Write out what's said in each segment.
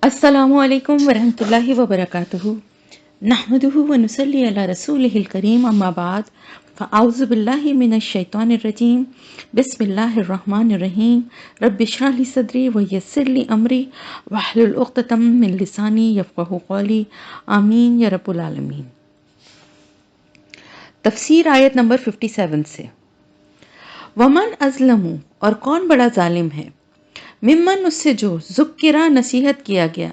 السلام علیکم ورحمۃ اللہ وبرکاتہ نحمده ونصلی علی رسولہ الکریم اما بعد فاعوذ باللہ من الشیطان الرجیم بسم اللہ الرحمن الرحیم رب اشرح لی صدری ویسر لی امری واحلل عقدۃ من لسانی یفقہوا قولی آمین یا رب العالمین۔ تفسیر آیت نمبر 57 سے، ومن ازلم، اور کون بڑا ظالم ہے، ممن، اس سے جو ذکرہ نصیحت کیا گیا،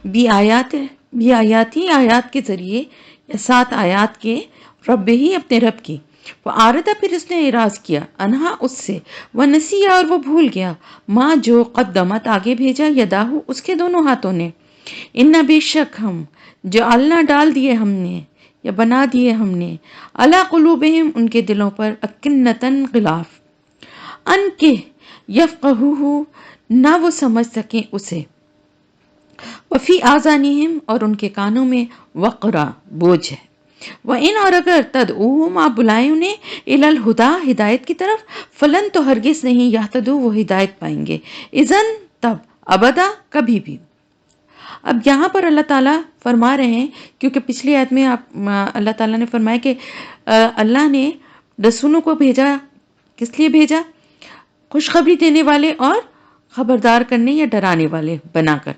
بھی آیاتی، آیات کے ذریعے، یا 7 آیات کے، رب ہی، اپنے رب کی، وہ آردہ، پھر اس نے اعراض کیا، انہا، اس سے، وہ نسیہ، اور وہ بھول گیا، ماں، جو قدمت، آگے بھیجا، یداہو، اس کے دونوں ہاتھوں نے، ان بے شک ہم، جعلنا، ڈال دیے ہم نے، یا بنا دیے ہم نے، علی قلوبہم، ان کے دلوں پر، اکنتاً، غلاف، ان کے، یفقہوہ، نہ وہ سمجھ سکیں اسے، وفی آذانہم، اور ان کے کانوں میں، وقرا، بوجھ ہے، وَإِنْ، اور اگر، تدعوہم، آپ بلائیں انہیں، الی الہدیٰ، ہدایت کی طرف، فلن، تو ہرگز نہیں، یہتدوا، وہ ہدایت پائیں گے، اذن، تب، ابدا، کبھی بھی۔ اب یہاں پر اللہ تعالیٰ فرما رہے ہیں، کیونکہ پچھلی آیت میں اللہ تعالیٰ نے فرمایا کہ اللہ نے رسولوں کو بھیجا، کس لیے بھیجا؟ خوشخبری دینے والے اور خبردار کرنے یا ڈرانے والے بنا کر،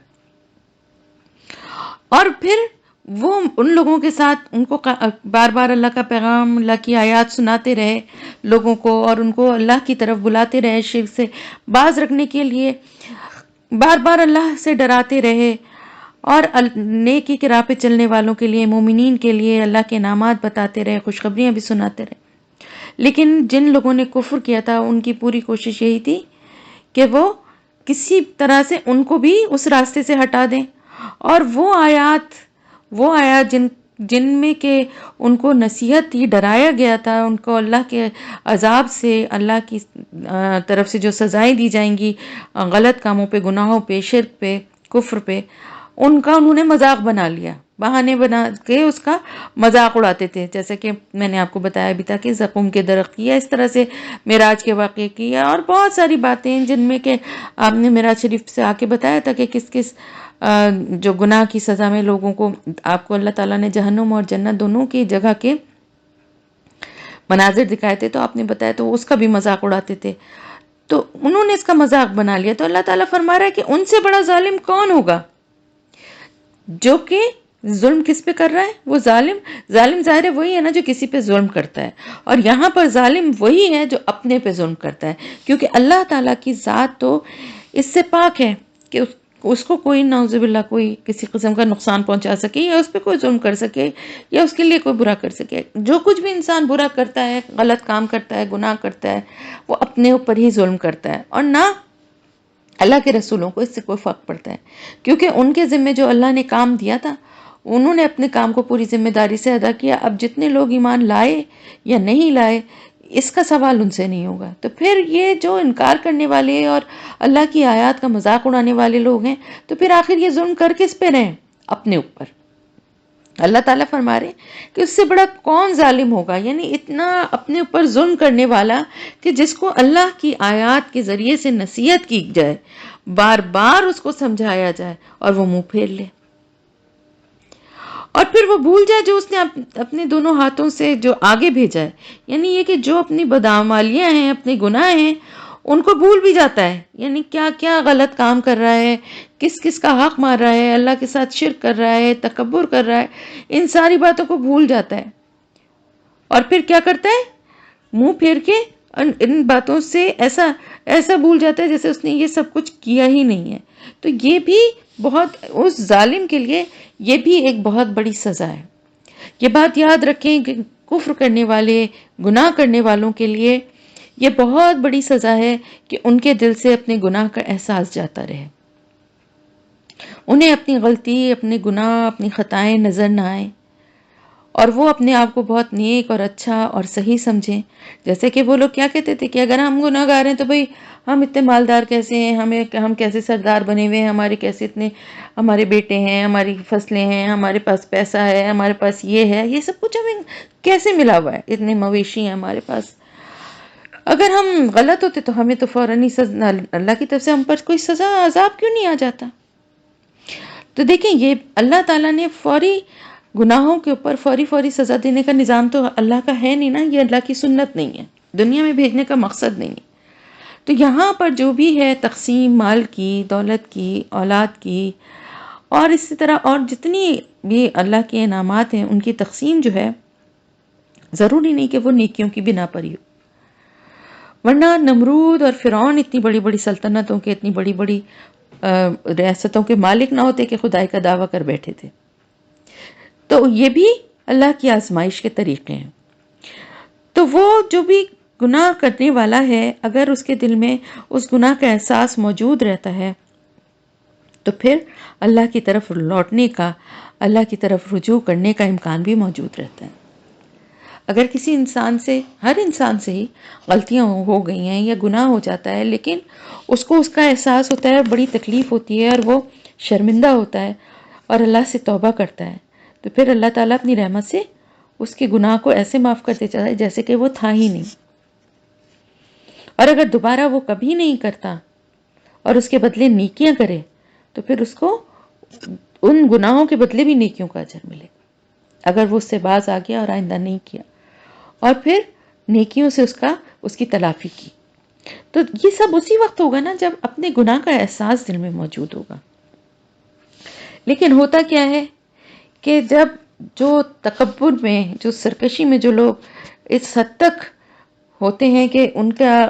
اور پھر وہ ان لوگوں کے ساتھ ان کو بار بار اللہ کا پیغام، اللہ کی آیات سناتے رہے لوگوں کو، اور ان کو اللہ کی طرف بلاتے رہے، شرک سے باز رکھنے کے لیے بار بار اللہ سے ڈراتے رہے، اور نیکی کی راہ پہ چلنے والوں کے لیے، مومنین کے لیے اللہ کے انعامات بتاتے رہے، خوشخبریاں بھی سناتے رہے۔ لیکن جن لوگوں نے کفر کیا تھا، ان کی پوری کوشش یہی تھی کہ وہ کسی طرح سے ان کو بھی اس راستے سے ہٹا دیں، اور وہ آیات جن میں کہ ان کو نصیحت تھی، ڈرایا گیا تھا ان کو اللہ کے عذاب سے، اللہ کی طرف سے جو سزائیں دی جائیں گی غلط کاموں پہ، گناہوں پہ، شرک پہ، کفر پہ، ان کا انہوں نے مذاق بنا لیا، بہانے بنا کے اس کا مذاق اڑاتے تھے، جیسے کہ میں نے آپ کو بتایا بھی تھا کہ زقوم کے درخت کی، یا اس طرح سے معراج کے واقعے کی، اور بہت ساری باتیں جن میں کہ آپ نے معراج شریف سے آ کے بتایا تھا کہ کس کس جو گناہ کی سزا میں لوگوں کو، آپ کو اللہ تعالیٰ نے جہنم اور جنت دونوں کی جگہ کے مناظر دکھائے تھے، تو آپ نے بتایا، تو اس کا بھی مذاق اڑاتے تھے، تو انہوں نے اس کا مذاق بنا لیا۔ تو اللہ تعالیٰ فرما رہا ہے کہ ان سے بڑا ظالم کون ہوگا، جو کہ ظلم کس پہ کر رہا ہے؟ وہ ظالم ظاہر ہے وہی ہے نا جو کسی پہ ظلم کرتا ہے، اور یہاں پر ظالم وہی ہے جو اپنے پہ ظلم کرتا ہے، کیونکہ اللہ تعالیٰ کی ذات تو اس سے پاک ہے کہ اس کو کوئی، نعوذ باللہ، کوئی کسی قسم کا نقصان پہنچا سکے، یا اس پہ کوئی ظلم کر سکے، یا اس کے لیے کوئی برا کر سکے۔ جو کچھ بھی انسان برا کرتا ہے، غلط کام کرتا ہے، گناہ کرتا ہے، وہ اپنے اوپر ہی ظلم کرتا ہے، اور نہ اللہ کے رسولوں کو اس سے کوئی فرق پڑتا ہے، کیونکہ ان کے ذمہ جو اللہ نے کام دیا تھا، انہوں نے اپنے کام کو پوری ذمہ داری سے ادا کیا۔ اب جتنے لوگ ایمان لائے یا نہیں لائے، اس کا سوال ان سے نہیں ہوگا۔ تو پھر یہ جو انکار کرنے والے اور اللہ کی آیات کا مذاق اڑانے والے لوگ ہیں، تو پھر آخر یہ ظلم کر کس پہ رہے ہیں؟ اپنے اوپر۔ اللہ تعالیٰ فرما رہے ہیں کہ اس سے بڑا کون ظالم ہوگا، یعنی اتنا اپنے اوپر ظلم کرنے والا کہ جس کو اللہ کی آیات کے ذریعے سے نصیحت کی جائے، بار بار اس کو سمجھایا جائے، اور وہ منہ پھیر لے، اور پھر وہ بھول جائے جو اس نے اپنے دونوں ہاتھوں سے جو آگے بھیجا ہے، یعنی یہ کہ جو اپنی بدعمالیاں ہیں، اپنے گناہ ہیں، ان کو بھول بھی جاتا ہے، یعنی کیا کیا غلط کام کر رہا ہے، کس کس کا حق مار رہا ہے، اللہ کے ساتھ شرک کر رہا ہے، تکبر کر رہا ہے، ان ساری باتوں کو بھول جاتا ہے، اور پھر کیا کرتا ہے؟ منہ پھیر کے ان باتوں سے ایسا بھول جاتا ہے جیسے اس نے یہ سب کچھ کیا ہی نہیں ہے۔ تو یہ بھی بہت، اس ظالم کے لیے یہ بھی ایک بہت بڑی سزا ہے۔ یہ بات یاد رکھیں کہ کفر کرنے والے، گناہ کرنے والوں کے لیے یہ بہت بڑی سزا ہے کہ ان کے دل سے اپنے گناہ کا احساس جاتا رہے، انہیں اپنی غلطی، اپنے گناہ، اپنی خطائیں نظر نہ آئیں، اور وہ اپنے آپ کو بہت نیک اور اچھا اور صحیح سمجھیں۔ جیسے کہ وہ لوگ کیا کہتے تھے کہ اگر ہم گناہ گار ہیں تو بھئی ہم اتنے مالدار کیسے ہیں، ہم کیسے سردار بنے ہوئے ہیں، ہمارے کیسے اتنے، ہمارے بیٹے ہیں، ہماری فصلیں ہیں، ہمارے پاس پیسہ ہے، ہمارے پاس یہ ہے، یہ سب کچھ ہمیں کیسے ملا ہوا ہے، اتنے مویشی ہیں ہمارے پاس۔ اگر ہم غلط ہوتے تو ہمیں تو فوراً ہی اللہ کی طرف سے ہم پر کوئی سزا، عذاب کیوں نہیں آ جاتا؟ تو دیکھیں یہ اللہ تعالیٰ نے فوری گناہوں کے اوپر فوری سزا دینے کا نظام تو اللہ کا ہے نہیں نا، یہ اللہ کی سنت نہیں ہے، دنیا میں بھیجنے کا مقصد نہیں ہے۔ تو یہاں پر جو بھی ہے تقسیم مال کی، دولت کی، اولاد کی، اور اسی طرح اور جتنی بھی اللہ کے انعامات ہیں ان کی تقسیم جو ہے ضروری نہیں کہ وہ نیکیوں کی بنا پر ہی ہو، ورنہ نمرود اور فرعون اتنی بڑی بڑی سلطنتوں کے، اتنی بڑی بڑی ریاستوں کے مالک نہ ہوتے کہ خدائی کا دعویٰ کر بیٹھے تھے۔ تو یہ بھی اللہ کی آزمائش کے طریقے ہیں۔ تو وہ جو بھی گناہ کرنے والا ہے، اگر اس کے دل میں اس گناہ کا احساس موجود رہتا ہے تو پھر اللہ کی طرف لوٹنے کا، اللہ کی طرف رجوع کرنے کا امکان بھی موجود رہتا ہے۔ اگر کسی انسان سے، ہر انسان سے ہی غلطیاں ہو گئی ہیں یا گناہ ہو جاتا ہے، لیکن اس کو اس کا احساس ہوتا ہے، بڑی تکلیف ہوتی ہے اور وہ شرمندہ ہوتا ہے اور اللہ سے توبہ کرتا ہے، تو پھر اللہ تعالیٰ اپنی رحمت سے اس کے گناہ کو ایسے معاف کر دیتا ہے جیسے کہ وہ تھا ہی نہیں۔ اور اگر دوبارہ وہ کبھی نہیں کرتا اور اس کے بدلے نیکیاں کرے تو پھر اس کو ان گناہوں کے بدلے بھی نیکیوں کا اجر ملے گا، اگر وہ اس سے باز آ گیا اور آئندہ نہیں کیا اور پھر نیکیوں سے اس کی تلافی کی۔ تو یہ سب اسی وقت ہوگا نا جب اپنے گناہ کا احساس دل میں موجود ہوگا۔ لیکن ہوتا کیا ہے کہ جب جو تکبر میں، جو سرکشی میں جو لوگ اس حد تک ہوتے ہیں کہ ان کا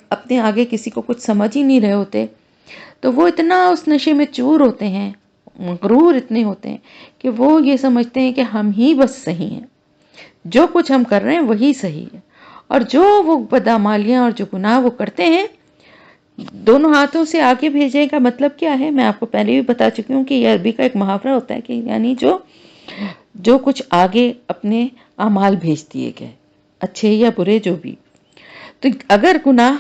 اپنے آگے کسی کو کچھ سمجھ ہی نہیں رہے ہوتے، تو وہ اتنا اس نشے میں چور ہوتے ہیں، مغرور اتنے ہوتے ہیں کہ وہ یہ سمجھتے ہیں کہ ہم ہی بس صحیح ہیں، جو کچھ ہم کر رہے ہیں وہی صحیح ہے، اور جو وہ بدعمالیاں اور جو گناہ وہ کرتے ہیں دونوں ہاتھوں سے آگے بھیجنے کا مطلب کیا ہے؟ میں آپ کو پہلے بھی بتا چکی ہوں کہ یہ عربی کا ایک محاورہ ہوتا ہے کہ یعنی جو کچھ آگے اپنے اعمال بھیج دیے گئے، اچھے یا برے جو بھی۔ تو اگر گناہ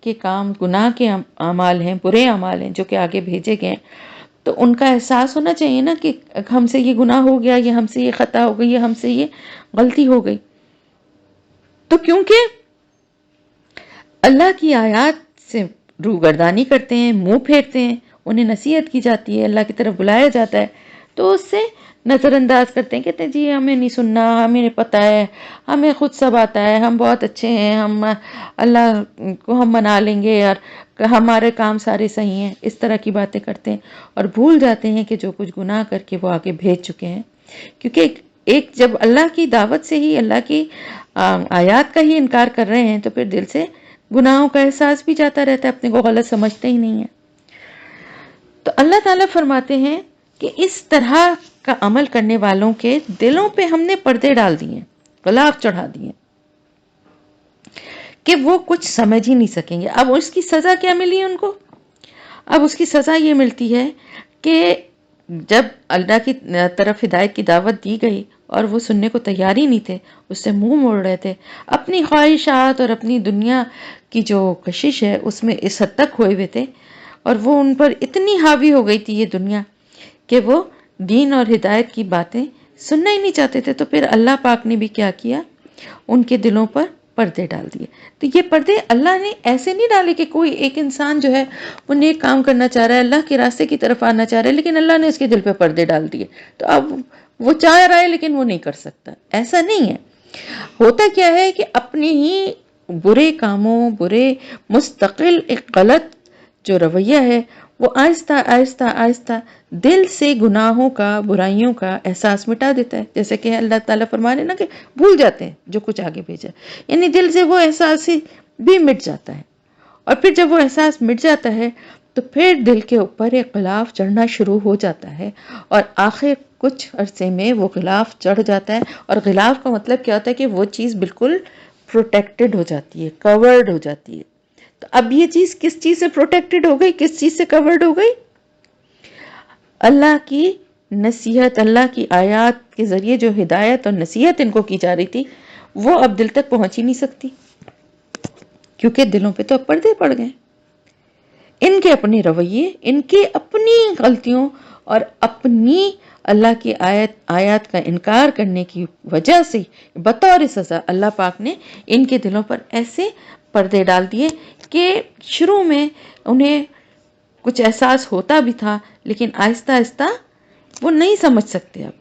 کے کام، گناہ کے اعمال ہیں، برے اعمال ہیں جو کہ آگے بھیجے گئے، تو ان کا احساس ہونا چاہیے نا کہ ہم سے یہ گناہ ہو گیا، یہ ہم سے یہ خطا ہو گئی، یہ ہم سے یہ غلطی ہو گئی۔ تو کیونکہ اللہ کی آیات سے روگردانی کرتے ہیں، منہ پھیرتے ہیں، انہیں نصیحت کی جاتی ہے، اللہ کی طرف بلایا جاتا ہے، تو اس سے نظر انداز کرتے ہیں، کہتے ہیں جی ہمیں نہیں سننا، ہمیں پتہ ہے، ہمیں خود سب آتا ہے، ہم بہت اچھے ہیں، ہم اللہ کو ہم منا لیں گے اور ہمارے کام سارے صحیح ہیں، اس طرح کی باتیں کرتے ہیں اور بھول جاتے ہیں کہ جو کچھ گناہ کر کے وہ آگے بھیج چکے ہیں۔ کیونکہ ایک جب اللہ کی دعوت سے ہی، اللہ کی آیات کا ہی انکار کر رہے ہیں تو پھر دل سے گناہوں کا احساس بھی جاتا رہتا ہے، اپنے کو غلط سمجھتے ہی نہیں ہیں۔ تو اللہ تعالیٰ فرماتے ہیں کہ اس طرح کا عمل کرنے والوں کے دلوں پہ ہم نے پردے ڈال دیے، غلاف چڑھا دیے کہ وہ کچھ سمجھ ہی نہیں سکیں گے۔ اب اس کی سزا کیا ملی ان کو؟ اب اس کی سزا یہ ملتی ہے کہ جب اللہ کی طرف ہدایت کی دعوت دی گئی اور وہ سننے کو تیار ہی نہیں تھے، اس سے منہ موڑ رہے تھے، اپنی خواہشات اور اپنی دنیا کی جو کشش ہے اس میں اس حد تک کھوئے ہوئے تھے، اور وہ ان پر اتنی حاوی ہو گئی تھی یہ دنیا کہ وہ دین اور ہدایت کی باتیں سننا ہی نہیں چاہتے تھے۔ تو پھر اللہ پاک نے بھی کیا کیا؟ ان کے دلوں پر پردے ڈال دیے۔ تو یہ پردے اللہ نے ایسے نہیں ڈالے کہ کوئی ایک انسان جو ہے وہ نیک کام کرنا چاہ رہا ہے، اللہ کے راستے کی طرف آنا چاہ رہا ہے، لیکن اللہ نے اس کے دل پہ پردے ڈال دیے، تو اب وہ چاہ رہا ہے لیکن وہ نہیں کر سکتا۔ ایسا نہیں ہے۔ ہوتا کیا ہے کہ اپنے ہی برے کاموں، برے مستقل ایک غلط جو رویہ ہے وہ آہستہ آہستہ آہستہ دل سے گناہوں کا، برائیوں کا احساس مٹا دیتا ہے، جیسے کہ اللہ تعالیٰ فرما رہے نا کہ بھول جاتے ہیں جو کچھ آگے بھیجا، یعنی دل سے وہ احساس بھی مٹ جاتا ہے۔ اور پھر جب وہ احساس مٹ جاتا ہے تو پھر دل کے اوپر ایک غلاف چڑھنا شروع ہو جاتا ہے، اور آخر کچھ عرصے میں وہ غلاف چڑھ جاتا ہے۔ اور غلاف کا مطلب کیا ہوتا ہے کہ وہ چیز بالکل پروٹیکٹڈ ہو جاتی ہے، کورڈ ہو جاتی ہے۔ تو اب یہ چیز کس چیز سے پروٹیکٹڈ ہو گئی، کس چیز سے کورڈ ہو گئی؟ اللہ کی نصیحت، اللہ کی آیات کے ذریعے جو ہدایت اور نصیحت ان کو کی جا رہی تھی وہ اب دل تک پہنچ ہی نہیں سکتی، کیونکہ دلوں پہ تو اب پردے پڑ گئے۔ ان کے اپنے رویے، ان کے اپنی غلطیوں اور اپنی اللہ کی آیات کا انکار کرنے کی وجہ سے بطور سزا اللہ پاک نے ان کے دلوں پر ایسے پردے ڈال دیے کہ شروع میں انہیں کچھ احساس ہوتا بھی تھا، لیکن آہستہ آہستہ وہ نہیں سمجھ سکتے اب،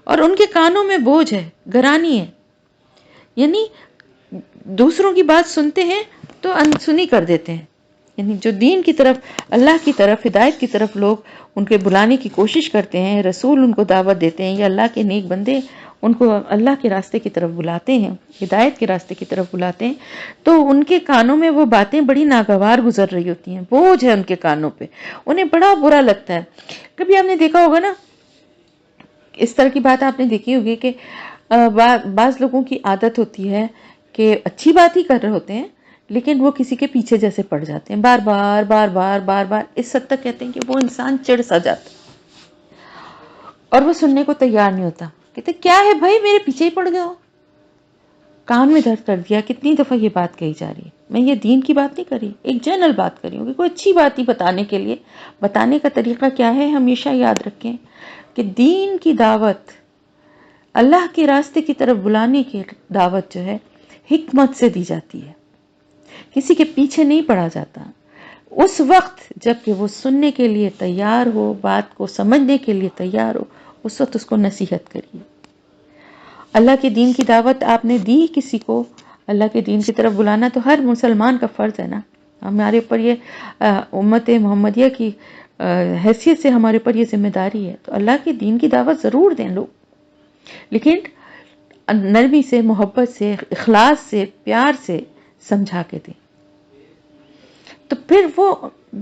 اور ان کے کانوں میں بوجھ ہے، گرانی ہے، یعنی دوسروں کی بات سنتے ہیں تو انسنی کر دیتے ہیں. یعنی جو دین کی طرف، اللہ کی طرف، ہدایت کی طرف لوگ ان کے بلانے کی کوشش کرتے ہیں، رسول ان کو دعوت دیتے ہیں، یا اللہ کے نیک بندے ان کو اللہ کے راستے کی طرف بلاتے ہیں، ہدایت کے راستے کی طرف بلاتے ہیں، تو ان کے کانوں میں وہ باتیں بڑی ناگوار گزر رہی ہوتی ہیں، بوجھ ہے ان کے کانوں پہ، انہیں بڑا برا لگتا ہے. کبھی آپ نے دیکھا ہوگا نا، اس طرح کی بات آپ نے دیکھی ہوگی کہ بعض لوگوں کی عادت ہوتی ہے کہ اچھی بات ہی کر رہے ہوتے ہیں لیکن وہ کسی کے پیچھے جیسے پڑ جاتے ہیں، بار بار بار بار بار بار، اس حد تک کہتے ہیں کہ وہ انسان چڑ سا جاتا اور وہ سننے کو تیار نہیں ہوتا. کہتے کیا ہے بھائی، میرے پیچھے ہی پڑ گئے ہو. کان میں درد کر دیا، کتنی دفعہ یہ بات کہی جا رہی ہے. میں یہ دین کی بات نہیں کر رہی، ایک جنرل بات کر رہی ہوں کہ کوئی اچھی بات ہی بتانے کے لیے. بتانے کا طریقہ کیا ہے، ہمیشہ یاد رکھیں کہ دین کی دعوت، اللہ کے راستے کی طرف بلانے کی دعوت جو ہے حکمت سے دی جاتی ہے، کسی کے پیچھے نہیں پڑا جاتا. اس وقت جب کہ وہ سننے کے لیے تیار ہو، بات کو سمجھنے کے لیے تیار ہو، اس وقت اس کو نصیحت کریے. اللہ کے دین کی دعوت آپ نے دی کسی کو، اللہ کے دین کی طرف بلانا تو ہر مسلمان کا فرض ہے نا. ہمارے اوپر یہ امت محمدیہ کی حیثیت سے ہمارے اوپر یہ ذمہ داری ہے. تو اللہ کے دین کی دعوت ضرور دیں لوگ، لیکن نرمی سے، محبت سے، اخلاص سے، پیار سے سمجھا کے دیں. تو پھر وہ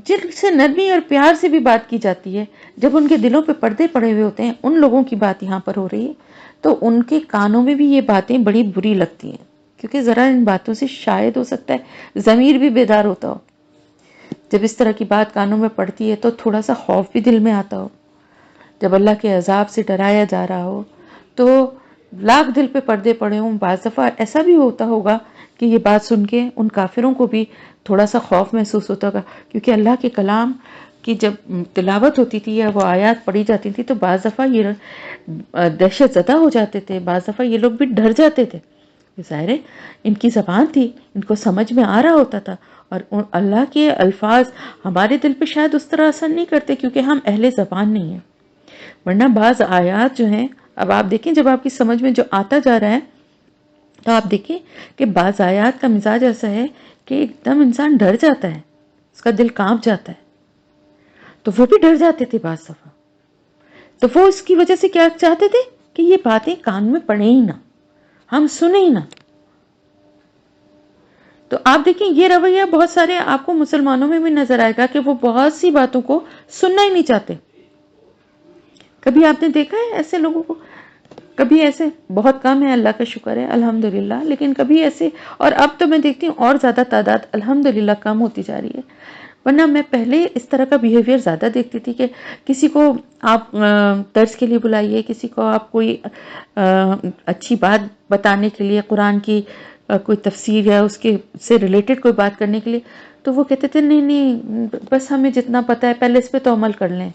جن سے نرمی اور پیار سے بھی بات کی جاتی ہے، جب ان کے دلوں پہ پردے پڑے ہوئے ہوتے ہیں، ان لوگوں کی بات یہاں پر ہو رہی ہے، تو ان کے کانوں میں بھی یہ باتیں بڑی بری لگتی ہیں، کیونکہ ذرا ان باتوں سے شاید ہو سکتا ہے ضمیر بھی بیدار ہوتا ہو. جب اس طرح کی بات کانوں میں پڑتی ہے تو تھوڑا سا خوف بھی دل میں آتا ہو. جب اللہ کے عذاب سے ڈرایا جا رہا ہو تو لاکھ دل پہ پردے پڑے ہوں. بعض دفعہ ایسا بھی ہوتا ہوگا کہ یہ بات سن کے ان کافروں کو بھی تھوڑا سا خوف محسوس ہوتا ہوگا، کیونکہ اللہ کے کلام کی جب تلاوت ہوتی تھی یا وہ آیات پڑھی جاتی تھی تو بعض دفعہ یہ دہشت زدہ ہو جاتے تھے، بعض دفعہ یہ لوگ بھی ڈر جاتے تھے. ظاہر ہے ان کی زبان تھی، ان کو سمجھ میں آ رہا ہوتا تھا، اور اللہ کے الفاظ ہمارے دل پہ شاید اس طرح اثر نہیں کرتے کیونکہ ہم اہل زبان نہیں ہیں. ورنہ بعض آیات جو ہیں، اب آپ دیکھیں جب آپ کی سمجھ میں جو آتا جا رہا ہے تو آپ دیکھیں کہ بعض آیات کا مزاج ایسا ہے کہ ایک دم انسان ڈر جاتا ہے، اس کا دل کانپ جاتا ہے. تو وہ بھی ڈر جاتے تھے بعض دفعہ. تو وہ اس کی وجہ سے کیا چاہتے تھے کہ یہ باتیں کان میں پڑیں ہی نہ، ہم سنیں ہی نہ. تو آپ دیکھیں یہ رویہ بہت سارے آپ کو مسلمانوں میں بھی نظر آئے گا کہ وہ بہت سی باتوں کو سننا ہی نہیں چاہتے. کبھی آپ نے دیکھا ہے ایسے لوگوں کو؟ کبھی ایسے بہت کم ہے، اللہ کا شکر ہے الحمدللہ، لیکن کبھی ایسے، اور اب تو میں دیکھتی ہوں اور زیادہ تعداد الحمدللہ کم ہوتی جا رہی ہے. ورنہ میں پہلے اس طرح کا بیہیویئر زیادہ دیکھتی تھی کہ کسی کو آپ درس کے لیے بلائیے، کسی کو آپ کوئی اچھی بات بتانے کے لیے، قرآن کی کوئی تفسیر یا اس کے سے ریلیٹڈ کوئی بات کرنے کے لیے، تو وہ کہتے تھے نہیں نہیں بس ہمیں جتنا پتہ ہے پہلے اس پہ تو عمل کر لیں،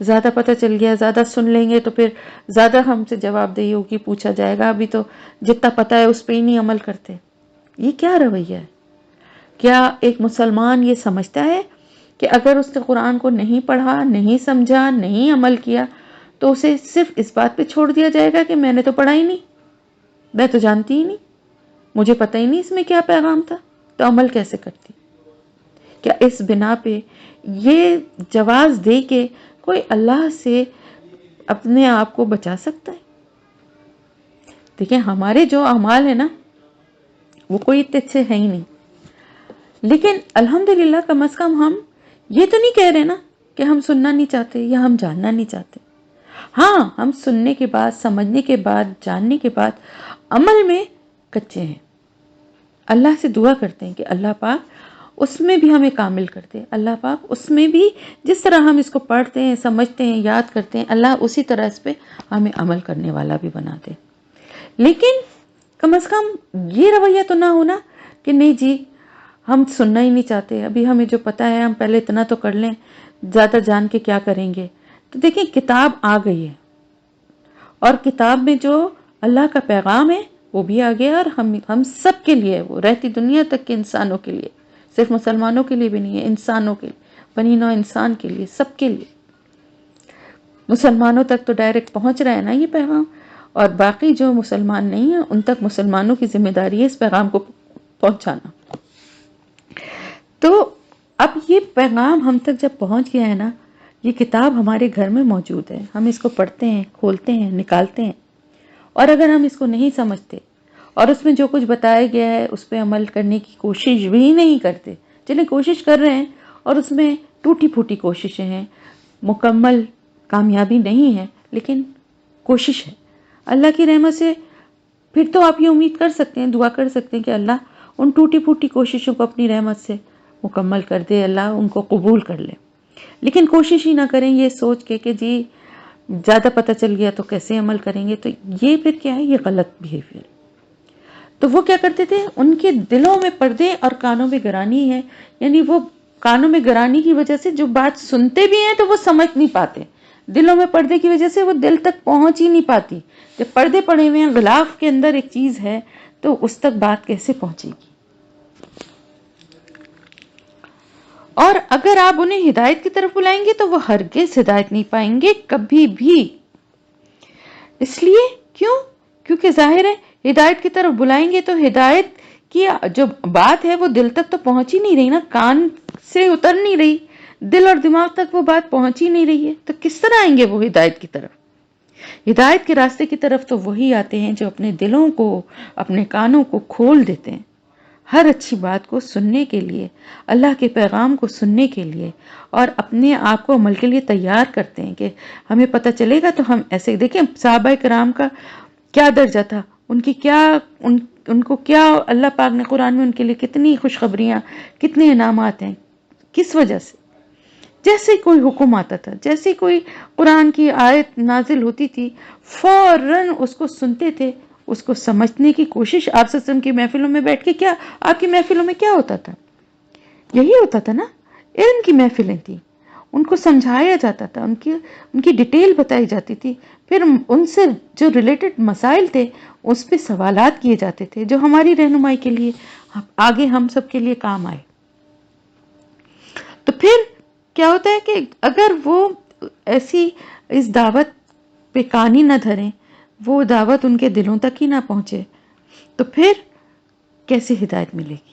زیادہ پتہ چل گیا، زیادہ سن لیں گے تو پھر زیادہ ہم سے جواب دہی ہوگی، پوچھا جائے گا، ابھی تو جتنا پتہ ہے اس پہ ہی نہیں عمل کرتے. یہ کیا رویہ ہے؟ کیا ایک مسلمان یہ سمجھتا ہے کہ اگر اس نے قرآن کو نہیں پڑھا، نہیں سمجھا، نہیں عمل کیا تو اسے صرف اس بات پہ چھوڑ دیا جائے گا کہ میں نے تو پڑھا ہی نہیں، میں تو جانتی ہی نہیں، مجھے پتہ ہی نہیں اس میں کیا پیغام تھا، تو عمل کیسے کرتی؟ کیا اس بنا پہ یہ جواز دے کے کوئی اللہ سے اپنے آپ کو بچا سکتا ہے؟ دیکھیں ہمارے جو اعمال ہیں نا وہ کوئی اتنے اچھے ہیں ہی نہیں، لیکن الحمدللہ کم از کم ہم یہ تو نہیں کہہ رہے نا کہ ہم سننا نہیں چاہتے یا ہم جاننا نہیں چاہتے. ہاں ہم سننے کے بعد، سمجھنے کے بعد، جاننے کے بعد عمل میں کچے ہیں. اللہ سے دعا کرتے ہیں کہ اللہ پاک اس میں بھی ہمیں کامل کر دے. اللہ پاک اس میں بھی جس طرح ہم اس کو پڑھتے ہیں، سمجھتے ہیں، یاد کرتے ہیں، اللہ اسی طرح اس پہ ہمیں عمل کرنے والا بھی بنا دے. لیکن کم از کم یہ رویہ تو نہ ہونا کہ نہیں جی ہم سننا ہی نہیں چاہتے، ابھی ہمیں جو پتہ ہے ہم پہلے اتنا تو کر لیں، زیادہ جان کے کیا کریں گے. تو دیکھیں کتاب آ گئی ہے، اور کتاب میں جو اللہ کا پیغام ہے وہ بھی آ گیا، اور ہم سب کے لیے، وہ رہتی دنیا تک کے انسانوں کے لیے، صرف مسلمانوں کے لیے بھی نہیں ہے، انسانوں کے لیے، بنی نوع انسان کے لیے، سب کے لیے. مسلمانوں تک تو ڈائریکٹ پہنچ رہا ہے نا یہ پیغام، اور باقی جو مسلمان نہیں ہیں ان تک مسلمانوں کی ذمہ داری ہے اس پیغام کو پہنچانا۔ تو اب یہ پیغام ہم تک جب پہنچ گیا ہے نا، یہ کتاب ہمارے گھر میں موجود ہے، ہم اس کو پڑھتے ہیں، کھولتے ہیں، نکالتے ہیں، اور اگر ہم اس کو نہیں سمجھتے اور اس میں جو کچھ بتایا گیا ہے اس پہ عمل کرنے کی کوشش بھی نہیں کرتے، چلیں کوشش کر رہے ہیں اور اس میں ٹوٹی پھوٹی کوششیں ہیں، مکمل کامیابی نہیں ہے، لیکن کوشش ہے، اللہ کی رحمت سے پھر تو آپ یہ امید کر سکتے ہیں، دعا کر سکتے ہیں کہ اللہ ان ٹوٹی پھوٹی کوششوں کو اپنی رحمت سے مکمل کر دے، اللہ ان کو قبول کر لے۔ لیکن کوشش ہی نہ کریں یہ سوچ کے کہ جی زیادہ پتہ چل گیا تو کیسے عمل کریں گے، تو یہ پھر کیا ہے، یہ غلط بیہیویئر۔ تو وہ کیا کرتے تھے، ان کے دلوں میں پردے اور کانوں میں گرانی ہے، یعنی وہ کانوں میں گرانی کی وجہ سے جو بات سنتے بھی ہیں تو وہ سمجھ نہیں پاتے، دلوں میں پردے کی وجہ سے وہ دل تک پہنچ ہی نہیں پاتی۔ جب پردے پڑے ہوئے ہیں، غلاف کے اندر ایک چیز ہے تو اس تک بات کیسے پہنچے گی؟ اور اگر آپ انہیں ہدایت کی طرف بلائیں گے تو وہ ہرگز ہدایت نہیں پائیں گے کبھی بھی۔ اس لیے کیونکہ ظاہر ہے ہدایت کی طرف بلائیں گے تو ہدایت کی جو بات ہے وہ دل تک تو پہنچ ہی نہیں رہی نا، کان سے اتر نہیں رہی، دل اور دماغ تک وہ بات پہنچ ہی نہیں رہی ہے، تو کس طرح آئیں گے وہ ہدایت کی طرف؟ ہدایت کے راستے کی طرف تو وہی آتے ہیں جو اپنے دلوں کو، اپنے کانوں کو کھول دیتے ہیں ہر اچھی بات کو سننے کے لیے، اللہ کے پیغام کو سننے کے لیے، اور اپنے آپ کو عمل کے لیے تیار کرتے ہیں کہ ہمیں پتہ چلے گا تو ہم ایسے دیکھیں صحابہ کرام کا کیا درجہ تھا، ان کی کیا ان کو کیا اللہ پاک نے قرآن میں ان کے لیے کتنی خوشخبریاں، کتنے انعامات ہیں، کس وجہ سے؟ جیسے ہی کوئی حکم آتا تھا، جیسے ہی کوئی قرآن کی آیت نازل ہوتی تھی، فوراً اس کو سنتے تھے، اس کو سمجھنے کی کوشش۔ آپ صلی اللہ علیہ وسلم کی محفلوں میں بیٹھ کے کیا، آپ کی محفلوں میں کیا ہوتا تھا؟ یہی ہوتا تھا نا، علم کی محفلیں تھیں، ان کو سمجھایا جاتا تھا، ان کی ڈیٹیل بتائی جاتی تھی، پھر ان سے جو ریلیٹڈ مسائل تھے اس پہ سوالات کیے جاتے تھے جو ہماری رہنمائی کے لیے آگے ہم سب کے لیے کام آئے۔ تو پھر کیا ہوتا ہے کہ اگر وہ ایسی اس دعوت پہ کان ہی نہ دھریں، وہ دعوت ان کے دلوں تک ہی نہ پہنچے، تو پھر کیسے ہدایت ملے گی؟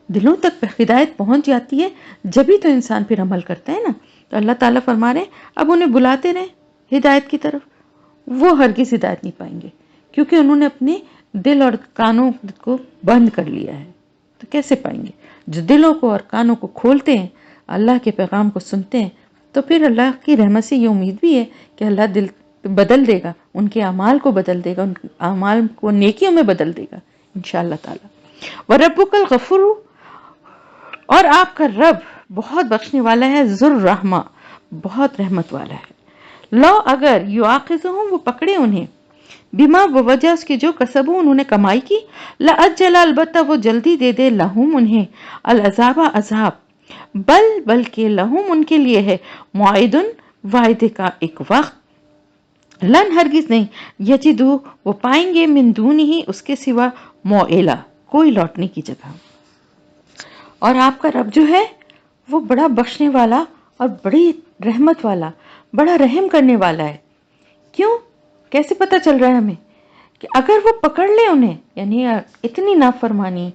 دلوں تک ہدایت پہنچ جاتی ہے جبھی تو انسان پھر عمل کرتا ہے نا۔ تو اللہ تعالیٰ فرما رہے ہیں اب انہیں بلاتے رہیں ہدایت کی طرف، وہ ہرگز ہدایت نہیں پائیں گے کیونکہ انہوں نے اپنے دل اور کانوں کو بند کر لیا ہے۔ تو کیسے پائیں گے؟ جو دلوں کو اور کانوں کو کھولتے ہیں، اللہ کے پیغام کو سنتے ہیں، تو پھر اللہ کی رحمت سے یہ امید بھی ہے کہ اللہ دل بدل دے گا، ان کے اعمال کو بدل دے گا، ان کے اعمال کو نیکیوں میں بدل دے گا انشاءاللہ تعالی۔ وَرَبُّكَ الْغَفُورُ، اور آپ کا رب بہت بخشنے والا ہے، ذو الرحمہ، بہت رحمت والا ہے۔ لو اگر یواخذہم، وہ پکڑے انہیں، بما بوجہ اس کے جو کسبو انہوں نے کمائی کی، لأجل، البتہ وہ جلدی دے دے، لہم انہیں، العذاب عذاب، بلکہ لہم ان کے لیے ہے، موعدن وعدے کا ایک وقت، لن ہرگز نہیں، یجدو وہ پائیں گے، من دونہ اس کے سوا، موئلہ کوئی لوٹنے کی جگہ۔ اور آپ کا رب جو ہے وہ بڑا بخشنے والا اور بڑی رحمت والا، بڑا رحم کرنے والا ہے۔ کیوں؟ کیسے پتہ چل رہا ہے ہمیں؟ کہ اگر وہ پکڑ لے انہیں، یعنی اتنی نافرمانی،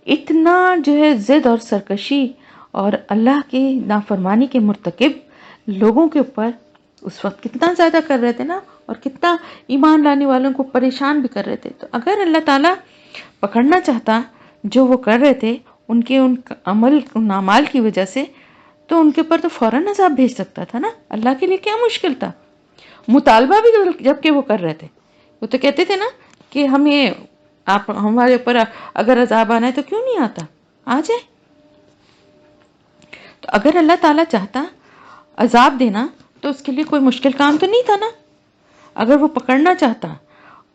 اتنا جو ہے ضد اور سرکشی اور اللہ کی نافرمانی کے مرتکب لوگوں کے اوپر اس وقت کتنا زیادہ کر رہے تھے نا، اور کتنا ایمان لانے والوں کو پریشان بھی کر رہے تھے، تو اگر اللہ تعالیٰ پکڑنا چاہتا جو وہ کر رہے تھے ان عمل، ان اعمال کی وجہ سے، تو ان کے اوپر تو فوراً عذاب بھیج سکتا تھا نا۔ اللہ کے لیے کیا مشکل تھا؟ مطالبہ بھی جبکہ وہ کر رہے تھے، وہ تو کہتے تھے نا کہ ہمیں آپ ہمارے اوپر اگر عذاب آنا ہے تو کیوں نہیں آتا، آ جائے۔ تو اگر اللہ تعالیٰ چاہتا عذاب دینا تو اس کے لیے کوئی مشکل کام تو نہیں تھا نا۔ اگر وہ پکڑنا چاہتا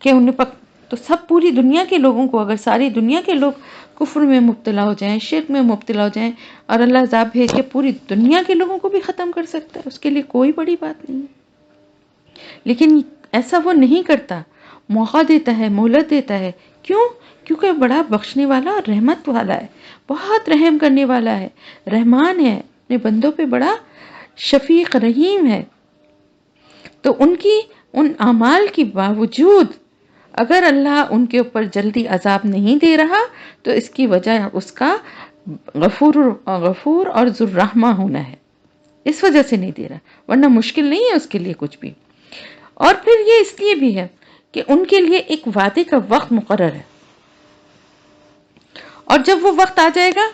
کہ انہیں تو سب پوری دنیا کے لوگوں کو، اگر ساری دنیا کے لوگ کفر میں مبتلا ہو جائیں، شرک میں مبتلا ہو جائیں، اور اللہ عذاب بھیج کے پوری دنیا کے لوگوں کو بھی ختم کر سکتا ہے، اس کے لیے کوئی بڑی بات نہیں ہے۔ لیکن ایسا وہ نہیں کرتا، موقع دیتا ہے، مہلت دیتا ہے۔ کیوں؟ کیونکہ بڑا بخشنے والا اور رحمت والا ہے، بہت رحم کرنے والا ہے، رحمان ہے، اپنے بندوں پہ بڑا شفیق رحیم ہے۔ تو ان اعمال کی باوجود اگر اللہ ان کے اوپر جلدی عذاب نہیں دے رہا تو اس کی وجہ اس کا غفور اور ذو الرحمہ ہونا ہے، اس وجہ سے نہیں دے رہا، ورنہ مشکل نہیں ہے اس کے لیے کچھ بھی۔ اور پھر یہ اس لیے بھی ہے کہ ان کے لیے ایک وعدے کا وقت مقرر ہے، اور جب وہ وقت آ جائے گا،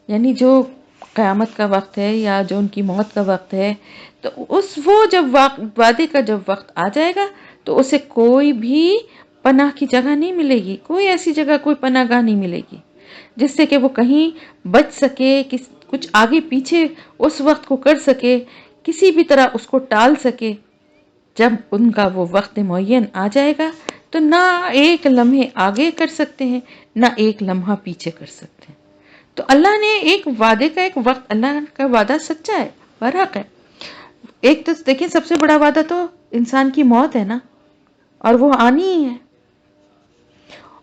یعنی جو قیامت کا وقت ہے یا جو ان کی موت کا وقت ہے، تو وہ جب وعدے کا جب وقت آ جائے گا تو اسے کوئی بھی پناہ کی جگہ نہیں ملے گی، کوئی ایسی جگہ، کوئی پناہ گاہ نہیں ملے گی جس سے کہ وہ کہیں بچ سکے، کچھ آگے پیچھے اس وقت کو کر سکے، کسی بھی طرح اس کو ٹال سکے۔ جب ان کا وہ وقت معین آ جائے گا تو نہ ایک لمحے آگے کر سکتے ہیں، نہ ایک لمحہ پیچھے کر سکتے ہیں۔ تو اللہ نے ایک وعدے کا ایک وقت، اللہ کا وعدہ سچا ہے، برحق ہے۔ ایک تو دیکھیں سب سے بڑا وعدہ تو انسان کی موت ہے نا، اور وہ آنی ہی ہے،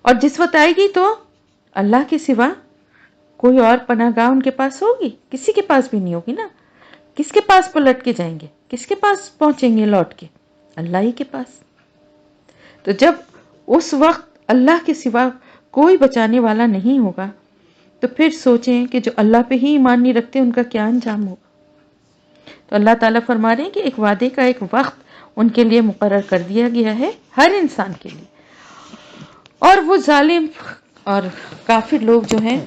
اور جس وقت آئے گی تو اللہ کے سوا کوئی اور پناہ گاہ ان کے پاس ہوگی؟ کسی کے پاس بھی نہیں ہوگی نا۔ کس کے پاس پلٹ کے جائیں گے؟ کس کے پاس پہنچیں گے لوٹ کے؟ اللہ ہی کے پاس۔ تو جب اس وقت اللہ کے سوا کوئی بچانے والا نہیں ہوگا تو پھر سوچیں کہ جو اللہ پہ ہی ایمان نہیں رکھتے ان کا کیا انجام ہوگا۔ تو اللہ تعالیٰ فرما رہے ہیں کہ ایک وعدے کا ایک وقت ان کے لیے مقرر کر دیا گیا ہے، ہر انسان کے لیے۔ اور وہ ظالم اور کافر لوگ جو ہیں،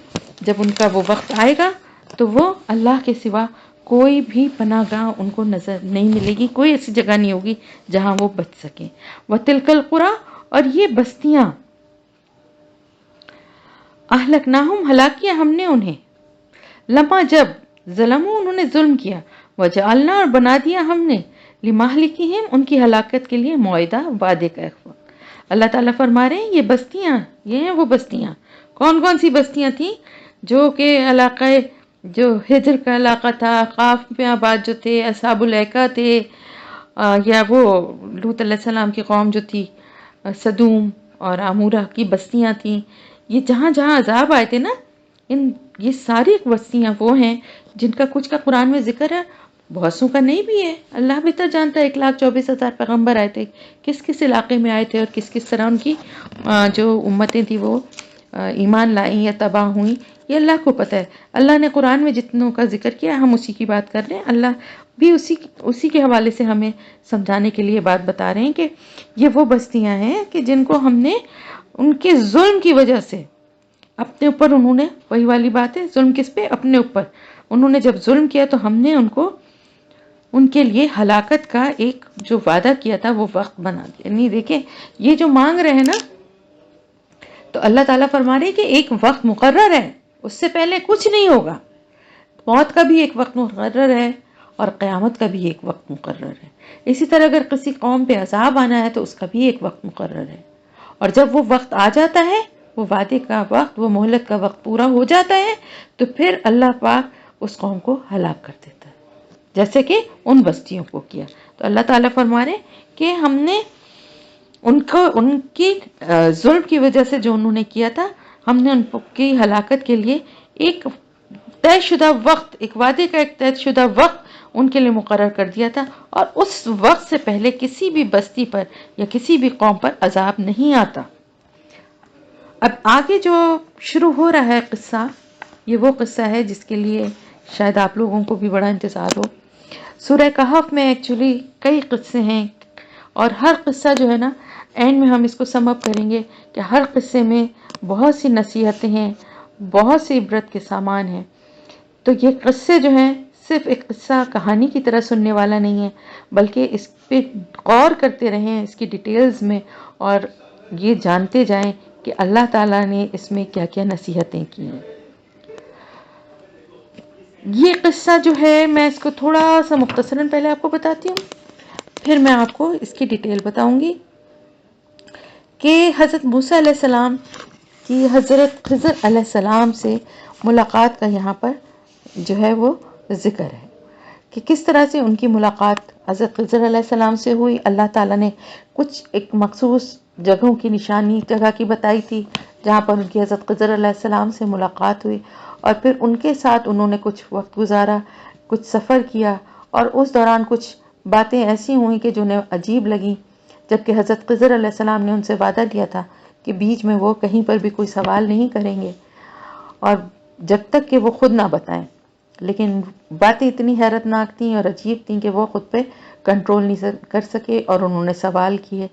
جب ان کا وہ وقت آئے گا تو وہ اللہ کے سوا کوئی بھی پناہ گاہ ان کو نظر نہیں ملے گی، کوئی ایسی جگہ نہیں ہوگی جہاں وہ بچ سکیں۔ وَتِلْكَ الْقُرَىٰ، اور یہ بستیاں، اہلکناہم، ہلاک کیا ہم نے انہیں، لما جب ظلموا، انہوں نے ظلم کیا، وجعلنا، اور بنا دیا ہم نے، لمہلکہم، ان کی ہلاکت کے لیے، موعدہ، وعدے کا ایک وقت۔ اللہ تعالیٰ فرما رہے ہیں یہ بستیاں، یہ ہیں وہ بستیاں۔ کون کون سی بستیاں تھیں؟ جو کہ علاقہ، جو ہجر کا علاقہ تھا، قاف میں آباد جو تھے، اصحاب الایکہ تھے، یا وہ لوط علیہ السلام کی قوم جو تھی، سدوم اور عمورہ کی بستیاں تھیں۔ یہ جہاں جہاں عذاب آئے تھے نا، یہ ساری بستیاں وہ ہیں جن کا کچھ کا قرآن میں ذکر ہے، بہت سو کا نہیں بھی ہے۔ اللہ بہتر جانتا ہے، 1,24,000 پیغمبر آئے تھے، کس کس علاقے میں آئے تھے اور کس کس طرح ان کی جو امتیں تھیں وہ ایمان لائیں یا تباہ ہوئیں، یہ اللہ کو پتہ ہے۔ اللہ نے قرآن میں جتنوں کا ذکر کیا ہم اسی کی بات کر رہے ہیں، اللہ بھی اسی کے حوالے سے ہمیں سمجھانے کے لیے بات بتا رہے ہیں کہ یہ وہ بستیاں ہیں کہ جن کو ہم نے ان کے ظلم کی وجہ سے اپنے اوپر، انہوں نے، وہی والی بات ہے، ظلم کس پہ؟ اپنے اوپر۔ انہوں نے جب ظلم کیا تو ہم نے ان کے لیے ہلاکت کا ایک جو وعدہ کیا تھا وہ وقت بنا دیا۔ یعنی دیکھیں یہ جو مانگ رہے ہیں نا، تو اللہ تعالیٰ فرما رہے ہیں کہ ایک وقت مقرر ہے، اس سے پہلے کچھ نہیں ہوگا۔ موت کا بھی ایک وقت مقرر ہے اور قیامت کا بھی ایک وقت مقرر ہے۔ اسی طرح اگر کسی قوم پہ عذاب آنا ہے تو اس کا بھی ایک وقت مقرر ہے، اور جب وہ وقت آ جاتا ہے، وہ وعدے کا وقت، وہ مہلت کا وقت پورا ہو جاتا ہے، تو پھر اللہ پاک اس قوم کو ہلاک کر دیتا ہے، جیسے کہ ان بستیوں کو کیا۔ تو اللہ تعالیٰ فرما رہے ہیں کہ ہم نے ان کی ظلم کی وجہ سے جو انہوں نے کیا تھا، ہم نے ان کی ہلاکت کے لیے ایک طے شدہ وقت، ایک وعدے کا ایک طے شدہ وقت ان کے لیے مقرر کر دیا تھا، اور اس وقت سے پہلے کسی بھی بستی پر یا کسی بھی قوم پر عذاب نہیں آتا۔ اب آگے جو شروع ہو رہا ہے قصہ، یہ وہ قصہ ہے جس کے لیے شاید آپ لوگوں کو بھی بڑا انتظار ہو۔ سورہ کہف میں ایکچولی کئی قصے ہیں، اور ہر قصہ جو ہے نا، اینڈ میں ہم اس کو سم اپ کریں گے کہ ہر قصے میں بہت سی نصیحتیں ہیں، بہت سی عبرت کے سامان ہیں۔ تو یہ قصے جو ہیں صرف ایک قصہ کہانی کی طرح سننے والا نہیں ہے، بلکہ اس پہ غور کرتے رہیں، اس کی ڈیٹیلز میں، اور یہ جانتے جائیں کہ اللہ تعالیٰ نے اس میں کیا کیا نصیحتیں کی ہیں۔ یہ قصہ جو ہے میں اس کو تھوڑا سا مختصراً پہلے آپ کو بتاتی ہوں، پھر میں آپ کو اس کی ڈیٹیل بتاؤں گی کہ حضرت موسیٰ علیہ السلام کی حضرت خضر علیہ السلام سے ملاقات کا یہاں پر جو ہے وہ ذکر ہے کہ کس طرح سے ان کی ملاقات حضرت خضر علیہ السلام سے ہوئی۔ اللہ تعالیٰ نے کچھ ایک مخصوص جگہوں کی نشانی جگہ کی بتائی تھی جہاں پر ان کی حضرت خضر علیہ السلام سے ملاقات ہوئی، اور پھر ان کے ساتھ انہوں نے کچھ وقت گزارا، کچھ سفر کیا، اور اس دوران کچھ باتیں ایسی ہوئیں کہ جو انہیں عجیب لگیں، جبکہ حضرت خضر علیہ السلام نے ان سے وعدہ لیا تھا کہ بیچ میں وہ کہیں پر بھی کوئی سوال نہیں کریں گے اور جب تک کہ وہ خود نہ بتائیں. لیکن باتیں اتنی حیرت ناک تھیں اور عجیب تھیں کہ وہ خود پہ کنٹرول نہیں کر سکے اور انہوں نے سوال کیے.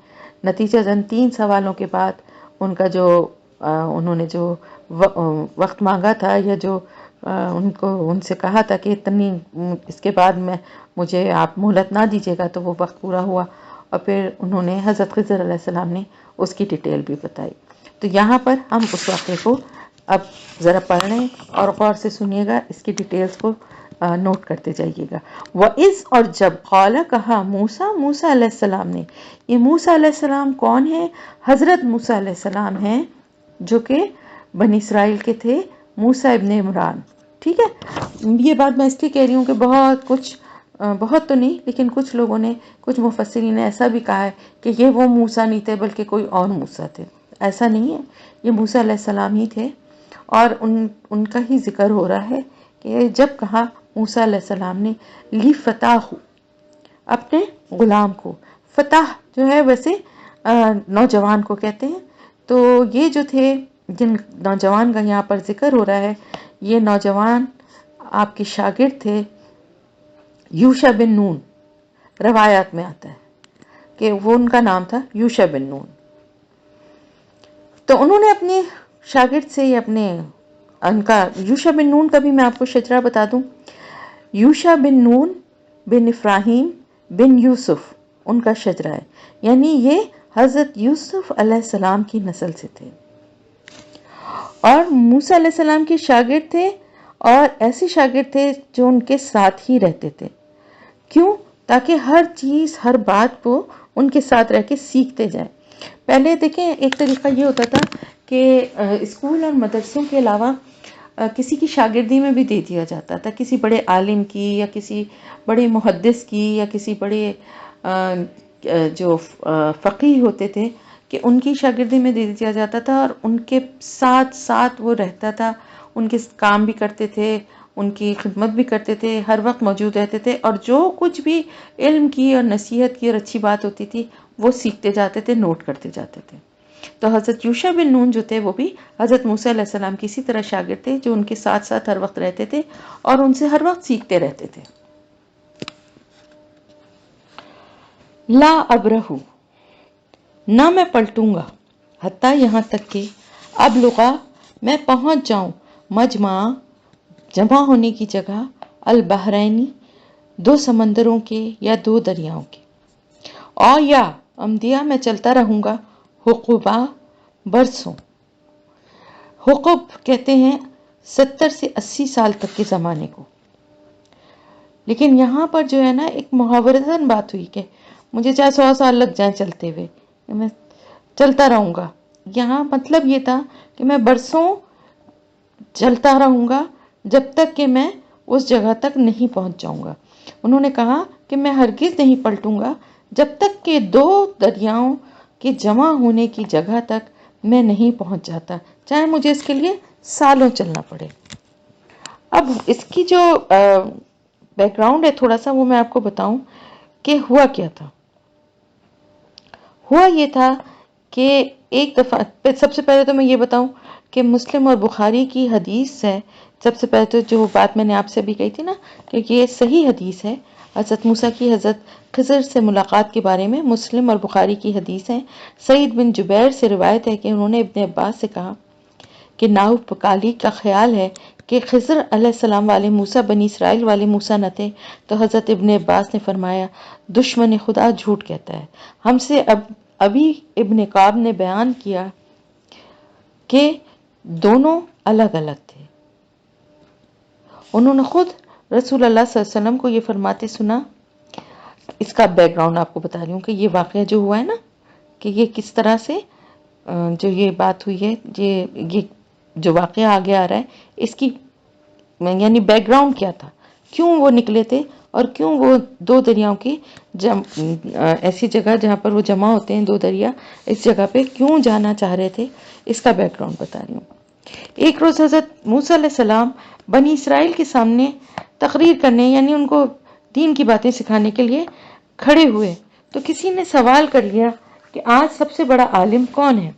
نتیجہ 3 سوالوں کے بعد ان کا جو انہوں نے جو وقت مانگا تھا یا جو ان سے کہا تھا کہ اس کے بعد مجھے آپ مہلت نہ دیجیے گا، تو وہ وقت پورا ہوا اور پھر انہوں نے حضرت خضر علیہ السلام نے اس کی ڈیٹیل بھی بتائی. تو یہاں پر ہم اس واقعے کو اب ذرا پڑھ لیں اور غور سے سنیے گا، اس کی ڈیٹیلز کو نوٹ کرتے جائیے گا. وَإِذْ اور جب قَالَ کہا موسیٰ علیہ السلام نے. یہ موسیٰ علیہ السلام کون ہیں؟ حضرت موسیٰ علیہ السلام ہیں جو کہ بنی اسرائیل کے تھے، موسیٰ ابن عمران. ٹھیک ہے، یہ بات میں اس لیے کہہ رہی ہوں کہ بہت تو نہیں لیکن کچھ لوگوں نے، کچھ مفسرین نے ایسا بھی کہا ہے کہ یہ وہ موسیٰ نہیں تھے بلکہ کوئی اور موسیٰ تھے. ایسا نہیں ہے، یہ موسیٰ علیہ السلام ہی تھے اور ان کا ہی ذکر ہو رہا ہے کہ جب کہا موسیٰ علیہ السلام نے لی فتح، اپنے غلام کو. فتح جو ہے ویسے نوجوان کو کہتے ہیں. تو یہ جو تھے جن نوجوان کا یہاں پر ذکر ہو رہا ہے، یہ نوجوان آپ کے شاگرد تھے یوشع بن نون. روایات میں آتا ہے کہ وہ ان کا نام تھا یوشع بن نون. تو انہوں نے اپنے شاگرد سے ان کا یوشع بن نون کا بھی میں آپ کو شجرہ بتا دوں. یوشع بن نون بن افراہیم بن یوسف ان کا شجرہ ہے، یعنی یہ حضرت یوسف علیہ السلام کی نسل سے تھے اور موسیٰ علیہ السلام کے شاگرد تھے اور ایسے شاگرد تھے جو ان کے ساتھ ہی رہتے تھے. کیوں؟ تاکہ ہر چیز، ہر بات کو ان کے ساتھ رہ کے سیکھتے جائیں. پہلے دیکھیں ایک طریقہ یہ ہوتا تھا کہ اسکول اور مدرسوں کے علاوہ کسی کی شاگردی میں بھی دے دیا جاتا تھا، کسی بڑے عالم کی یا کسی بڑے محدث کی یا کسی بڑے جو فقیہ ہوتے تھے کہ ان کی شاگردی میں دے دیا جاتا تھا اور ان کے ساتھ وہ رہتا تھا، ان کے کام بھی کرتے تھے، ان کی خدمت بھی کرتے تھے، ہر وقت موجود رہتے تھے اور جو کچھ بھی علم کی اور نصیحت کی اور اچھی بات ہوتی تھی وہ سیکھتے جاتے تھے، نوٹ کرتے جاتے تھے. تو حضرت یوشع بن نون جو تھے وہ بھی حضرت موسیٰ علیہ السلام کی اسی طرح شاگرد تھے جو ان کے ساتھ ہر وقت رہتے تھے اور ان سے ہر وقت سیکھتے رہتے تھے. لا ابرہ، نہ میں پلٹوں گا، حتیٰ یہاں تک کہ ابلغا، میں پہنچ جاؤں، مجمع، جمع ہونے کی جگہ، البحرینی، 2 سمندروں کے یا 2 دریاؤں کے، اور یا امدیہ، میں چلتا رہوں گا، حقوبہ، برسوں. حقب کہتے ہیں 70 سے 80 سال تک کے زمانے کو. لیکن یہاں پر جو ہے نا ایک محاورتاً بات ہوئی کہ مجھے چاہے 100 سال لگ جائیں چلتے ہوئے، میں چلتا رہوں گا. یہاں مطلب یہ تھا کہ میں برسوں چلتا رہوں گا جب تک کہ میں اس جگہ تک نہیں پہنچ جاؤں گا. انہوں نے کہا کہ میں ہرگز نہیں پلٹوں گا جب تک کہ 2 دریاؤں کے جمع ہونے کی جگہ تک میں نہیں پہنچ جاتا، چاہے مجھے اس کے لیے سالوں چلنا پڑے. اب اس کی جو بیک گراؤنڈ ہے تھوڑا سا وہ میں آپ کو بتاؤں کہ ہوا کیا تھا. ہوا یہ تھا کہ ایک دفعہ، سب سے پہلے تو میں یہ بتاؤں کہ مسلم اور بخاری کی حدیث ہے. سب سے پہلے تو جو بات میں نے آپ سے بھی کہی تھی نا کہ یہ صحیح حدیث ہے، حضرت موسیٰ کی حضرت خضر سے ملاقات کے بارے میں مسلم اور بخاری کی حدیث ہے. سعید بن جبیر سے روایت ہے کہ انہوں نے ابن عباس سے کہا کہ ناؤ پکالی کا خیال ہے کہ خضر علیہ السلام والے موسیٰ بنی اسرائیل والے موسیٰ نہ تھے. تو حضرت ابن عباس نے فرمایا دشمن خدا جھوٹ کہتا ہے. ہم سے ابھی ابن کعب نے بیان کیا کہ دونوں الگ الگ تھے. انہوں نے خود رسول اللہ صلی اللہ علیہ وسلم کو یہ فرماتے سنا. اس کا بیک گراؤنڈ آپ کو بتا رہی ہوں کہ یہ واقعہ جو ہوا ہے نا کہ یہ کس طرح سے جو یہ بات ہوئی ہے، یہ جو واقعہ آگے آ رہا ہے اس کی یعنی بیک گراؤنڈ کیا تھا، کیوں وہ نکلے تھے اور کیوں وہ 2 دریاؤں کی ایسی جگہ جہاں پر وہ جمع ہوتے ہیں 2 دریا، اس جگہ پہ کیوں جانا چاہ رہے تھے، اس کا بیک گراؤنڈ بتا رہی ہوں. ایک روز حضرت موسیٰ علیہ السلام بنی اسرائیل کے سامنے تقریر کرنے، یعنی ان کو دین کی باتیں سکھانے کے لیے کھڑے ہوئے تو کسی نے سوال کر لیا کہ آج سب سے بڑا عالم کون ہے؟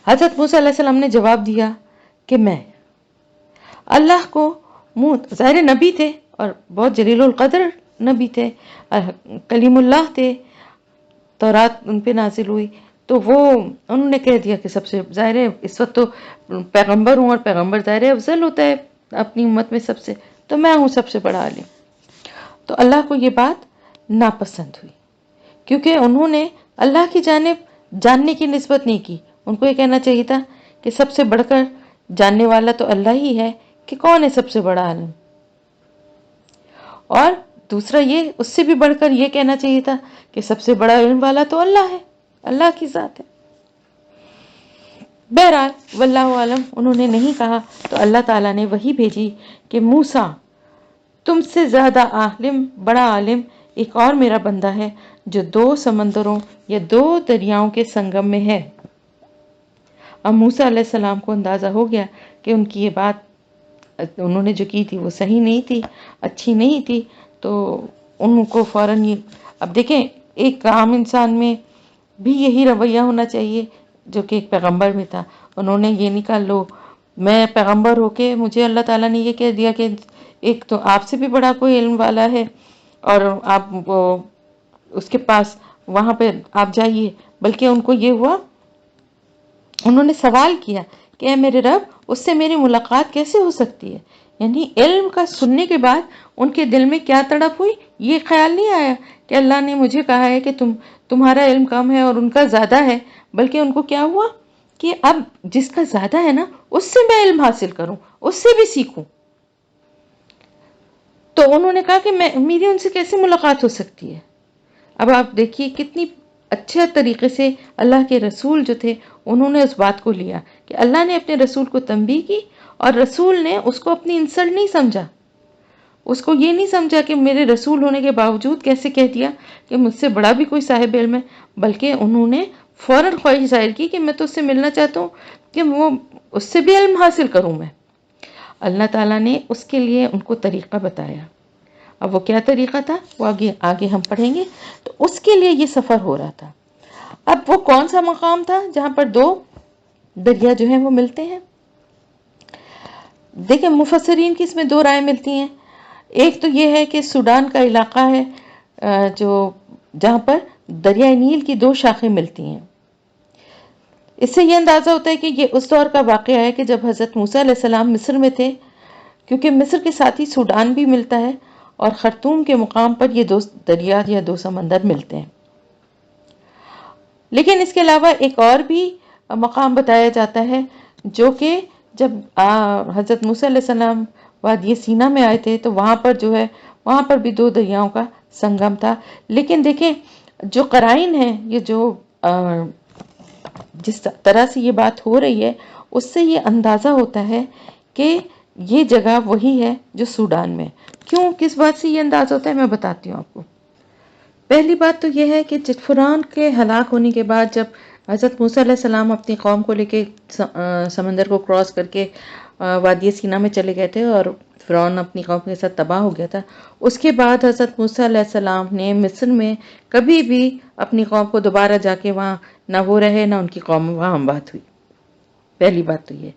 حضرت موسیٰ علیہ السلام نے جواب دیا کہ میں۔ اللہ کو منہ ظاہر نبی تھے اور بہت جلیل القدر نبی تھے، کلیم اللہ تھے، تورات ان پہ نازل ہوئی، تو وہ انہوں نے کہہ دیا کہ سب سے ظاہر ہے اس وقت تو پیغمبر ہوں، اور پیغمبر ظاہر ہے افضل ہوتا ہے اپنی امت میں سب سے، تو میں ہوں سب سے بڑا عالم۔ تو اللہ کو یہ بات ناپسند ہوئی، کیونکہ انہوں نے اللہ کی جانب جاننے کی نسبت نہیں کی۔ ان کو یہ کہنا چاہیے تھا کہ سب سے بڑھ کر جاننے والا تو اللہ ہی ہے، کہ کون ہے سب سے بڑا عالم۔ اور دوسرا یہ اس سے بھی بڑھ کر یہ کہنا چاہیے تھا کہ سب سے بڑا علم والا تو اللہ ہے، اللہ کی ذات ہے۔ بہرحال واللہ عالم انہوں نے نہیں کہا، تو اللہ تعالیٰ نے وحی بھیجی کہ موسیٰ تم سے زیادہ عالم، بڑا عالم ایک اور میرا بندہ ہے جو 2 سمندروں یا 2 دریاؤں کے سنگم میں ہے۔ اب موسیٰ علیہ السلام کو اندازہ ہو گیا کہ ان کی یہ بات انہوں نے جو کی تھی وہ صحیح نہیں تھی، اچھی نہیں تھی، تو ان کو فوراً یہ، اب دیکھیں ایک عام انسان میں بھی یہی رویہ ہونا چاہیے جو کہ ایک پیغمبر میں تھا۔ انہوں نے یہ نہیں کہا لو میں پیغمبر ہو کے مجھے اللہ تعالیٰ نے یہ کہہ دیا کہ ایک تو آپ سے بھی بڑا کوئی علم والا ہے اور آپ وہ اس کے پاس وہاں پہ آپ جائیے، بلکہ ان کو یہ ہوا، انہوں نے سوال کیا کہ اے میرے رب اس سے میری ملاقات کیسے ہو سکتی ہے؟ یعنی علم کا سننے کے بعد ان کے دل میں کیا تڑپ ہوئی، یہ خیال نہیں آیا کہ اللہ نے مجھے کہا ہے کہ تمہارا علم کم ہے اور ان کا زیادہ ہے، بلکہ ان کو کیا ہوا کہ اب جس کا زیادہ ہے نا اس سے میں علم حاصل کروں، اس سے بھی سیکھوں۔ تو انہوں نے کہا کہ میری ان سے کیسے ملاقات ہو سکتی ہے؟ اب آپ دیکھیے کتنی اچھے طریقے سے اللہ کے رسول جو تھے انہوں نے اس بات کو لیا کہ اللہ نے اپنے رسول کو تنبیہ کی، اور رسول نے اس کو اپنی انسلٹ نہیں سمجھا، اس کو یہ نہیں سمجھا کہ میرے رسول ہونے کے باوجود کیسے کہہ دیا کہ مجھ سے بڑا بھی کوئی صاحب علم ہے، بلکہ انہوں نے فوراً خواہش ظاہر کی کہ میں تو اس سے ملنا چاہتا ہوں کہ وہ اس سے بھی علم حاصل کروں میں۔ اللہ تعالیٰ نے اس کے لیے ان کو طریقہ بتایا۔ اب وہ کیا طریقہ تھا وہ آگے ہم پڑھیں گے۔ تو اس کے لیے یہ سفر ہو رہا تھا۔ اب وہ کون سا مقام تھا جہاں پر 2 دریا جو ہیں وہ ملتے ہیں؟ دیکھیں مفسرین کی اس میں 2 رائے ملتی ہیں۔ ایک تو یہ ہے کہ سوڈان کا علاقہ ہے جہاں پر دریائے نیل کی 2 شاخیں ملتی ہیں۔ اس سے یہ اندازہ ہوتا ہے کہ یہ اس دور کا واقعہ ہے کہ جب حضرت موسیٰ علیہ السلام مصر میں تھے، کیونکہ مصر کے ساتھ ہی سوڈان بھی ملتا ہے اور خرطوم کے مقام پر یہ 2 دریا یا 2 سمندر ملتے ہیں۔ لیکن اس کے علاوہ ایک اور بھی مقام بتایا جاتا ہے جو کہ جب حضرت موسیٰ علیہ السلام وادی سینا میں آئے تھے تو وہاں پر جو ہے وہاں پر بھی 2 دریاؤں کا سنگم تھا۔ لیکن دیکھیں جو قرائن ہیں، یہ جو جس طرح سے یہ بات ہو رہی ہے اس سے یہ اندازہ ہوتا ہے کہ یہ جگہ وہی ہے جو سوڈان میں۔ کیوں، کس بات سے یہ اندازہ ہوتا ہے میں بتاتی ہوں آپ کو۔ پہلی بات تو یہ ہے کہ جتفران کے ہلاک ہونے کے بعد جب حضرت موسیٰ علیہ السلام اپنی قوم کو لے کے سمندر کو کراس کر کے وادی سینا میں چلے گئے تھے اور فرعون اپنی قوم کے ساتھ تباہ ہو گیا تھا، اس کے بعد حضرت موسیٰ علیہ السلام نے مصر میں کبھی بھی اپنی قوم کو دوبارہ جا کے وہاں نہ وہ رہے نہ ان کی قوم وہاں آباد ہوئی۔ پہلی بات تو یہ۔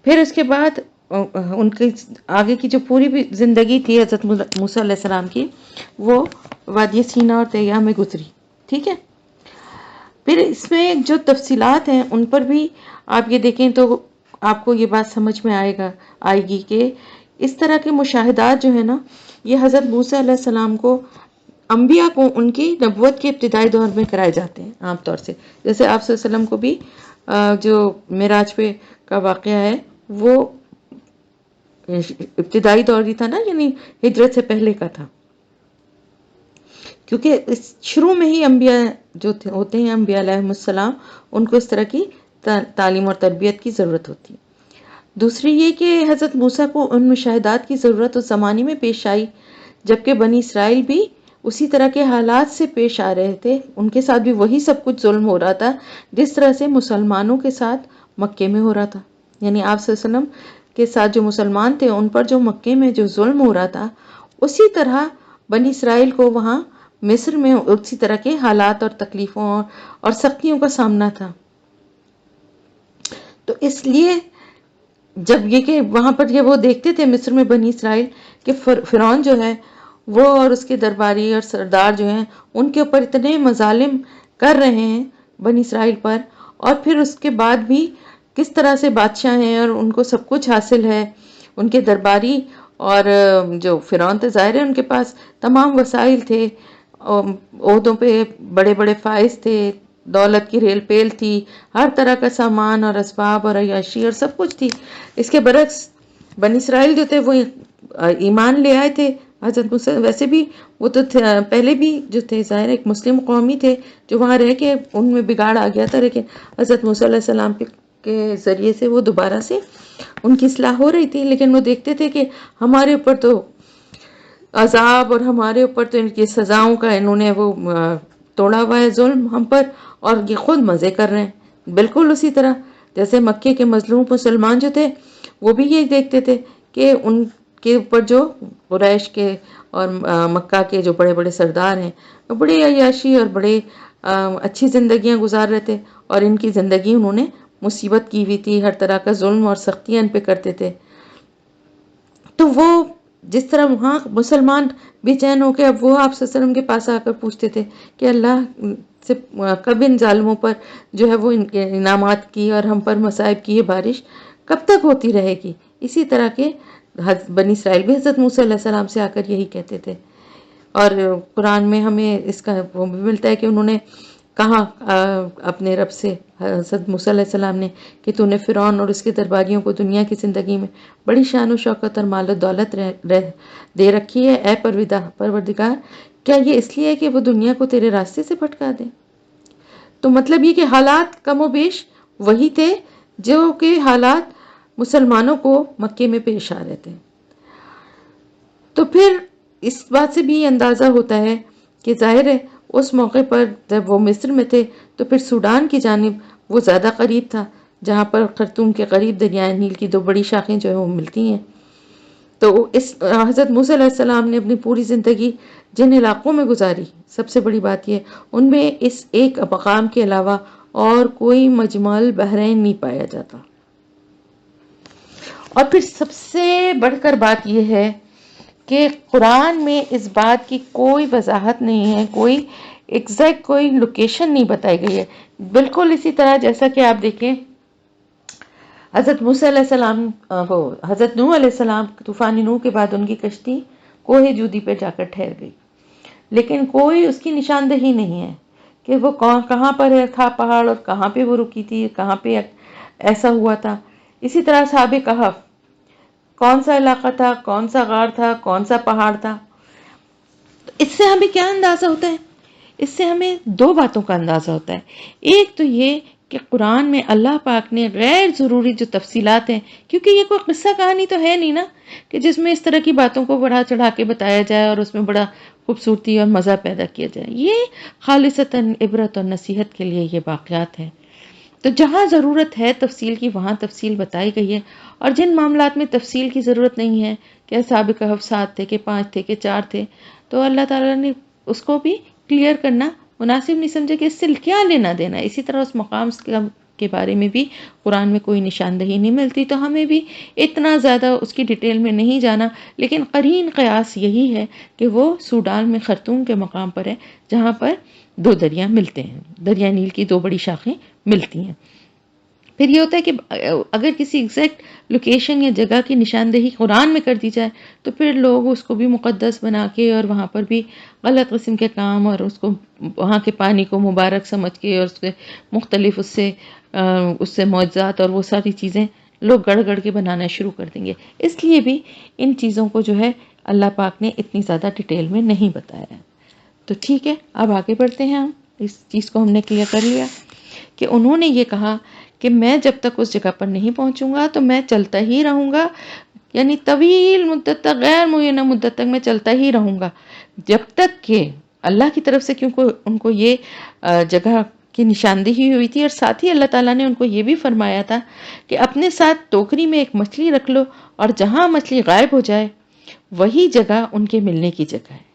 پھر اس کے بعد ان کی آگے کی جو پوری بھی زندگی تھی حضرت موسیٰ علیہ السلام کی وہ وادی سینا اور تیہ میں گزری، ٹھیک ہے۔ پھر اس میں جو تفصیلات ہیں ان پر بھی آپ یہ دیکھیں تو آپ کو یہ بات سمجھ میں آئے گی کہ اس طرح کے مشاہدات جو ہیں نا یہ حضرت موسیٰ علیہ السلام کو انبیاء کو ان کی نبوت کے ابتدائی دور میں کرائے جاتے ہیں عام طور سے۔ جیسے آپ صلی اللہ علیہ وسلم کو بھی جو معراج پہ کا واقعہ ہے وہ ابتدائی دور ہی تھا نا، یعنی ہجرت سے پہلے کا تھا، کیونکہ اس شروع میں ہی انبیاء جو ہوتے ہیں انبیاء علیہ السلام ان کو اس طرح کی تعلیم اور تربیت کی ضرورت ہوتی ہے۔ دوسری یہ کہ حضرت موسیٰ کو ان مشاہدات کی ضرورت اس زمانے میں پیش آئی جبکہ بنی اسرائیل بھی اسی طرح کے حالات سے پیش آ رہے تھے، ان کے ساتھ بھی وہی سب کچھ ظلم ہو رہا تھا جس طرح سے مسلمانوں کے ساتھ مکے میں ہو رہا تھا۔ یعنی آپ صلی اللہ علیہ وسلم کے ساتھ جو مسلمان تھے ان پر جو مکے میں جو ظلم ہو رہا تھا اسی طرح بنی اسرائیل کو وہاں مصر میں اسی طرح کے حالات اور تکلیفوں اور سختیوں کا سامنا تھا. تو اس لیے جب یہ کہ وہاں پر یہ وہ دیکھتے تھے مصر میں بنی اسرائیل کہ فرعون جو ہے وہ اور اس کے درباری اور سردار جو ہیں ان کے اوپر اتنے مظالم کر رہے ہیں بنی اسرائیل پر، اور پھر اس کے بعد بھی کس طرح سے بادشاہ ہیں اور ان کو سب کچھ حاصل ہے، ان کے درباری اور جو فرعون تھے ظاہر ہے ان کے پاس تمام وسائل تھے، عہدوں پہ بڑے بڑے فائز تھے، دولت کی ریل پیل تھی، ہر طرح کا سامان اور اسباب اور عیاشی اور سب کچھ تھی. اس کے برعکس بنی اسرائیل جو تھے وہ ایمان لے آئے تھے حضرت موسیٰ. ویسے بھی وہ تو پہلے بھی جو تھے ظاہر ایک مسلم قومی تھے جو وہاں رہ کے ان میں بگاڑ آ گیا تھا، لیکن حضرت موسیٰ علیہ السلام کے ذریعے سے وہ دوبارہ سے ان کی اصلاح ہو رہی تھی. لیکن وہ دیکھتے تھے کہ ہمارے اوپر تو عذاب اور ہمارے اوپر تو ان کی سزاؤں کا انہوں نے وہ توڑا ہوا ہے ظلم ہم پر، اور یہ خود مزے کر رہے ہیں. بالکل اسی طرح جیسے مکے کے مظلوم مسلمان جو تھے وہ بھی یہ دیکھتے تھے کہ ان کے اوپر جو قریش کے اور مکہ کے جو بڑے بڑے سردار ہیں وہ بڑے عیاشی اور بڑے اچھی زندگیاں گزار رہے تھے، اور ان کی زندگی انہوں نے مصیبت کی ہوئی تھی، ہر طرح کا ظلم اور سختیاں ان پہ کرتے تھے. تو وہ جس طرح وہاں مسلمان بے چین ہو کے اب وہ آپ صلی اللہ علیہ وسلم کے پاس آ کر پوچھتے تھے کہ اللہ سے کب ان ظالموں پر جو ہے وہ ان کے انعامات کی اور ہم پر مصائب کی یہ بارش کب تک ہوتی رہے گی. اسی طرح کے بنی اسرائیل بھی حضرت موسیٰ علیہ السلام سے آ کر یہی کہتے تھے. اور قرآن میں ہمیں اس کا وہ بھی ملتا ہے کہ انہوں نے کہا اپنے رب سے حضرت موسیٰ علیہ السلام نے کہ تو نے فرعون اور اس کے درباریوں کو دنیا کی زندگی میں بڑی شان و شوکت اور مال و دولت دے رکھی ہے، اے پروردگار کیا یہ اس لیے ہے کہ وہ دنیا کو تیرے راستے سے بھٹکا دے؟ تو مطلب یہ کہ حالات کم و بیش وہی تھے جو کہ حالات مسلمانوں کو مکے میں پیش آ رہے تھے. تو پھر اس بات سے بھی اندازہ ہوتا ہے کہ ظاہر ہے اس موقع پر جب وہ مصر میں تھے تو پھر سوڈان کی جانب وہ زیادہ قریب تھا، جہاں پر خرطوم کے قریب دریائے نیل کی دو بڑی شاخیں جو ہیں وہ ملتی ہیں. تو اس حضرت موسیٰ علیہ السلام نے اپنی پوری زندگی جن علاقوں میں گزاری، سب سے بڑی بات یہ ان میں اس ایک مقام کے علاوہ اور کوئی مجمع البحرین نہیں پایا جاتا. اور پھر سب سے بڑھ کر بات یہ ہے کہ قرآن میں اس بات کی کوئی وضاحت نہیں ہے، کوئی ایگزیکٹ کوئی لوکیشن نہیں بتائی گئی ہے. بالکل اسی طرح جیسا کہ آپ دیکھیں حضرت موسیٰ علیہ السلام حضرت نوح علیہ السلام طوفان نوح کے بعد ان کی کشتی کوہ جودی پہ جا کر ٹھہر گئی، لیکن کوئی اس کی نشاندہی نہیں ہے کہ وہ کہاں پر تھا پہاڑ اور کہاں پہ وہ رکی تھی، کہاں پہ ایسا ہوا تھا. اسی طرح اصحاب کہف کون سا علاقہ تھا، کون سا غار تھا، کون سا پہاڑ تھا. تو اس سے ہمیں کیا اندازہ ہوتا ہے؟ اس سے ہمیں دو باتوں کا اندازہ ہوتا ہے. ایک تو یہ کہ قرآن میں اللہ پاک نے غیر ضروری جو تفصیلات ہیں، کیونکہ یہ کوئی قصہ کہانی تو ہے نہیں نا کہ جس میں اس طرح کی باتوں کو بڑھا چڑھا کے بتایا جائے اور اس میں بڑا خوبصورتی اور مزہ پیدا کیا جائے. یہ خالصتاً عبرت اور نصیحت کے لیے یہ واقعات ہیں. تو جہاں ضرورت ہے تفصیل کی وہاں تفصیل بتائی گئی ہے، اور جن معاملات میں تفصیل کی ضرورت نہیں ہے کہ اصحاب کہف 7 تھے کہ 5 تھے کہ 4 تھے، تو اللہ تعالیٰ نے اس کو بھی کلیئر کرنا مناسب نہیں سمجھے کہ اس سے کیا لینا دینا. اسی طرح اس مقام کے بارے میں بھی قرآن میں کوئی نشاندہی نہیں ملتی، تو ہمیں بھی اتنا زیادہ اس کی ڈیٹیل میں نہیں جانا. لیکن قرین قیاس یہی ہے کہ وہ سوڈان میں خرطوم کے مقام پر ہے جہاں پر دو دریا ملتے ہیں، دریا نیل کی دو بڑی شاخیں ملتی ہیں. پھر یہ ہوتا ہے کہ اگر کسی ایگزیکٹ لوکیشن یا جگہ کی نشاندہی قرآن میں کر دی جائے تو پھر لوگ اس کو بھی مقدس بنا کے اور وہاں پر بھی غلط قسم کے کام اور اس کو وہاں کے پانی کو مبارک سمجھ کے اور اس کے مختلف اس سے معجزات اور وہ ساری چیزیں لوگ گڑ گڑ کے بنانا شروع کر دیں گے. اس لیے بھی ان چیزوں کو جو ہے اللہ پاک نے اتنی زیادہ ڈیٹیل میں نہیں بتایا ہے. تو ٹھیک ہے، اب آگے بڑھتے ہیں. ہم اس چیز کو ہم نے کلیئر کر لیا کہ انہوں نے یہ کہا کہ میں جب تک اس جگہ پر نہیں پہنچوں گا تو میں چلتا ہی رہوں گا، یعنی طویل مدت تک، غیر معینہ مدت تک میں چلتا ہی رہوں گا، جب تک کہ اللہ کی طرف سے، کیونکہ ان کو یہ جگہ کی نشاندہی ہوئی تھی، اور ساتھ ہی اللہ تعالیٰ نے ان کو یہ بھی فرمایا تھا کہ اپنے ساتھ ٹوکری میں ایک مچھلی رکھ لو اور جہاں مچھلی غائب ہو جائے وہی جگہ ان کے ملنے کی جگہ ہے.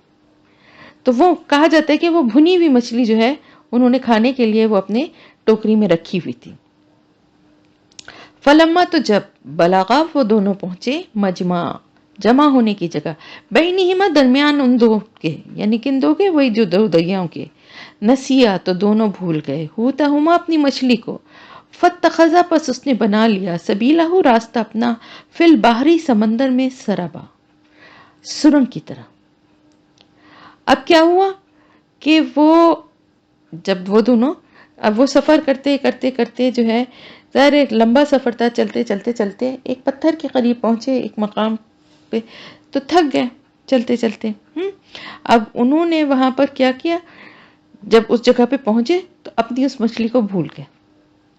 تو وہ کہا جاتا ہے کہ وہ بھنی ہوئی مچھلی جو ہے انہوں نے کھانے کے لیے وہ اپنے ٹوکری میں رکھی ہوئی تھی. فلما تو جب بلاغا وہ دونوں پہنچے مجمع جمع ہونے کی جگہ بینہما درمیان ان دو کے یعنی کن دو کے وہی جو دو دریاؤں کے نسیا تو دونوں بھول گئے ہوتاہما اپنی مچھلی کو فتخذا پس اس نے بنا لیا سبیلہ راستہ اپنا فی البحری سمندر میں سرابا سرنگ کی طرح. اب کیا ہوا کہ وہ جب وہ دونوں اب وہ سفر کرتے کرتے کرتے جو ہے ظاہر ایک لمبا سفر تھا چلتے چلتے چلتے ایک پتھر کے قریب پہنچے ایک مقام پہ تو تھک گئے چلتے چلتے. اب انہوں نے وہاں پر کیا کیا جب اس جگہ پہ پہنچے تو اپنی اس مچھلی کو بھول گئے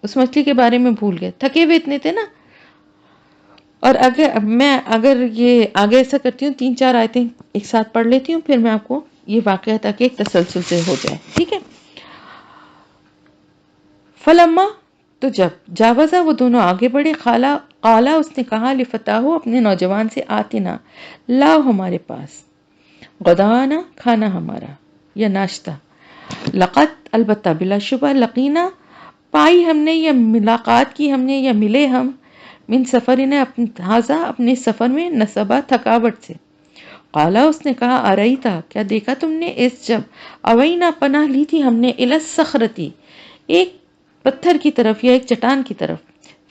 اس مچھلی کے بارے میں بھول گئے تھکے ہوئے اتنے تھے نا. اور اگر یہ آگے ایسا کرتی ہوں 3-4 آیتیں ایک ساتھ پڑھ لیتی ہوں پھر میں آپ کو یہ واقعہ تاکہ ایک تسلسل سے ہو جائے ٹھیک ہے. فلما تو جب جاوزا وہ دونوں آگے بڑھے قالا اس نے کہا لفتاہو اپنے نوجوان سے آتنا لاؤ ہمارے پاس غدانا کھانا ہمارا یا ناشتہ لقد البتہ بلا شبہ لقینا پائی ہم نے یا ملاقات کی ہم نے یا ملے ہم من سفر نے اپنے سفر میں نصبہ تھکاوٹ سے. قالا اس نے کہا ارائیتا کیا دیکھا تم نے اس جب اوینا پناہ لی تھی ہم نے الاسخرتی ایک پتھر کی طرف یا ایک چٹان کی طرف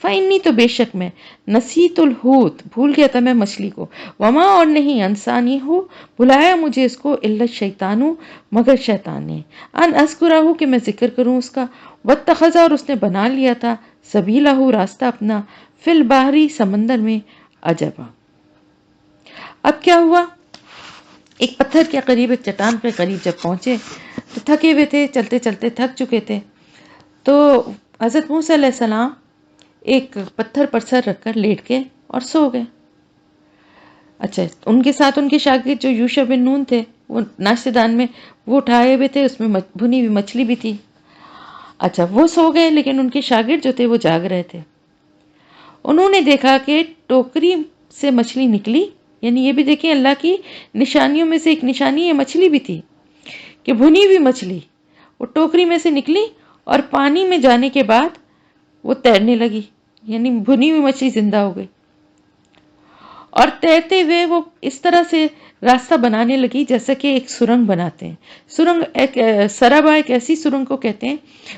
فإنی تو بے شک میں نسیت الحوت بھول گیا تھا میں مچھلی کو وما اور نہیں انسانی ہو بلایا مجھے اس کو الا الشیطانو مگر شیطان نے ان اذکرہ کہ میں ذکر کروں اس کا واتخذ اور اس نے بنا لیا تھا سبیلہ راستہ اپنا فی البحری سمندر میں عجبا. اب کیا ہوا ایک پتھر کے قریب ایک چٹان کے قریب جب پہنچے تو تھکے ہوئے تھے چلتے چلتے تھک چکے تھے تو حضرت موسیٰ علیہ السلام ایک پتھر پر سر رکھ کر لیٹ کے اور سو گئے. اچھا ان کے ساتھ ان کے شاگرد جو یوشع بن نون تھے وہ ناشتے دان میں وہ اٹھائے ہوئے تھے اس میں بھنی ہوئی مچھلی بھی تھی. اچھا وہ سو گئے لیکن ان کے شاگرد جو تھے وہ جاگ رہے تھے. انہوں نے دیکھا کہ ٹوکری سے مچھلی نکلی یعنی یہ بھی دیکھیں اللہ کی نشانیوں میں سے ایک نشانی یہ مچھلی بھی تھی کہ بھنی ہوئی مچھلی وہ ٹوکری میں سے نکلی اور پانی میں جانے کے بعد وہ تیرنے لگی یعنی بھنی ہوئی مچھلی زندہ ہو گئی اور تیرتے ہوئے وہ اس طرح سے راستہ بنانے لگی جیسا کہ ایک سرنگ بناتے ہیں. سرنگ ایک سرابا ایک ایسی سرنگ کو کہتے ہیں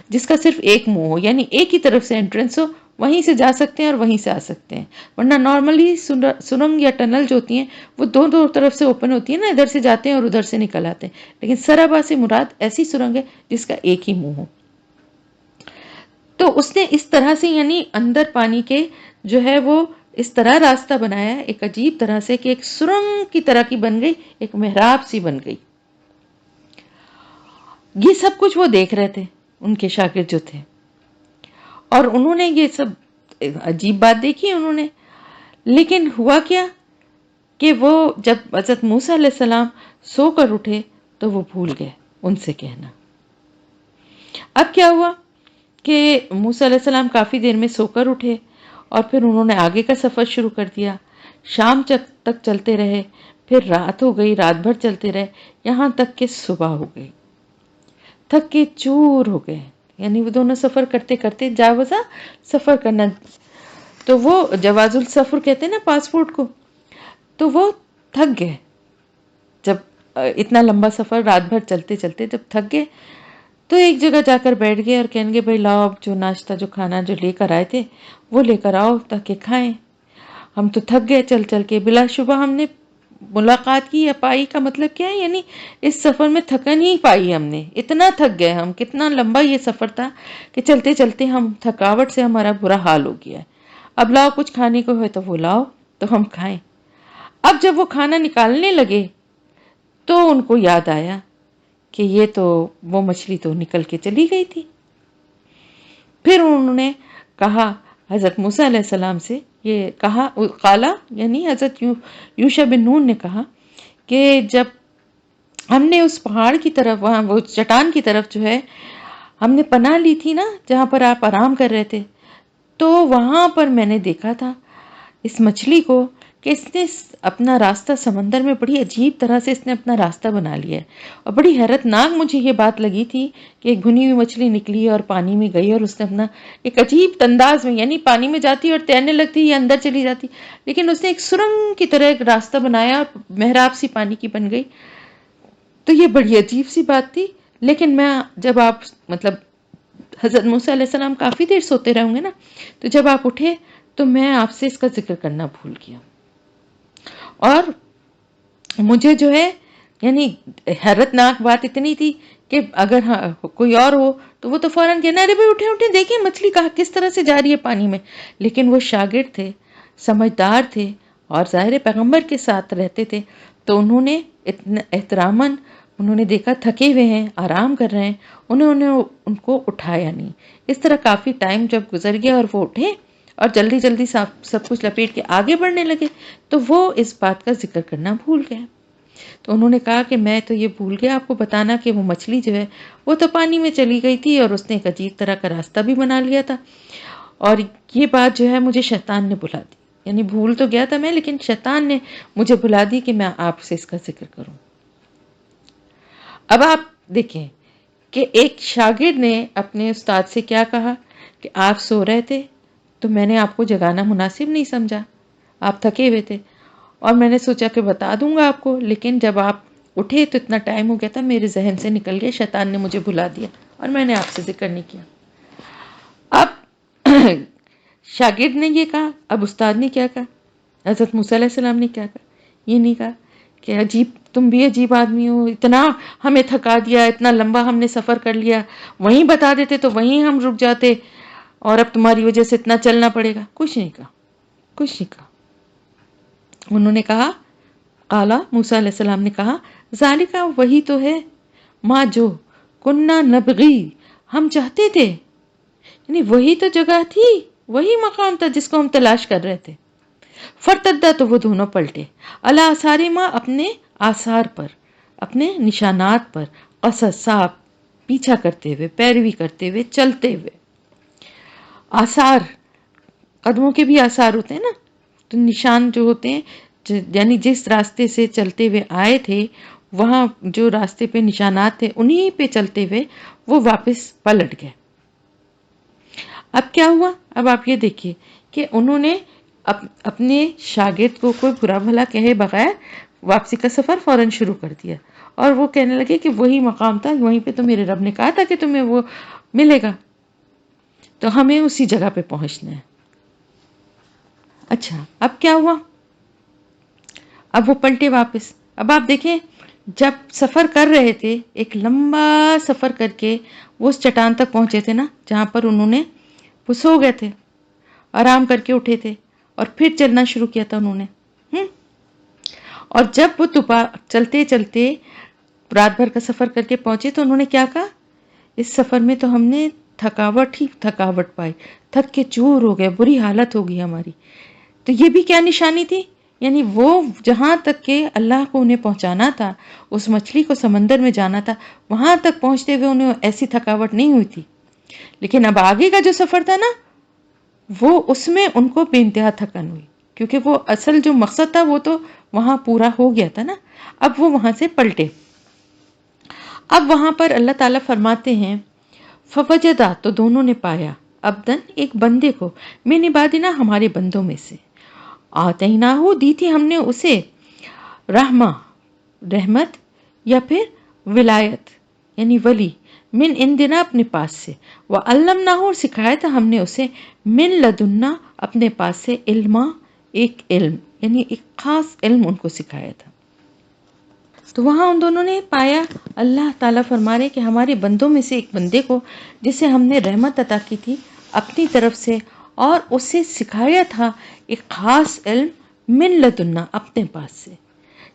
جس کا صرف ایک منہ ہو یعنی ایک ہی طرف سے انٹرنس ہو وہیں سے جا سکتے ہیں اور وہیں سے آ سکتے ہیں ورنہ نارملی سرنگ یا ٹنل جو ہوتی ہیں وہ دو طرف سے اوپن ہوتی ہیں نا ادھر سے جاتے ہیں اور ادھر سے نکل آتے ہیں لیکن سرابا سے مراد ایسی سرنگ ہے جس کا ایک ہی منہ ہو. تو اس نے اس طرح سے یعنی اندر پانی کے جو ہے وہ اس طرح راستہ بنایا ایک عجیب طرح سے کہ ایک سرنگ کی طرح کی بن گئی ایک محراب سی بن گئی. یہ سب کچھ وہ دیکھ رہے تھے ان کے شاگرد جو تھے اور انہوں نے یہ سب عجیب بات دیکھی انہوں نے. لیکن ہوا کیا کہ وہ جب حضرت موسیٰ علیہ السلام سو کر اٹھے تو وہ بھول گئے ان سے کہنا. اب کیا ہوا کہ موسیٰ علیہ السلام کافی دیر میں سو کر اٹھے اور پھر انہوں نے آگے کا سفر شروع کر دیا. شام تک چلتے رہے پھر رات ہو گئی رات بھر چلتے رہے یہاں تک کہ صبح ہو گئی. تھک کے چور ہو گئے یعنی وہ دونوں سفر کرتے کرتے جاوزا سفر کرنا تو وہ جواز السفر کہتے ہیں نا پاسپورٹ کو تو وہ تھک گئے جب اتنا لمبا سفر رات بھر چلتے چلتے جب تھک گئے تو ایک جگہ جا کر بیٹھ گئے اور کہیں گے بھائی لاؤ اب جو ناشتہ جو کھانا جو لے کر آئے تھے وہ لے کر آؤ تاکہ کھائیں. ہم تو تھک گئے چل چل کے بلا شبہ ہم نے ملاقات کی یا پائی کا مطلب کیا ہے یعنی اس سفر میں تھکن ہی پائی ہم نے اتنا تھک گئے ہم کتنا لمبا یہ سفر تھا کہ چلتے چلتے ہم تھکاوٹ سے ہمارا برا حال ہو گیا ہے. اب لاؤ کچھ کھانے کو ہے تو وہ لاؤ تو ہم کھائیں. اب جب وہ کھانا نکالنے لگے تو ان کو یاد آیا کہ یہ تو وہ مچھلی تو نکل کے چلی گئی تھی. پھر انہوں نے کہا حضرت موسیٰ علیہ السلام سے یہ کہا قالا یعنی حضرت یوشع بن نون نے کہا کہ جب ہم نے اس پہاڑ کی طرف وہاں وہ چٹان کی طرف جو ہے ہم نے پناہ لی تھی نا جہاں پر آپ آرام کر رہے تھے تو وہاں پر میں نے دیکھا تھا اس مچھلی کو کہ اس نے اپنا راستہ سمندر میں بڑی عجیب طرح سے اس نے اپنا راستہ بنا لیا ہے، اور بڑی حیرت ناک مجھے یہ بات لگی تھی کہ ایک بھنی ہوئی مچھلی نکلی اور پانی میں گئی اور اس نے اپنا ایک عجیب انداز میں، یعنی پانی میں جاتی اور تیرنے لگتی یا اندر چلی جاتی، لیکن اس نے ایک سرنگ کی طرح ایک راستہ بنایا اور محراب سی پانی کی بن گئی. تو یہ بڑی عجیب سی بات تھی. لیکن میں جب آپ مطلب حضرت موسیٰ علیہ السلام کافی دیر سوتے رہے ہوں گے نا، تو جب آپ اٹھے تو میں آپ سے اس کا ذکر کرنا بھول گیا. اور مجھے جو ہے یعنی حیرت ناک بات اتنی تھی کہ اگر کوئی اور ہو تو وہ تو فوراً کہنا ارے بھائی اٹھے اٹھے دیکھیں مچھلی کہاں کس طرح سے جا رہی ہے پانی میں. لیکن وہ شاگرد تھے، سمجھدار تھے، اور ظاہر پیغمبر کے ساتھ رہتے تھے، تو انہوں نے احتراماً انہوں نے دیکھا تھکے ہوئے ہیں، آرام کر رہے ہیں، انہوں نے ان کو اٹھایا نہیں. اس طرح کافی ٹائم جب گزر گیا اور وہ اٹھے اور جلدی جلدی سب کچھ لپیٹ کے آگے بڑھنے لگے، تو وہ اس بات کا ذکر کرنا بھول گئے. تو انہوں نے کہا کہ میں تو یہ بھول گیا آپ کو بتانا کہ وہ مچھلی جو ہے وہ تو پانی میں چلی گئی تھی اور اس نے ایک عجیب طرح کا راستہ بھی بنا لیا تھا، اور یہ بات جو ہے مجھے شیطان نے بلا دی. یعنی بھول تو گیا تھا میں، لیکن شیطان نے مجھے بلا دی کہ میں آپ سے اس کا ذکر کروں. اب آپ دیکھیں کہ ایک شاگرد نے اپنے استاد سے کیا کہا کہ آپ سو رہے تھے تو میں نے آپ کو جگانا مناسب نہیں سمجھا، آپ تھکے ہوئے تھے اور میں نے سوچا کہ بتا دوں گا آپ کو، لیکن جب آپ اٹھے تو اتنا ٹائم ہو گیا تھا، میرے ذہن سے نکل گیا، شیطان نے مجھے بلا دیا اور میں نے آپ سے ذکر نہیں کیا. اب شاگرد نے یہ کہا، اب استاد نے کیا کہا، حضرت موسیٰ علیہ السلام نے کیا کہا؟ یہ نہیں کہا کہ عجیب تم بھی عجیب آدمی ہو، اتنا ہمیں تھکا دیا، اتنا لمبا ہم نے سفر کر لیا، وہیں بتا دیتے تو وہیں ہم رک جاتے، اور اب تمہاری وجہ سے اتنا چلنا پڑے گا. کچھ نہیں کہا، کچھ نہیں کہا. انہوں نے کہا، قالا موسیٰ علیہ السلام نے کہا، ذالکہ وہی تو ہے، ما جو کننا نبغی ہم چاہتے تھے، یعنی وہی تو جگہ تھی، وہی مقام تھا جس کو ہم تلاش کر رہے تھے. فرتدہ تو وہ دونوں پلٹے، علی آثارہما اپنے آثار پر، اپنے نشانات پر، قصصا پیچھا کرتے ہوئے، پیروی کرتے ہوئے، چلتے ہوئے. آثار قدموں کے بھی آثار ہوتے ہیں نا، تو نشان جو ہوتے ہیں یعنی جس راستے سے چلتے ہوئے آئے تھے وہاں جو راستے پہ نشانات تھے انہی پہ چلتے ہوئے وہ واپس پلٹ گئے. اب کیا ہوا؟ اب آپ یہ دیکھیے کہ انہوں نے اپنے شاگرد کو کوئی برا بھلا کہے بغیر واپسی کا سفر فوراً شروع کر دیا، اور وہ کہنے لگے کہ وہی مقام تھا، وہیں پہ تو میرے رب نے کہا تھا کہ تمہیں وہ ملے گا، تو ہمیں اسی جگہ پہ پہنچنا ہے. اچھا اب کیا ہوا؟ اب وہ پلٹے واپس. اب آپ دیکھیں جب سفر کر رہے تھے، ایک لمبا سفر کر کے وہ اس چٹان تک پہنچے تھے نا جہاں پر انہوں نے وہ سو گئے تھے، آرام کر کے اٹھے تھے اور پھر چلنا شروع کیا تھا انہوں نے. اور جب وہ چلتے چلتے رات بھر کا سفر کر کے پہنچے تو انہوں نے کیا کہا، اس سفر میں تو ہم نے تھکاوٹ ہی تھکاوٹ پائی، تھک کے چور ہو گئے، بری حالت ہو گئی ہماری. تو یہ بھی کیا نشانی تھی؟ یعنی وہ جہاں تک کہ اللہ کو انہیں پہنچانا تھا، اس مچھلی کو سمندر میں جانا تھا، وہاں تک پہنچتے ہوئے انہیں ایسی تھکاوٹ نہیں ہوئی تھی. لیکن اب آگے کا جو سفر تھا نا، وہ اس میں ان کو بے انتہا تھکن ہوئی، کیونکہ وہ اصل جو مقصد تھا وہ تو وہاں پورا ہو گیا تھا نا. اب وہ وہاں سے پلٹے. اب وہاں پر اللہ تعالیٰ فرماتے ہیں، فوجدا تو دونوں نے پایا، عبدن ایک بندے کو، من عبادنا ہمارے بندوں میں سے، آتیناہو دی تھی ہم نے اسے، رحمہ رحمت یا پھر ولایت یعنی ولی، من عندنا اپنے پاس سے، وعلمناہ اور سکھایا تھا ہم نے اسے، من لدنا اپنے پاس سے، علما ایک علم یعنی ایک خاص علم ان کو سکھایا تھا. تو وہاں ان دونوں نے پایا، اللہ تعالیٰ فرما رہے کہ ہمارے بندوں میں سے ایک بندے کو جسے ہم نے رحمت عطا کی تھی اپنی طرف سے، اور اسے سکھایا تھا ایک خاص علم، من لدنا اپنے پاس سے.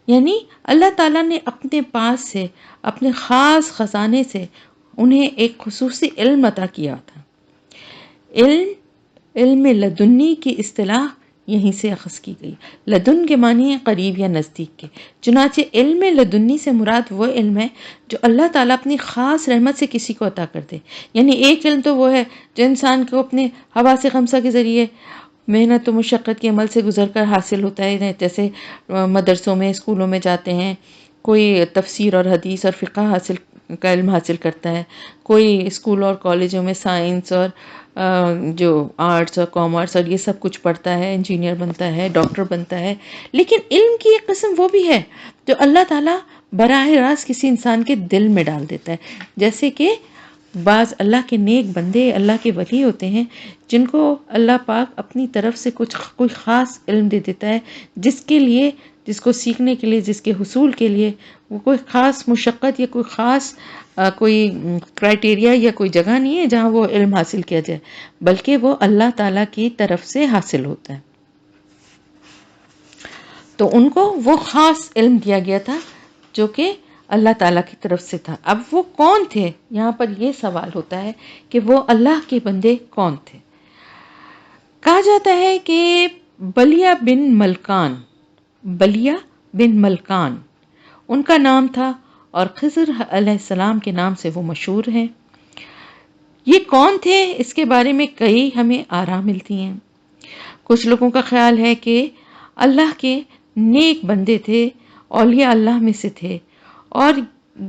یعنی اللہ تعالیٰ نے اپنے پاس سے، اپنے خاص خزانے سے انہیں ایک خصوصی علم عطا کیا تھا. علم لدنی کی اصطلاح یہیں سے اخذ کی گئی. لدن کے معنی ہے قریب یا نزدیک کے، چنانچہ علم لدنی سے مراد وہ علم ہے جو اللہ تعالیٰ اپنی خاص رحمت سے کسی کو عطا کرتے. یعنی ایک علم تو وہ ہے جو انسان کو اپنے حواس خمسہ کے ذریعے محنت و مشقت کے عمل سے گزر کر حاصل ہوتا ہے. جیسے مدرسوں میں اسکولوں میں جاتے ہیں، کوئی تفسیر اور حدیث اور فقہ کا علم حاصل کرتا ہے، کوئی اسکول اور کالجوں میں سائنس اور جو آرٹس اور کامرس اور یہ سب کچھ پڑھتا ہے، انجینئر بنتا ہے، ڈاکٹر بنتا ہے. لیکن علم کی ایک قسم وہ بھی ہے جو اللہ تعالیٰ براہ راست کسی انسان کے دل میں ڈال دیتا ہے. جیسے کہ بعض اللہ کے نیک بندے، اللہ کے ولی ہوتے ہیں جن کو اللہ پاک اپنی طرف سے کوئی خاص علم دے دیتا ہے، جس کو سیکھنے کے لیے، جس کے حصول کے لیے وہ کوئی خاص مشقت یا کوئی خاص کوئی کرائٹیریا یا کوئی جگہ نہیں ہے جہاں وہ علم حاصل کیا جائے، بلکہ وہ اللہ تعالیٰ کی طرف سے حاصل ہوتا ہے. تو ان کو وہ خاص علم دیا گیا تھا جو کہ اللہ تعالیٰ کی طرف سے تھا. اب وہ کون تھے؟ یہاں پر یہ سوال ہوتا ہے کہ وہ اللہ کے بندے کون تھے. کہا جاتا ہے کہ بلیہ بن ملکان ان کا نام تھا، اور خضر علیہ السلام کے نام سے وہ مشہور ہیں. یہ کون تھے؟ اس کے بارے میں کئی ہمیں آراء ملتی ہیں. کچھ لوگوں کا خیال ہے کہ اللہ کے نیک بندے تھے، اولیاء اللہ میں سے تھے، اور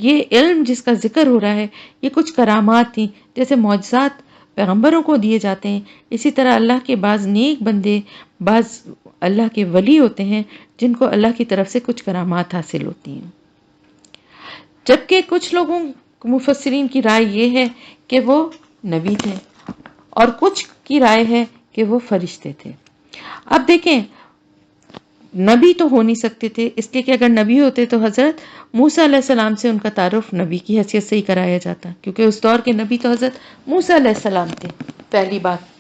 یہ علم جس کا ذکر ہو رہا ہے یہ کچھ کرامات تھیں. جیسے معجزات پیغمبروں کو دیے جاتے ہیں، اسی طرح اللہ کے بعض نیک بندے، بعض اللہ کے ولی ہوتے ہیں جن کو اللہ کی طرف سے کچھ کرامات حاصل ہوتی ہیں. جبکہ کچھ لوگوں مفسرین کی رائے یہ ہے کہ وہ نبی تھے، اور کچھ کی رائے ہے کہ وہ فرشتے تھے. اب دیکھیں، نبی تو ہو نہیں سکتے تھے، اس لیے کہ اگر نبی ہوتے تو حضرت موسیٰ علیہ السلام سے ان کا تعارف نبی کی حیثیت سے ہی کرایا جاتا، کیونکہ اس دور کے نبی تو حضرت موسیٰ علیہ السلام تھے. پہلی بات.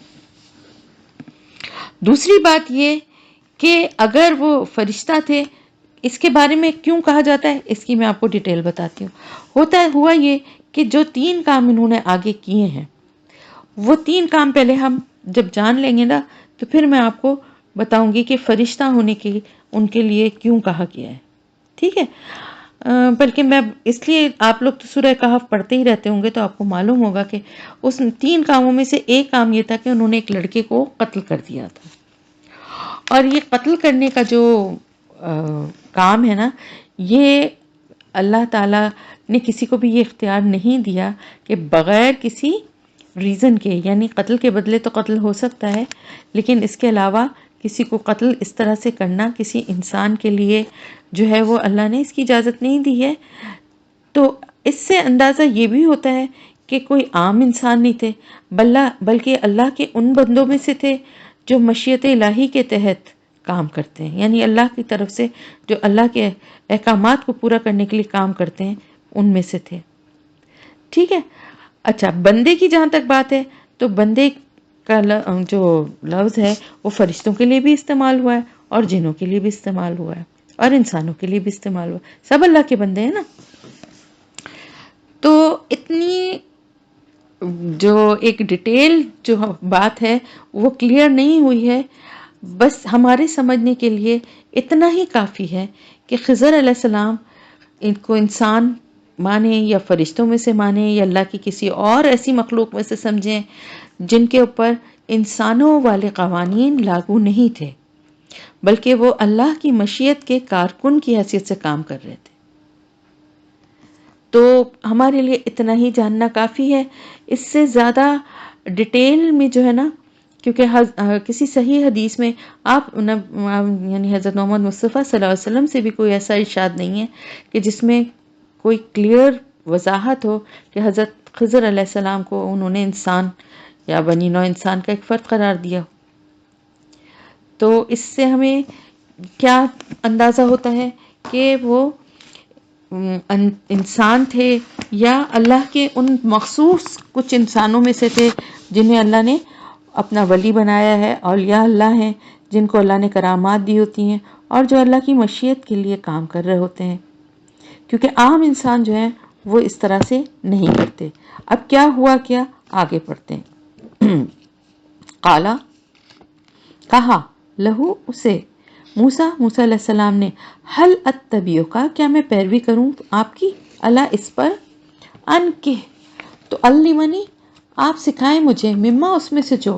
دوسری بات یہ کہ اگر وہ فرشتہ تھے، اس کے بارے میں کیوں کہا جاتا ہے اس کی میں آپ کو ڈیٹیل بتاتی ہوں. ہوا یہ کہ جو 3 کام انہوں نے آگے کیے ہیں، وہ 3 کام پہلے ہم جب جان لیں گے نا تو پھر میں آپ کو بتاؤں گی کہ فرشتہ ہونے کے ان کے لیے کیوں کہا گیا ہے. ٹھیک ہے؟ بلکہ میں اس لیے، آپ لوگ تو سورہ کہف پڑھتے ہی رہتے ہوں گے تو آپ کو معلوم ہوگا کہ اس 3 کاموں میں سے ایک کام یہ تھا کہ انہوں نے ایک لڑکے کو قتل کر دیا تھا. اور یہ قتل کرنے کا جو کام ہے نا، یہ اللہ تعالیٰ نے کسی کو بھی یہ اختیار نہیں دیا کہ بغیر کسی ریزن کے، یعنی قتل کے بدلے تو قتل ہو سکتا ہے، لیکن اس کے علاوہ کسی کو قتل اس طرح سے کرنا کسی انسان کے لیے جو ہے وہ اللہ نے اس کی اجازت نہیں دی ہے. تو اس سے اندازہ یہ بھی ہوتا ہے کہ کوئی عام انسان نہیں تھے، بلکہ اللہ کے ان بندوں میں سے تھے جو مشیت الہی کے تحت کام کرتے ہیں، یعنی اللہ کی طرف سے جو اللہ کے احکامات کو پورا کرنے کے لیے کام کرتے ہیں، ان میں سے تھے. ٹھیک ہے؟ اچھا، بندے کی جہاں تک بات ہے تو بندے کا جو لفظ ہے وہ فرشتوں کے لیے بھی استعمال ہوا ہے، اور جنوں کے لیے بھی استعمال ہوا ہے، اور انسانوں کے لیے بھی استعمال ہوا ہے. سب اللہ کے بندے ہیں نا. تو اتنی جو ایک ڈیٹیل جو بات ہے وہ کلیئر نہیں ہوئی ہے. بس ہمارے سمجھنے کے لیے اتنا ہی کافی ہے کہ خضر علیہ السلام ان کو انسان مانیں یا فرشتوں میں سے مانیں یا اللہ کی کسی اور ایسی مخلوق میں سے سمجھیں جن کے اوپر انسانوں والے قوانین لاگو نہیں تھے، بلکہ وہ اللہ کی مشیت کے کارکن کی حیثیت سے کام کر رہے تھے. تو ہمارے لیے اتنا ہی جاننا کافی ہے. اس سے زیادہ ڈیٹیل میں جو ہے نا، کیونکہ کسی صحیح حدیث میں آپ یعنی حضرت محمد مصطفیٰ صلی اللہ علیہ وسلم سے بھی کوئی ایسا ارشاد نہیں ہے کہ جس میں کوئی کلیئر وضاحت ہو کہ حضرت خضر علیہ السلام کو انہوں نے انسان یا بنی نوع انسان کا ایک فرد قرار دیا. تو اس سے ہمیں کیا اندازہ ہوتا ہے کہ وہ انسان تھے یا اللہ کے ان مخصوص کچھ انسانوں میں سے تھے جنہیں اللہ نے اپنا ولی بنایا ہے، اولیاء اللہ ہیں جن کو اللہ نے کرامات دی ہوتی ہیں اور جو اللہ کی مشیت کے لیے کام کر رہے ہوتے ہیں، کیونکہ عام انسان جو ہیں وہ اس طرح سے نہیں کرتے. اب کیا ہوا، کیا آگے پڑھتے ہیں. قالا کہا، لہو اسے، موسیٰ علیہ السلام نے، حل اتبعک، کیا میں پیروی کروں آپ کی، اللہ اس پر، ان کے، تو علمنی، آپ سکھائیں مجھے، مما اس میں سے جو،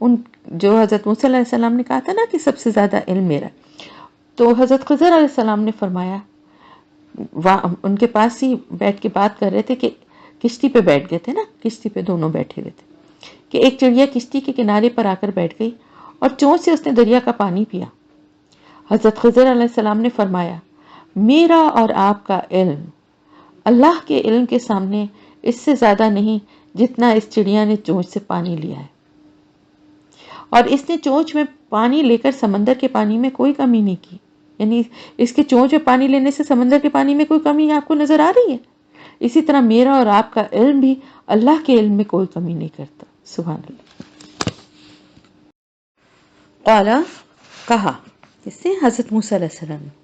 ان جو حضرت موسیٰ علیہ السلام نے کہا تھا نا کہ سب سے زیادہ علم میرا، تو حضرت خضر علیہ السلام نے فرمایا، ان کے پاس ہی بیٹھ کے بات کر رہے تھے کہ کشتی پہ بیٹھ گئے تھے نا، کشتی پہ دونوں بیٹھے ہوئے تھے، کہ ایک چڑیا کشتی کے کنارے پر آ کر بیٹھ گئی اور چونچ سے اس نے دریا کا پانی پیا۔ حضرت خضر علیہ السلام نے فرمایا، میرا اور آپ کا علم اللہ کے علم کے سامنے اس سے زیادہ نہیں جتنا اس چڑیا نے چونچ سے پانی لیا ہے، اور اس نے چونچ میں پانی لے کر سمندر کے پانی میں کوئی کمی نہیں کی، یعنی اس کے چونچ میں پانی لینے سے سمندر کے پانی میں کوئی کمی آپ کو نظر آ رہی ہے؟ اسی طرح میرا اور آپ کا علم بھی اللہ کے علم میں کوئی کمی نہیں کرتا۔ سبحان اللہ۔ قالا، کہا، اس سے حضرت موسیٰ علیہ السلام نے،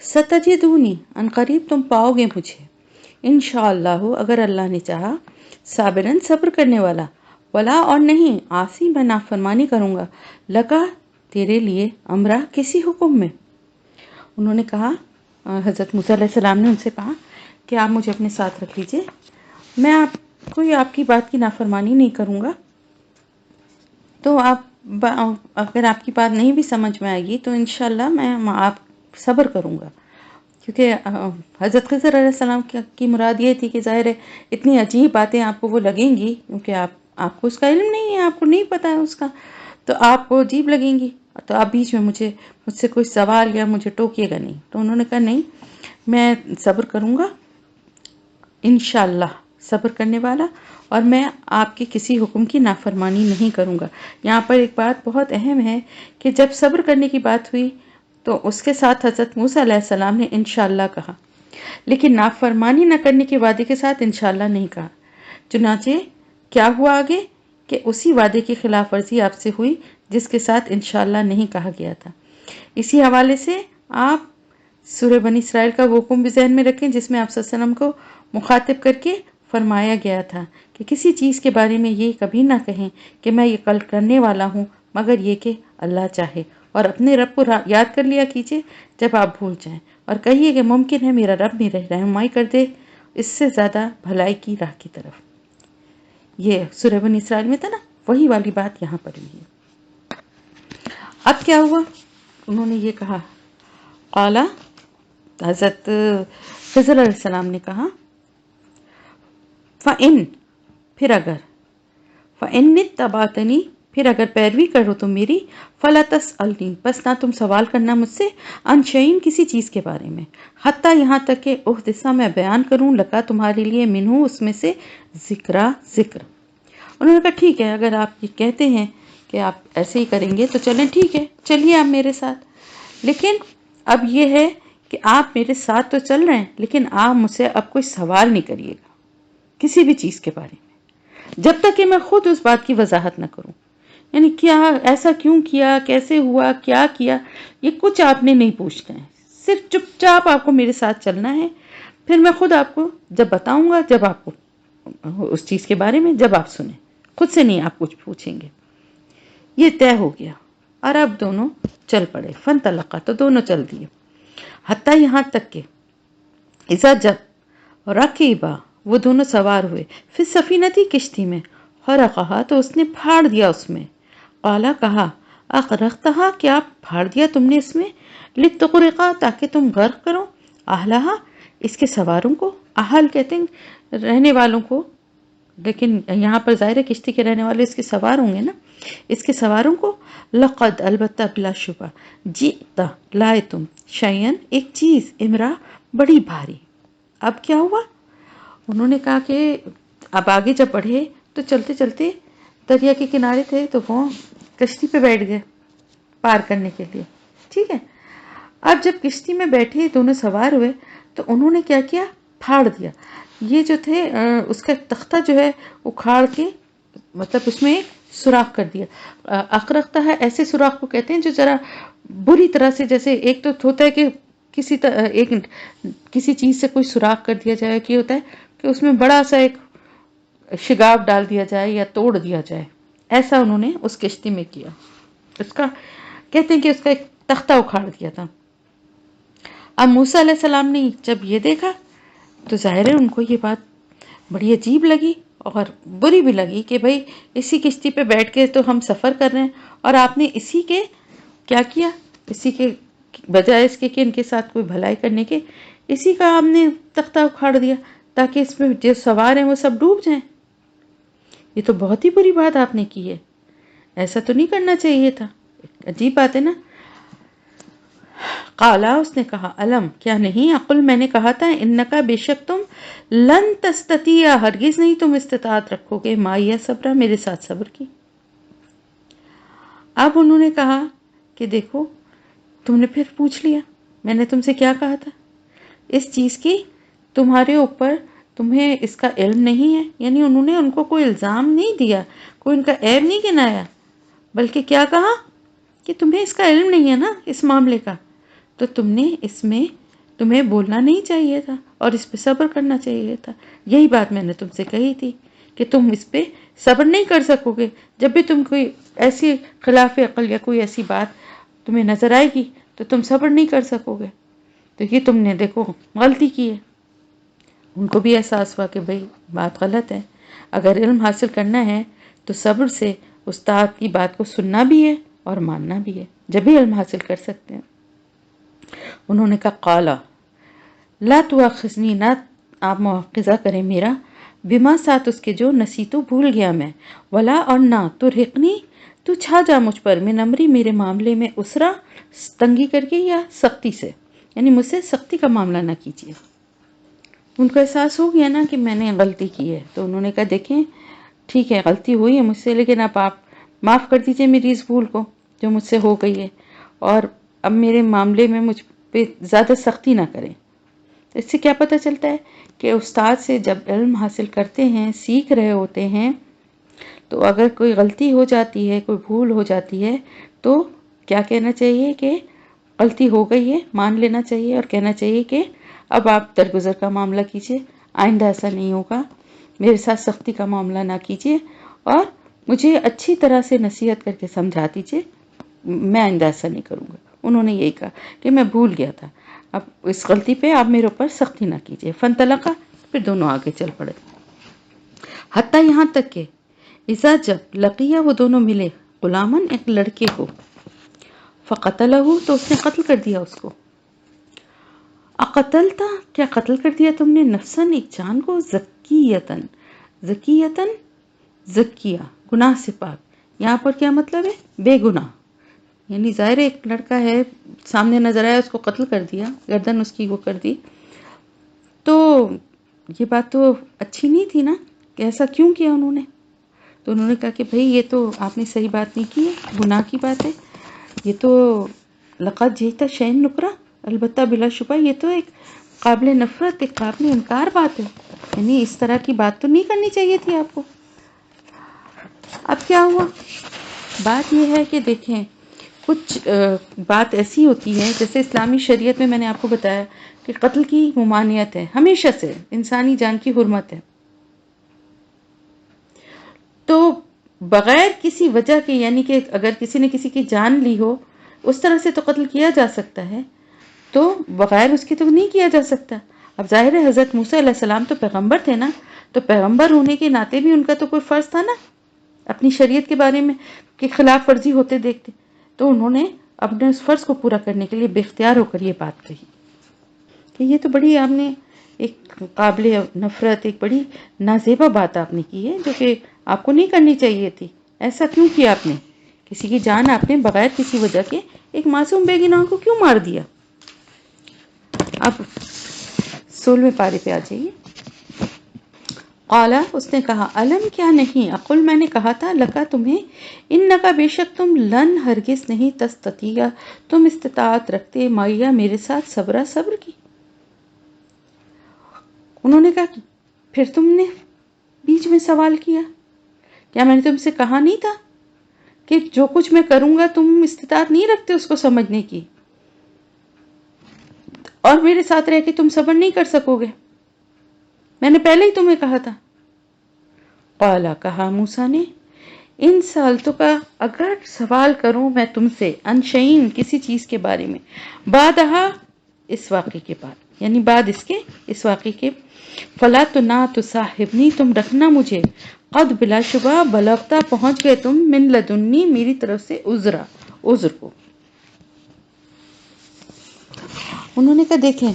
ستجدونی، ان قریب تم پاؤ گے مجھے، انشاءاللہ، اگر اللہ نے چاہا، صابرن، صبر کرنے والا، ولا، اور نہیں، عاصی، میں نافرمانی کروں گا، لگا، تیرے لیے، امرا، کسی حکم میں۔ انہوں نے کہا، حضرت موسیٰ علیہ السلام نے ان سے کہا کہ آپ مجھے اپنے ساتھ رکھ لیجئے، میں آپ کی بات کی نافرمانی نہیں کروں گا، تو اگر آپ کی بات نہیں بھی سمجھ میں آئے گی تو انشاءاللہ میں آپ صبر کروں گا، کیونکہ حضرت خضر علیہ السلام کی مراد یہ تھی کہ ظاہر ہے اتنی عجیب باتیں آپ کو وہ لگیں گی، کیونکہ آپ کو اس کا علم نہیں ہے، آپ کو نہیں پتا ہے اس کا، تو آپ کو عجیب لگیں گی، تو آپ بیچ میں مجھ سے کوئی سوال یا مجھے ٹوکیے گا نہیں۔ تو انہوں نے کہا نہیں، میں صبر کروں گا، انشاءاللہ، صبر کرنے والا، اور میں آپ کے کسی حکم کی نافرمانی نہیں کروں گا۔ یہاں پر ایک بات بہت اہم ہے کہ جب صبر کرنے کی بات ہوئی تو اس کے ساتھ حضرت موسیٰ علیہ السلام نے انشاءاللہ کہا، لیکن نافرمانی نہ کرنے کے وعدے کے ساتھ انشاءاللہ نہیں کہا۔ چنانچہ کیا ہوا آگے کہ اسی وعدے کی خلاف ورزی آپ سے ہوئی جس کے ساتھ انشاءاللہ نہیں کہا گیا تھا۔ اسی حوالے سے آپ سورہ بنی اسرائیل کا وہ حکم بھی ذہن میں رکھیں جس میں آپ صلی اللہ علیہ وسلم کو مخاطب کر کے فرمایا گیا تھا کہ کسی چیز کے بارے میں یہ کبھی نہ کہیں کہ میں یہ کل کرنے والا ہوں مگر یہ کہ اللہ چاہے، اور اپنے رب کو یاد کر لیا کیجئے جب آپ بھول جائیں، اور کہیے کہ ممکن ہے میرا رب میری رہنمائی کر دے اس سے زیادہ بھلائی کی راہ کی طرف۔ یہ سورہ بنی اسرائیل میں تھا نا، وہی والی بات یہاں پر بھی ہے۔ اب کیا ہوا؟ انہوں نے یہ کہا، قالا، حضرت خضر علیہ السلام نے کہا، فَإِن، پھر اگر، فَإِنِ اتَّبَعْتَنِی، پھر اگر پیروی کرو تم میری، فَلَا تَسْأَلْنِی، بس نہ تم سوال کرنا مجھ سے، عَنْ شَیْءٍ، کسی چیز کے بارے میں، حتیٰ یہاں تک کہ احدث، میں بیان کروں، لکا، تمہارے لیے، منہ، اس میں سے، ذکر۔ انہوں نے کہا ٹھیک ہے، اگر آپ یہ کہتے ہیں کہ آپ ایسے ہی کریں گے تو چلیں، ٹھیک ہے، چلیے آپ میرے ساتھ، لیکن اب یہ ہے کہ آپ میرے ساتھ تو چل رہے ہیں لیکن آپ مجھ سے اب کوئی سوال نہیں کریے گا کسی بھی چیز کے بارے میں، جب تک کہ میں خود اس بات کی وضاحت نہ کروں، یعنی کیا ایسا کیوں کیا، کیسے ہوا، کیا کیا، یہ کچھ آپ نے نہیں پوچھنا ہے، صرف چپ چاپ آپ کو میرے ساتھ چلنا ہے، پھر میں خود آپ کو جب بتاؤں گا، جب آپ کو اس چیز کے بارے میں جب آپ سنیں، خود سے نہیں آپ کچھ پوچھیں گے۔ یہ طے ہو گیا، اور اب دونوں چل پڑے، فانطلقا، تو دونوں چل دیے، حتیٰ یہاں تک کہ اذا، جب، رکیبا، وہ دونوں سوار ہوئے، پھر سفینہ تھی، کشتی میں، خرقہا، تو اس نے پھاڑ دیا اس میں، قالا، کہا، اغرقتہا، کیا پھاڑ دیا تم نے اس میں، لتغرقا، تاکہ تم غرق کرو، اہلہا، اس کے سواروں کو، اہل کہتے ہیں رہنے والوں کو، لیکن یہاں پر ظاہر ہے کشتی کے رہنے والے اس کے سوار ہوں گے نا، اس کے سواروں کو، لقد، البتہ، بلا شبہ، جئتا، لائے تم، شیئن، ایک چیز، امرا، بڑی بھاری۔ اب کیا ہوا؟ انہوں نے کہا کہ اب آگے جب بڑھے تو چلتے چلتے دریا کے کنارے تھے تو وہ کشتی پہ بیٹھ گئے پار کرنے کے لیے، ٹھیک ہے۔ اب جب کشتی میں بیٹھے دونوں سوار ہوئے تو انہوں نے کیا کیا، پھاڑ دیا، یہ جو تھے اس کا تختہ جو ہے اکھاڑ کے، مطلب اس میں ایک سوراخ کر دیا۔ اغرقتہ ہے ایسے سوراخ کو کہتے ہیں جو ذرا بری طرح سے، جیسے ایک تو ہوتا ہے کہ کسی چیز سے کوئی سوراخ کر دیا جائے، کہ ہوتا ہے کہ اس میں بڑا سا ایک شگاف ڈال دیا جائے یا توڑ دیا جائے، ایسا انہوں نے اس کشتی میں کیا، اس کا کہتے ہیں کہ اس کا ایک تختہ اکھاڑ دیا تھا۔ اب موسیٰ علیہ السلام نے جب یہ دیکھا تو ظاہر ہے ان کو یہ بات بڑی عجیب لگی، اور بری بھی لگی کہ بھئی اسی کشتی پہ بیٹھ کے تو ہم سفر کر رہے ہیں اور آپ نے اسی کے کیا کیا، اسی کے بجائے اس کے کہ ان کے ساتھ کوئی بھلائی کرنے کے، اسی کا آپ نے تختہ اکھاڑ دیا تاکہ اس میں جو سوار ہیں وہ سب ڈوب جائیں۔ یہ تو بہت ہی بری بات آپ نے کی ہے، ایسا تو نہیں کرنا چاہیے تھا، عجیب بات ہے نا۔ قالا، اس نے کہا، علم، کیا نہیں، اقل، میں نے کہا تھا، انکا، بے شک تم، لن تستطیع، ہرگز نہیں تم استطاعت رکھو گے، معیہ صبرا، میرے ساتھ صبر کی۔ اب انہوں نے کہا کہ دیکھو تم نے پھر پوچھ لیا، میں نے تم سے کیا کہا تھا اس چیز کی، تمہارے اوپر، تمہیں اس کا علم نہیں ہے، یعنی انہوں نے ان کو کوئی الزام نہیں دیا، کوئی ان کا عیب نہیں گنایا، بلکہ کیا کہا کہ تمہیں اس کا علم نہیں ہے نا اس معاملے کا، تو تم نے اس میں، تمہیں بولنا نہیں چاہیے تھا اور اس پہ صبر کرنا چاہیے تھا۔ یہی بات میں نے تم سے کہی تھی کہ تم اس پہ صبر نہیں کر سکو گے، جب بھی تم کوئی ایسی خلاف عقل یا کوئی ایسی بات تمہیں نظر آئے گی تو تم صبر نہیں کر سکو گے، تو یہ تم نے دیکھو غلطی کی ہے۔ ان کو بھی احساس ہوا کہ بھئی بات غلط ہے، اگر علم حاصل کرنا ہے تو صبر سے استاد کی بات کو سننا بھی ہے اور ماننا بھی ہے، جب بھی علم حاصل کر سکتے ہیں۔ انہوں نے کہا، قالا، لا تؤاخذنی، نہ آپ مواخذہ کریں میرا، بما، ساتھ اس کے جو نسیتو، بھول گیا میں، ولا، اور نہ، ترہقنی، تو چھا جا مجھ پر، من امری، میرے معاملے میں، اسرا، تنگی کر کے یا سختی سے، یعنی مجھ سے سختی کا معاملہ نہ کیجیے۔ ان کو احساس ہو گیا نا کہ میں نے غلطی کی ہے، تو انہوں نے کہا دیکھیں ٹھیک ہے غلطی ہوئی ہے مجھ سے، لیکن اب آپ معاف کر دیجئے میری اس بھول کو جو مجھ سے ہو گئی ہے، اور اب میرے معاملے میں مجھ پہ زیادہ سختی نہ کریں۔ اس سے کیا پتہ چلتا ہے کہ استاد سے جب علم حاصل کرتے ہیں، سیکھ رہے ہوتے ہیں، تو اگر کوئی غلطی ہو جاتی ہے، کوئی بھول ہو جاتی ہے، تو کیا کہنا چاہیے کہ غلطی ہو گئی ہے، مان لینا چاہیے اور کہنا چاہیے کہ اب آپ درگزر کا معاملہ کیجئے، آئندہ ایسا نہیں ہوگا، میرے ساتھ سختی کا معاملہ نہ کیجئے اور مجھے اچھی طرح سے نصیحت کر کے سمجھا دیجئے، میں آئندہ ایسا نہیں کروں گا۔ انہوں نے یہی کہا کہ میں بھول گیا تھا، اب اس غلطی پہ آپ میرے اوپر سختی نہ کیجئے۔ فانطلقا، پھر دونوں آگے چل پڑے، حتیٰ یہاں تک کہ اذا، جب لقیہ، وہ دونوں ملے، غلامن، ایک لڑکے کو، فقتلہ، تو اس نے قتل کر دیا اس کو۔ اقتلتا، کیا قتل کر دیا تم نے، نفسن، ایک جان کو، زکیتن، زکیتن، زکیہ، گناہ سے پاک، یہاں پر کیا مطلب ہے، بے گناہ، یعنی ظاہر ایک لڑکا ہے سامنے نظر آیا، اس کو قتل کر دیا، گردن اس کی وہ کر دی، تو یہ بات تو اچھی نہیں تھی نا کہ ایسا کیوں کیا انہوں نے۔ تو انہوں نے کہا کہ بھئی یہ تو آپ نے صحیح بات نہیں کی ہے، گناہ کی بات ہے، یہ تو لقد جئت شیئا نکرا، البتہ بلا شبہ یہ تو ایک قابل نفرت، ایک قابل انکار بات ہے، یعنی اس طرح کی بات تو نہیں کرنی چاہیے تھی آپ کو۔ اب کیا ہوا، بات یہ ہے کہ دیکھیں کچھ بات ایسی ہوتی ہے، جیسے اسلامی شریعت میں نے آپ کو بتایا کہ قتل کی ممانعت ہے ہمیشہ سے، انسانی جان کی حرمت ہے، تو بغیر کسی وجہ کے، یعنی کہ اگر کسی نے کسی کی جان لی ہو، اس طرح سے تو قتل کیا جا سکتا ہے، تو بغیر اس کے تو نہیں کیا جا سکتا۔ اب ظاہر ہے حضرت موسیٰ علیہ السلام تو پیغمبر تھے نا، تو پیغمبر ہونے کے ناطے بھی ان کا تو کوئی فرض تھا نا اپنی شریعت کے بارے میں کہ خلاف ورزی ہوتے دیکھتے، تو انہوں نے اپنے اس فرض کو پورا کرنے کے لیے بے اختیار ہو کر یہ بات کہی کہ یہ تو بڑی آپ نے ایک قابل نفرت، ایک بڑی نازیبا بات آپ نے کی ہے جو کہ آپ کو نہیں کرنی چاہیے تھی، ایسا کیوں کیا آپ نے، کسی کی جان آپ نے بغیر کسی وجہ کے ایک معصوم بے گناہ کو کیوں مار دیا۔ اب 16ویں پارے پہ آ جائیے۔ قالا، اس نے کہا، علم، کیا نہیں، اقل، میں نے کہا تھا، لکا، تمہیں، انکا، بے شک تم، لن، ہرگز نہیں، تستطیع، تم استطاعت رکھتے، معیہ، میرے ساتھ، صبرا، صبر کی۔ انہوں نے کہا پھر تم نے بیچ میں سوال کیا، کیا میں نے تم سے کہا نہیں تھا کہ جو کچھ میں کروں گا تم استطاعت نہیں رکھتے اس کو سمجھنے کی، اور میرے ساتھ رہ کے تم صبر نہیں کر سکو گے، میں نے پہلے ہی تمہیں کہا تھا۔ قالا، کہا موسیٰ نے، ان سالتوں کا، اگر سوال کروں میں تم سے، ان شیئن، کسی چیز کے بارے میں، بعدہا، اس واقعے کے بعد، یعنی بعد اس واقعے کے، فلا تو نہ تو صاحبنی، تم رکھنا مجھے، قد بلا شبہ بلغتا پہنچ گئے تم، من لدنی میری طرف سے، عذر کو. انہوں نے کہا دیکھیں،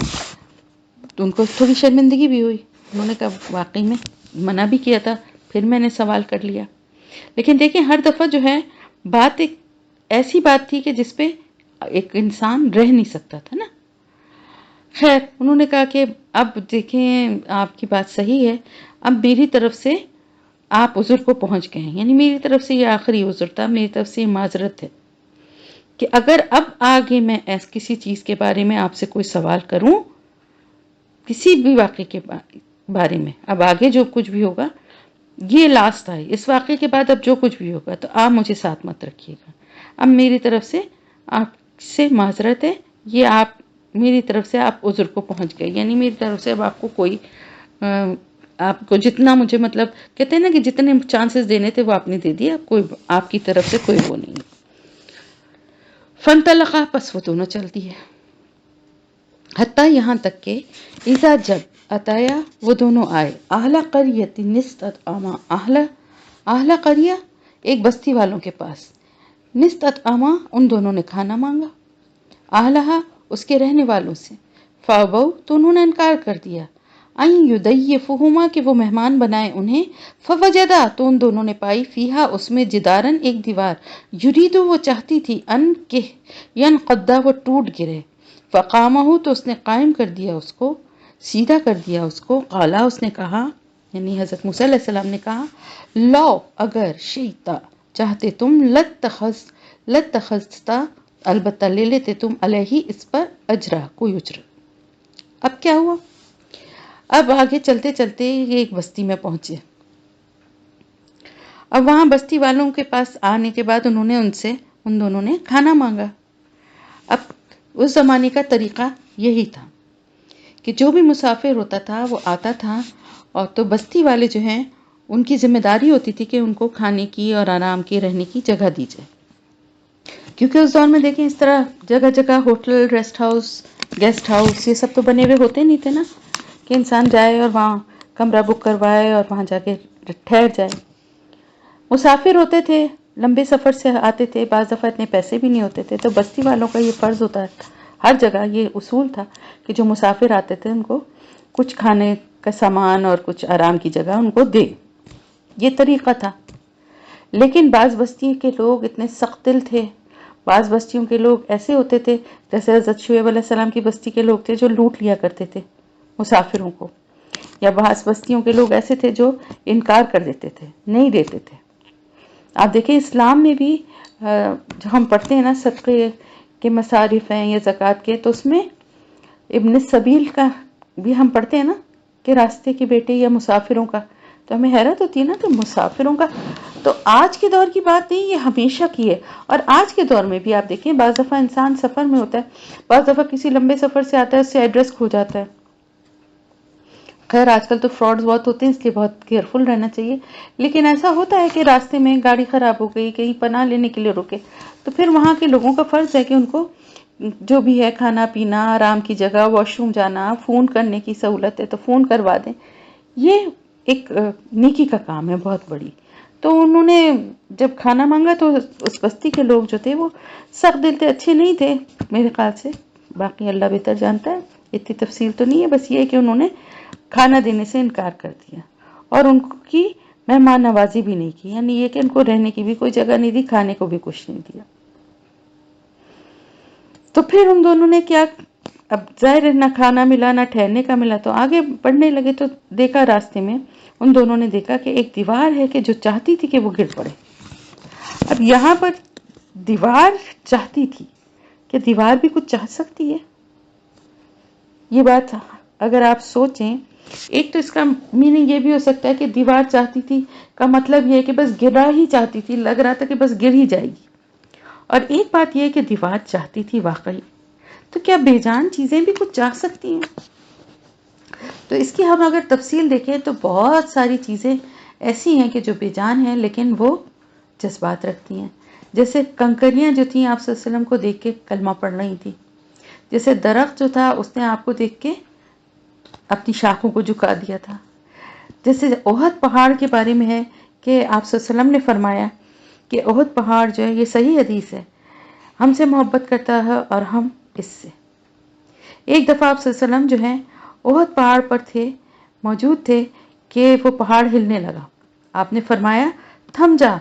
تو ان کو تھوڑی شرمندگی بھی ہوئی. انہوں نے کہا واقعی میں منع بھی کیا تھا، پھر میں نے سوال کر لیا. لیکن دیکھیں ہر دفعہ جو ہے بات ایک ایسی بات تھی کہ جس پہ ایک انسان رہ نہیں سکتا تھا نا. خیر انہوں نے کہا کہ اب دیکھیں آپ کی بات صحیح ہے، اب میری طرف سے آپ عذر کو پہنچ گئے ہیں، یعنی میری طرف سے یہ آخری عذر تھا، میری طرف سے یہ معذرت ہے کہ اگر اب آگے میں کسی چیز کے بارے میں آپ سے کوئی سوال کروں، کسی بھی واقعے کے بارے میں، اب آگے جو کچھ بھی ہوگا یہ لاسٹ ہے، اس واقعے کے بعد اب جو کچھ بھی ہوگا تو آپ مجھے ساتھ مت رکھیے گا. اب میری طرف سے آپ سے معذرت ہے، یہ آپ میری طرف سے آپ عذر کو پہنچ گئے، یعنی میری طرف سے اب آپ کو کوئی آپ کو جتنا مجھے مطلب کہتے ہیں نا کہ جتنے چانسز دینے تھے وہ آپ نے دے دیا، کوئی آپ کی طرف سے کوئی وہ نہیں. فانطلقا، پس وہ دونوں چل دیے، حتیٰ یہاں تک کہ اذا جب اتایا وہ دونوں آئے، اہل قریۃ نستطعما، اہل قریہ ایک بستی والوں کے پاس، نستطعما ان دونوں نے کھانا مانگا، اہلہا اس کے رہنے والوں سے، فابوا تو انہوں نے انکار کر دیا، ان یضیفوہما کہ وہ مہمان بنائے انہیں، فوجدا تو ان دونوں نے پائی، فیہا اس میں، جدارن ایک دیوار، یریدو وہ چاہتی تھی، ان کہ ینقضا وہ ٹوٹ گرے، فقامہ تو اس نے قائم کر دیا اس کو، سیدھا کر دیا اس کو، قالا اس نے کہا، یعنی حضرت موسیٰ علیہ السلام نے کہا، لو اگر شئتا چاہتے تم، لتخذتا البتہ لے لیتے تم، علیہ اس پر، اجرا کوئی اجرت. اب کیا ہوا؟ اب آگے چلتے چلتے یہ ایک بستی میں پہنچے. اب وہاں بستی والوں کے پاس آنے کے بعد انہوں نے ان دونوں نے کھانا مانگا. اب اس زمانے کا طریقہ یہی تھا کہ جو بھی مسافر ہوتا تھا وہ آتا تھا، اور تو بستی والے جو ہیں ان کی ذمہ داری ہوتی تھی کہ ان کو کھانے کی اور آرام کی، رہنے کی جگہ دی جائے. کیونکہ اس دور میں دیکھیں اس طرح جگہ جگہ hotel, rest house, guest house یہ سب تو بنے ہوئے ہوتے نہیں تھے نا کہ انسان جائے اور وہاں کمرہ بک کروائے اور وہاں جا کے ٹھہر جائے. مسافر ہوتے تھے، لمبے سفر سے آتے تھے، بعض دفعہ اتنے پیسے بھی نہیں ہوتے تھے، تو بستی والوں کا یہ فرض ہوتا ہے، ہر جگہ یہ اصول تھا کہ جو مسافر آتے تھے ان کو کچھ کھانے کا سامان اور کچھ آرام کی جگہ ان کو دے. یہ طریقہ تھا. لیکن بعض بستی کے لوگ اتنے سخت دل تھے، بعض بستیوں کے لوگ ایسے ہوتے تھے، جیسے حضرت شعیب علیہ السلام کی بستی کے لوگ تھے جو لوٹ لیا کرتے تھے مسافروں کو، یا بعض بستیوں کے لوگ ایسے تھے جو انکار کر دیتے تھے، نہیں دیتے تھے. آپ دیکھیں اسلام میں بھی جو ہم پڑھتے ہیں نا صدقے کے مصارف ہیں یا زکوٰۃ کے، تو اس میں ابن السبیل کا بھی ہم پڑھتے ہیں نا کہ راستے کے بیٹے یا مسافروں کا، تو ہمیں حیرت ہوتی ہے نا کہ مسافروں کا تو آج کے دور کی بات نہیں، یہ ہمیشہ کی ہے. اور آج کے دور میں بھی آپ دیکھیں بعض دفعہ انسان سفر میں ہوتا ہے، بعض دفعہ کسی لمبے سفر سے آتا ہے، اس سے ایڈریس کھو جاتا ہے. خیر آج کل تو فراڈز بہت ہوتے ہیں، اس لیے بہت کیئرفل رہنا چاہیے. لیکن ایسا ہوتا ہے کہ راستے میں گاڑی خراب ہو گئی، کہیں پناہ لینے کے لیے رکے، تو پھر وہاں کے لوگوں کا فرض ہے کہ ان کو جو بھی ہے کھانا پینا، آرام کی جگہ، واش روم جانا، فون کرنے کی سہولت ہے تو فون کروا دیں. یہ ایک نیکی کا کام ہے بہت بڑی. تو انہوں نے جب کھانا مانگا تو اس بستی کے لوگ جو تھے وہ سخت دل تھے، اچھے نہیں تھے میرے خیال سے، باقی اللہ بہتر جانتا ہے، اتنی تفصیل تو نہیں ہے، بس یہ ہے کہ انہوں نے کھانا دینے سے انکار کر دیا اور ان کی مہمان نوازی بھی نہیں کی، یعنی یہ کہ ان کو رہنے کی بھی کوئی جگہ نہیں دی، کھانے کو بھی کچھ نہیں دیا. تو پھر ان دونوں نے کیا، اب ظاہر ہے نہ کھانا ملا نہ ٹھہرنے کا ملا، تو آگے بڑھنے لگے تو دیکھا راستے میں ان دونوں نے دیکھا کہ ایک دیوار ہے کہ جو چاہتی تھی کہ وہ گر پڑے. اب یہاں پر دیوار چاہتی تھی کہ دیوار بھی کچھ چاہ سکتی ہے. یہ بات اگر آپ سوچیں، ایک تو اس کا میننگ یہ بھی ہو سکتا ہے کہ دیوار چاہتی تھی کا مطلب یہ ہے کہ بس گرا ہی چاہتی تھی، لگ رہا تھا کہ بس گر ہی جائے گی. اور ایک بات یہ ہے کہ دیوار چاہتی تھی واقعی، تو کیا بے جان چیزیں بھی کچھ چاہ سکتی ہیں؟ تو اس کی ہم اگر تفصیل دیکھیں تو بہت ساری چیزیں ایسی ہیں کہ جو بے جان ہیں لیکن وہ جذبات رکھتی ہیں. جیسے کنکریاں جو تھیں آپ صلی اللہ علیہ وسلم کو دیکھ کے کلمہ پڑھ رہی تھی، جیسے درخت جو تھا اس نے آپ کو دیکھ کے اپنی شاخوں کو جھکا دیا تھا. جیسے احد پہاڑ کے بارے میں ہے کہ آپ صلی اللہ علیہ وسلم نے فرمایا کہ احد پہاڑ جو ہے، یہ صحیح حدیث ہے، ہم سے محبت کرتا ہے اور ہم اس سے. ایک دفعہ آپ صلی اللہ علیہ وسلم جو ہیں احد پہاڑ پر موجود تھے کہ وہ پہاڑ ہلنے لگا. آپ نے فرمایا تھم جا،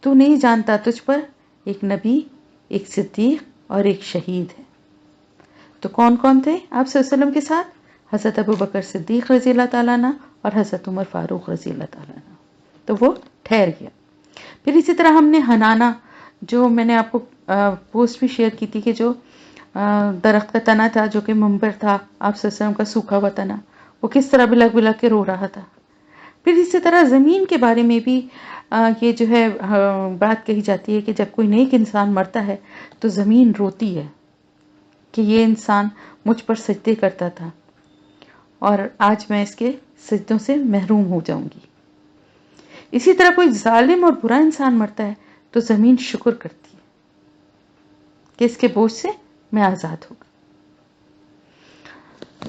تو نہیں جانتا تجھ پر ایک نبی، ایک صدیق اور ایک شہید ہے. تو کون کون تھے آپ صلی اللہ علیہ وسلم کے ساتھ؟ حضرت ابو بکر صدیق رضی اللہ تعالیٰ عنہ اور حضرت عمر فاروق رضی اللہ تعالیٰ عنہ. تو وہ ٹھہر گیا. پھر اسی طرح ہم نے حنانا، جو میں نے آپ کو پوسٹ بھی شیئر کی تھی، کہ جو درخت کا تنا تھا جو کہ منبر تھا آپ صلی اللہ علیہ وسلم کا سوکھا ہوا تنا، وہ کس طرح بلک بلک کے رو رہا تھا. پھر اسی طرح زمین کے بارے میں بھی یہ جو ہے بات کہی جاتی ہے کہ جب کوئی نیک انسان مرتا ہے تو زمین روتی ہے کہ یہ انسان مجھ پر سجدے کرتا تھا اور آج میں اس کے سجدوں سے محروم ہو جاؤں گی. اسی طرح کوئی ظالم اور برا انسان مرتا ہے تو زمین شکر کرتی ہے کہ اس کے بوجھ سے میں آزاد ہو گئی.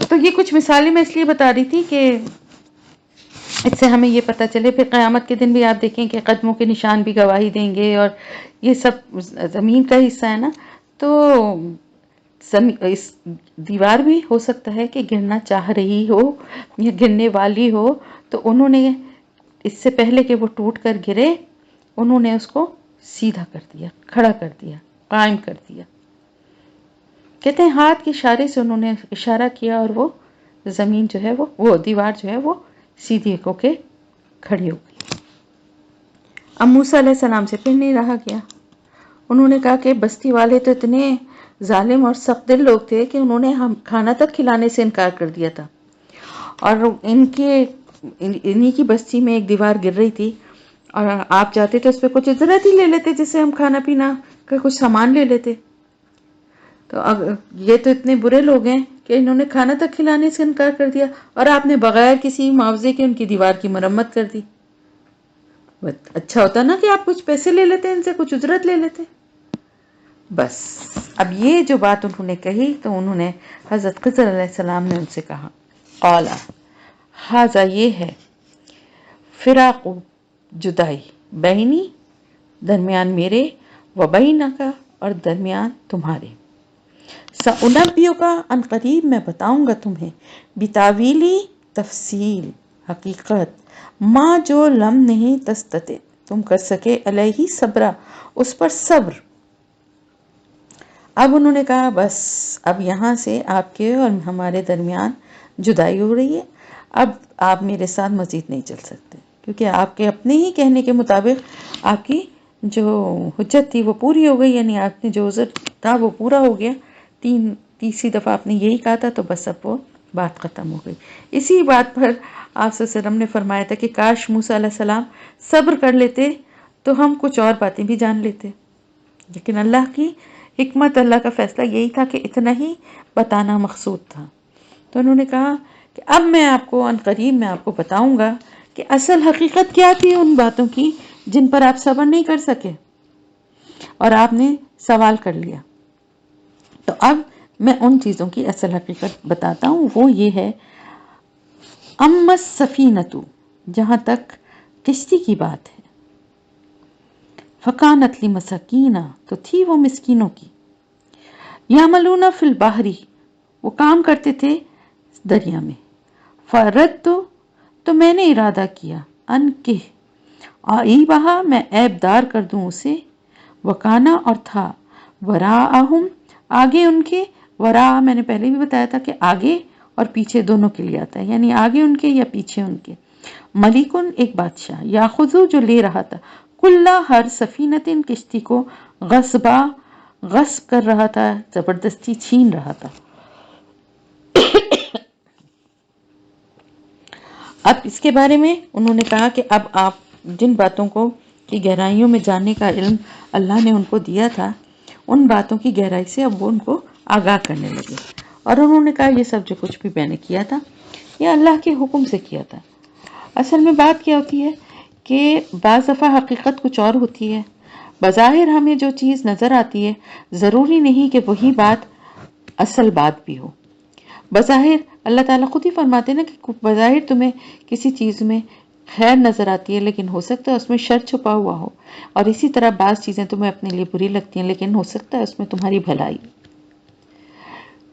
تو یہ کچھ مثالیں میں اس لیے بتا رہی تھی کہ اس سے ہمیں یہ پتہ چلے. پھر قیامت کے دن بھی آپ دیکھیں کہ قدموں کے نشان بھی گواہی دیں گے، اور یہ سب زمین کا حصہ ہے نا. تو اس دیوار بھی ہو سکتا ہے کہ گرنا چاہ رہی ہو یا گرنے والی ہو، تو انہوں نے اس سے پہلے کہ وہ ٹوٹ کر گرے، انہوں نے اس کو سیدھا کر دیا، کھڑا کر دیا، قائم کر دیا. کہتے ہیں ہاتھ کے اشارے سے انہوں نے اشارہ کیا اور وہ زمین جو ہے وہ دیوار جو ہے وہ سیدھی ہو کے کھڑی ہو گئی. اب موسیٰ علیہ السلام سے پھر نہیں رہا گیا. انہوں نے کہا کہ بستی والے تو اتنے ظالم اور سخت دل لوگ تھے کہ انہوں نے ہم کھانا تک کھلانے سے انکار کر دیا تھا. اور انہی کی بستی میں ایک دیوار گر رہی تھی اور آپ جاتے تو اس پہ کچھ اجرت ہی لے لیتے، جس سے ہم کھانا پینا کا کچھ سامان لے لیتے. تو اب یہ تو اتنے برے لوگ ہیں کہ انہوں نے کھانا تک کھلانے سے انکار کر دیا، اور آپ نے بغیر کسی معاوضے کے ان کی دیوار کی مرمت کر دی. اچھا ہوتا نا کہ آپ کچھ پیسے لے لیتے، ان سے کچھ اجرت لے لیتے. بس اب یہ جو بات انہوں نے کہی تو انہوں نے حضرت خضر علیہ السلام نے ان سے کہا، قالا ھذا، یہ ہے، فراق، جدائی، بینی، درمیان میرے، و بینک، اور درمیان تمہارے. سأنبئک، ان قریب میں بتاؤں گا تمہیں، بتاویلی، تفصیل، حقیقت، ما، جو لم نہیں تستطع، تم کر سکے، علیہ صبرا، اس پر صبر. اب انہوں نے کہا بس اب یہاں سے آپ کے اور ہمارے درمیان جدائی ہو رہی ہے، اب آپ میرے ساتھ مزید نہیں چل سکتے، کیونکہ آپ کے اپنے ہی کہنے کے مطابق آپ کی جو حجت تھی وہ پوری ہو گئی، یعنی آپ نے جو عذر تھا وہ پورا ہو گیا. تیسری دفعہ آپ نے یہی کہا تھا، تو بس اب وہ بات ختم ہو گئی. اسی بات پر آپ صلی اللہ علیہ وسلم نے فرمایا تھا کہ کاش موسیٰ علیہ السلام صبر کر لیتے تو ہم کچھ اور باتیں بھی جان لیتے. لیکن اللہ کی حکمت، اللہ کا فیصلہ یہی تھا کہ اتنا ہی بتانا مقصود تھا. تو انہوں نے کہا کہ اب میں آپ کو ان قریب میں آپ کو بتاؤں گا کہ اصل حقیقت کیا تھی ان باتوں کی جن پر آپ صبر نہیں کر سکے اور آپ نے سوال کر لیا. تو اب میں ان چیزوں کی اصل حقیقت بتاتا ہوں. وہ یہ ہے، اما السفینۃ، جہاں تک کشتی کی بات ہے، فکانت لمساکین، تو تھی وہ مسکینوں کی، یعملون فی البحر، وہ کام کرتے تھے دریا میں، فردت، تو میں نے ارادہ کیا، ان کہ بہا، میں عیب دار کر دوں اسے، وکانا، اور تھا، وراءہم، آگے ان کے، وراء میں نے پہلے بھی بتایا تھا کہ آگے اور پیچھے دونوں کے لیے آتا ہے، یعنی آگے ان کے یا پیچھے ان کے، ملکن، ایک بادشاہ، یاخذو، جو لے رہا تھا، کلا، ہر، سفینتن، کشتی کو، غصب کر رہا تھا، زبردستی چھین رہا تھا. اب اس کے بارے میں انہوں نے کہا کہ اب آپ جن باتوں کو کی گہرائیوں میں جاننے کا علم اللہ نے ان کو دیا تھا، ان باتوں کی گہرائی سے اب وہ ان کو آگاہ کرنے لگے. اور انہوں نے کہا یہ سب جو کچھ بھی میں نے کیا تھا یہ اللہ کے حکم سے کیا تھا. اصل میں بات کیا ہوتی ہے کہ بعض دفعہ حقیقت کچھ اور ہوتی ہے. بظاہر ہمیں جو چیز نظر آتی ہے ضروری نہیں کہ وہی بات اصل بات بھی ہو. بظاہر اللہ تعالیٰ خود ہی فرماتے ہیں نا کہ بظاہر تمہیں کسی چیز میں خیر نظر آتی ہے لیکن ہو سکتا ہے اس میں شر چھپا ہوا ہو، اور اسی طرح بعض چیزیں تمہیں اپنے لیے بری لگتی ہیں لیکن ہو سکتا ہے اس میں تمہاری بھلائی۔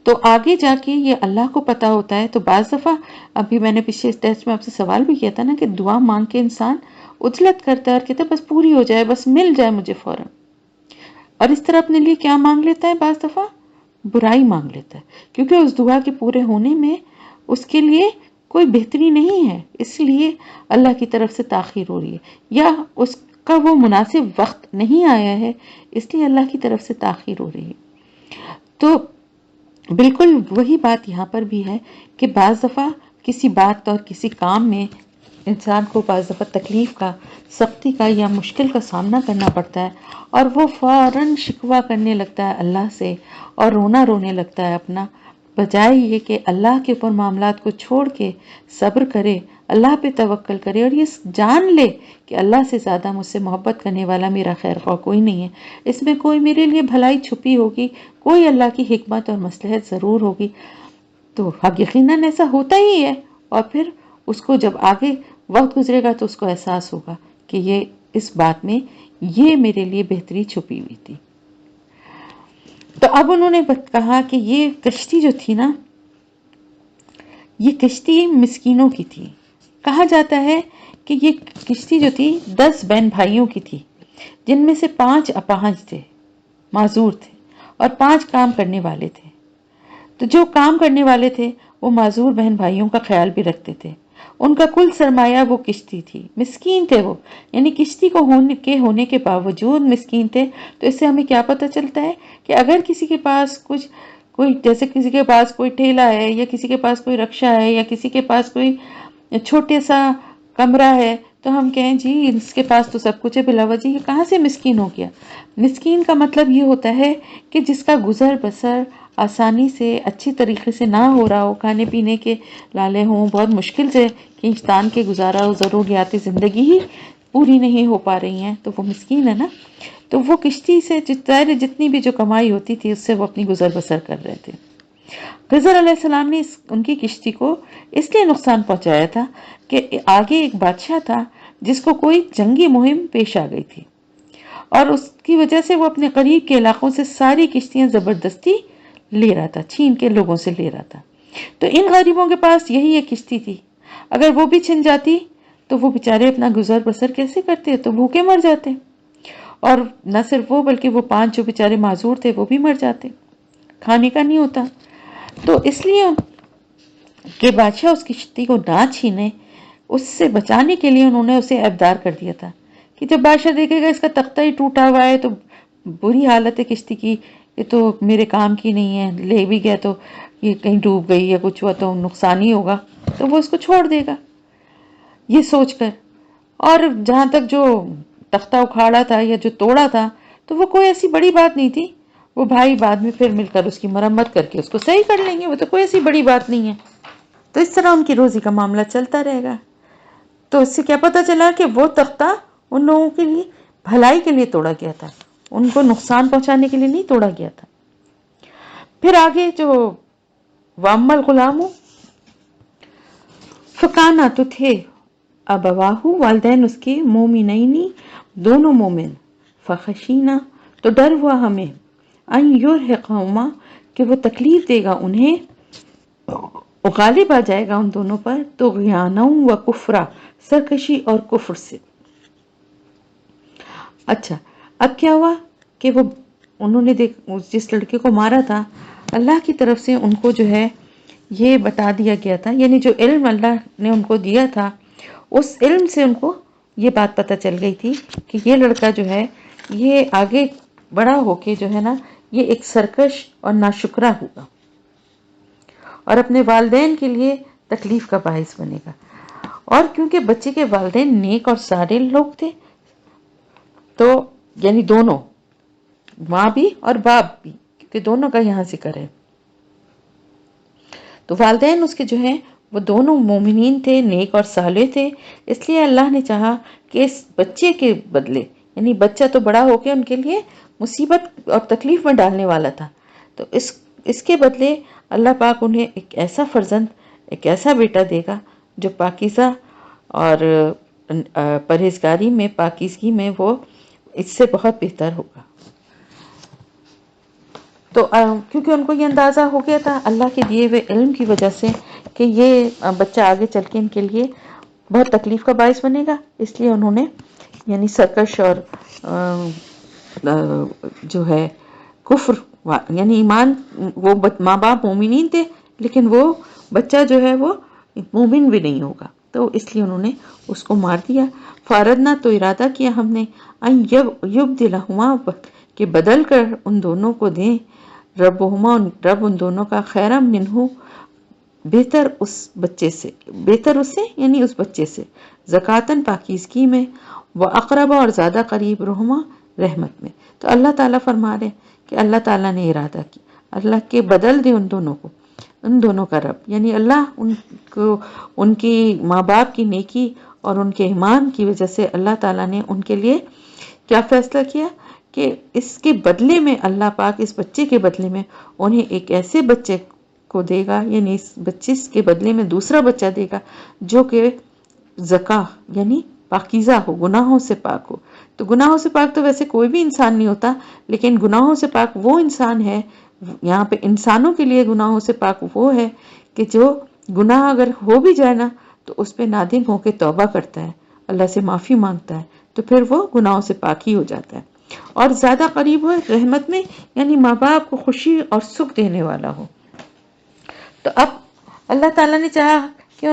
تو آگے جا کے یہ اللہ کو پتا ہوتا ہے۔ تو بعض دفعہ ابھی میں نے پچھلے ٹیسٹ میں آپ سے سوال بھی کیا تھا نا کہ دعا مانگ کے انسان عجلت کرتا ہے اور کہتا ہے بس پوری ہو جائے، بس مل جائے مجھے فوراً، اور اس طرح اپنے لیے کیا مانگ لیتا ہے، بعض دفعہ برائی مانگ لیتا ہے، کیونکہ اس دعا کے پورے ہونے میں اس کے لیے کوئی بہتری نہیں ہے، اس لیے اللہ کی طرف سے تاخیر ہو رہی ہے، یا اس کا وہ مناسب وقت نہیں آیا ہے اس لیے اللہ کی طرف سے تاخیر ہو رہی ہے۔ تو بالکل وہی بات یہاں پر بھی ہے کہ بعض دفعہ کسی بات اور کسی کام میں انسان کو بعض دفعہ تکلیف کا، سختی کا یا مشکل کا سامنا کرنا پڑتا ہے، اور وہ فوراً شکوہ کرنے لگتا ہے اللہ سے اور رونے لگتا ہے اپنا، بجائے یہ کہ اللہ کے اوپر معاملات کو چھوڑ کے صبر کرے، اللہ پہ توکل کرے اور یہ جان لے کہ اللہ سے زیادہ مجھ سے محبت کرنے والا میرا خیر خواہ کوئی نہیں ہے، اس میں کوئی میرے لیے بھلائی چھپی ہوگی، کوئی اللہ کی حکمت اور مصلحت ضرور ہوگی۔ تو اب یقیناً ایسا ہوتا ہی ہے، اور پھر اس کو جب آگے وقت گزرے گا تو اس کو احساس ہوگا کہ یہ اس بات میں یہ میرے لیے بہتری چھپی ہوئی تھی۔ تو اب انہوں نے کہا کہ یہ کشتی جو تھی نا، یہ کشتی مسکینوں کی تھی۔ کہا جاتا ہے کہ یہ کشتی جو تھی 10 بہن بھائیوں کی تھی، جن میں سے 5 اپاہج تھے، معذور تھے، اور 5 کام کرنے والے تھے۔ تو جو کام کرنے والے تھے وہ معذور بہن بھائیوں کا خیال بھی رکھتے تھے، ان کا کل سرمایہ وہ کشتی تھی، مسکین تھے وہ، یعنی کشتی کو ہونے کے باوجود مسکین تھے۔ تو اس سے ہمیں کیا پتہ چلتا ہے کہ اگر کسی کے پاس کوئی جیسے کسی کے پاس کوئی ٹھیلا ہے، یا کسی کے پاس کوئی رکشہ ہے، یا کسی کے پاس کوئی چھوٹے سا کمرہ ہے، تو ہم کہیں جی اس کے پاس تو سب کچھ ہے، بلا وجہ یہ کہاں سے مسکین ہو گیا؟ مسکین کا مطلب یہ ہوتا ہے کہ جس کا گزر بسر آسانی سے اچھی طریقے سے نہ ہو رہا ہو، کھانے پینے کے لالے ہوں، بہت مشکل سے کھینچ تان کے گزارا ہو، ضروریات زندگی ہی پوری نہیں ہو پا رہی ہیں، تو وہ مسکین ہے نا۔ تو وہ کشتی سے جتنی بھی جو کمائی ہوتی تھی اس سے وہ اپنی گزر بسر کر رہے تھے۔ خضر علیہ السلام نے ان کی کشتی کو اس لیے نقصان پہنچایا تھا کہ آگے ایک بادشاہ تھا جس کو کوئی جنگی مہم پیش آ گئی تھی، اور اس کی وجہ سے وہ اپنے قریب کے علاقوں سے ساری کشتیاں زبردستی لے رہا تھا، چھین کے لوگوں سے لے رہا تھا۔ تو ان غریبوں کے پاس یہی ایک کشتی تھی، اگر وہ بھی چھن جاتی تو وہ بیچارے اپنا گزر بسر کیسے کرتے؟ تو بھوکے مر جاتے، اور نہ صرف وہ بلکہ وہ 5 جو بیچارے معذور تھے وہ بھی مر جاتے، کھانے کا نہیں ہوتا۔ تو اس لیے کہ بادشاہ اس کشتی کو نہ چھینے، اس سے بچانے کے لیے انہوں نے اسے عیبدار کر دیا تھا کہ جب بادشاہ دیکھے گا اس کا تختہ ہی ٹوٹا ہوا ہے تو بری حالت ہے کشتی کی، یہ تو میرے کام کی نہیں ہے، لے بھی گیا تو یہ کہیں ڈوب گئی یا کچھ ہوا تو نقصان ہی ہوگا، تو وہ اس کو چھوڑ دے گا یہ سوچ کر۔ اور جہاں تک جو تختہ اکھاڑا تھا یا جو توڑا تھا تو وہ کوئی ایسی بڑی بات نہیں تھی، وہ بھائی بعد میں پھر مل کر اس کی مرمت کر کے اس کو صحیح کر لیں گے، وہ تو کوئی ایسی بڑی بات نہیں ہے۔ تو اس طرح ان کی روزی کا معاملہ چلتا رہے گا۔ تو اس سے کیا پتا چلا کہ وہ تختہ ان لوگوں کے لیے بھلائی کے لیے توڑا گیا تھا، ان کو نقصان پہنچانے کے لیے نہیں توڑا گیا تھا۔ پھر آگے جو وَأَمَّا الْغُلَامُ فَكَانَ تو تھے ابواہو والدین اس کے مومنینی دونوں مومن، فخشینا تو ڈر ہوا ہمیں، ان یرہقہما کہ وہ تکلیف دے گا انہیں، غالب آ جائے گا ان دونوں پر، طغیانا و کفرا سرکشی اور کفر سے۔ اچھا اب کیا ہوا کہ وہ انہوں نے جس لڑکے کو مارا تھا اللہ کی طرف سے ان کو جو ہے یہ بتا دیا گیا تھا، یعنی جو علم اللہ نے ان کو دیا تھا اس علم سے ان کو یہ بات پتہ چل گئی تھی کہ یہ لڑکا جو ہے یہ آگے بڑا ہو کے جو ہے نا یہ ایک سرکش اور ناشکرا ہوگا اور اپنے والدین کے لیے تکلیف کا باعث بنے گا۔ اور کیونکہ بچے کے والدین نیک اور صالح لوگ تھے تو یعنی دونوں، ماں بھی اور باپ بھی، کیونکہ دونوں کا یہاں ذکر ہے، تو والدین اس کے جو ہیں وہ دونوں مومنین تھے، نیک اور صالح تھے، اس لیے اللہ نے چاہا کہ اس بچے کے بدلے، یعنی بچہ تو بڑا ہو کے ان کے لیے مصیبت اور تکلیف میں ڈالنے والا تھا، تو اس اس کے بدلے اللہ پاک انہیں ایک ایسا فرزند، ایک ایسا بیٹا دے گا جو پاکیزہ اور پرہیزگاری میں، پاکیزگی میں وہ اس سے بہت بہتر ہوگا۔ تو کیونکہ ان کو یہ اندازہ ہو گیا تھا اللہ کے دیے ہوئے علم کی وجہ سے کہ یہ بچہ آگے چل کے ان کے لیے بہت تکلیف کا باعث بنے گا، اس لیے انہوں نے یعنی سرکش اور جو ہے کفر، یعنی ایمان، وہ ماں باپ مومنین تھے لیکن وہ بچہ جو ہے وہ مومن بھی نہیں ہوگا، تو اس لیے انہوں نے اس کو مار دیا۔ فاردنا، تو ارادہ کیا ہم نے، یبدلہما، کہ بدل کر ان دونوں کو دیں، رب ان دونوں کا، خیرم منہ، بہتر اس بچے سے، بہتر اس سے یعنی اس بچے سے، زکاتن، پاکیزگی میں، وہ اقربا، اور زیادہ قریب، رحمہ، رحمت میں۔ تو اللہ تعالیٰ فرما رہے کہ اللہ تعالیٰ نے ارادہ کی، اللہ کے بدل دے ان دونوں کو، ان دونوں کا رب یعنی اللہ ان کو، ان کی ماں باپ کی نیکی اور ان کے ایمان کی وجہ سے اللہ تعالیٰ نے ان کے لیے کیا فیصلہ کیا کہ اس کے بدلے میں اللہ پاک اس بچے کے بدلے میں انہیں ایک ایسے بچے کو دے گا، یعنی اس بچے کے بدلے میں دوسرا بچہ دے گا جو کہ زکا یعنی پاکیزہ ہو، گناہوں سے پاک ہو۔ تو گناہوں سے پاک تو ویسے کوئی بھی انسان نہیں ہوتا، لیکن گناہوں سے پاک وہ انسان ہے، یہاں پہ انسانوں کے لیے گناہوں سے پاک وہ ہے کہ جو گناہ اگر ہو بھی جائے نا تو اس پہ نادم ہو کے توبہ کرتا ہے، اللہ سے معافی مانگتا ہے، تو پھر وہ گناہوں سے پاک ہی ہو جاتا ہے۔ اور زیادہ قریب ہو رحمت میں، یعنی ماں باپ کو خوشی اور سکھ دینے والا ہو۔ تو اب اللہ تعالیٰ نے چاہا کہ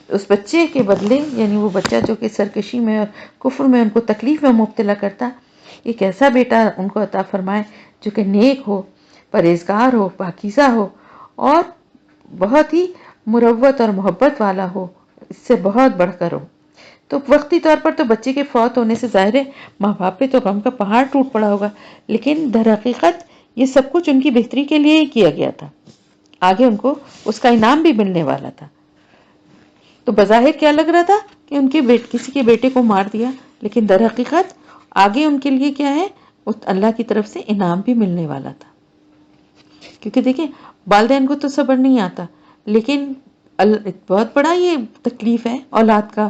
اس بچے کے بدلے، یعنی وہ بچہ جو کہ سرکشی میں اور کفر میں ان کو تکلیف میں مبتلا کرتا، ایک ایسا بیٹا ان کو عطا فرمائے جو کہ نیک ہو، پرہیزگار ہو، پاکیزہ ہو، اور بہت ہی مروت اور محبت والا ہو، اس سے بہت بڑھ کر ہو۔ تو وقتی طور پر تو بچے کے فوت ہونے سے ظاہر ہے ماں باپ پہ تو غم کا پہاڑ ٹوٹ پڑا ہوگا، لیکن در حقیقت یہ سب کچھ ان کی بہتری کے لیے ہی کیا گیا تھا، آگے ان کو اس کا انعام بھی ملنے والا تھا۔ تو بظاہر کیا لگ رہا تھا کہ ان کے کسی کے بیٹے کو مار دیا، لیکن در حقیقت آگے ان کے لیے کیا ہے، اللہ کی طرف سے انعام بھی ملنے والا تھا۔ کیونکہ دیکھیں والدین کو تو صبر نہیں آتا، لیکن بہت بڑا یہ تکلیف ہے اولاد کا،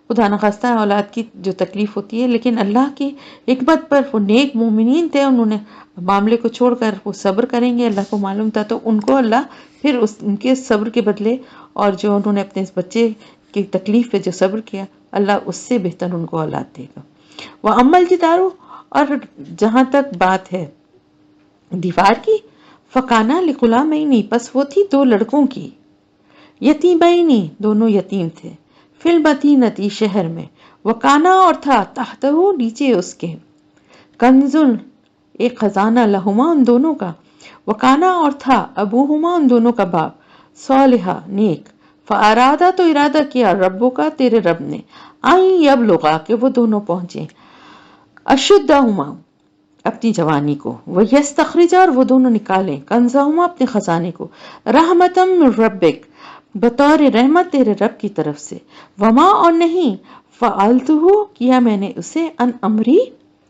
خدا نخواستہ اولاد کی جو تکلیف ہوتی ہے، لیکن اللہ کی حکمت پر وہ نیک مومنین تھے، انہوں نے معاملے کو چھوڑ کر وہ صبر کریں گے، اللہ کو معلوم تھا، تو ان کو اللہ پھر ان کے صبر کے بدلے، اور جو انہوں نے اپنے اس بچے کی تکلیف پہ جو صبر کیا، اللہ اس سے بہتر ان کو اولاد دے گا۔ وہ عمل جدارو، اور جہاں تک بات ہے دیوار کی، فکانہ لغلامین، پس وہ تھی دو لڑکوں کی، یتیمین، دونوں یتیم تھے، فی المدینہ، شہر میں، وکانا، اور تھا، تحتہ، نیچے اس کے، کنزن، ایک خزانہ، لہما، ان دونوں کا، وکانا، اور تھا، ابوہما، ان دونوں کا باپ، صالحہ، نیک، فارادہ، تو ارادہ کیا، ربو کا، تیرے رب نے، آئیں یبلغا، کہ وہ دونوں پہنچے، اشدہما، اپنی جوانی کو، ویستخرجا، اور وہ دونوں نکالیں، کنزہما، اپنے خزانے کو، رحمتم من ربک، بطور رحمت تیرے رب کی طرف سے، وما، اور نہیں، فعلتہ، کیا میں نے اسے، ان امری،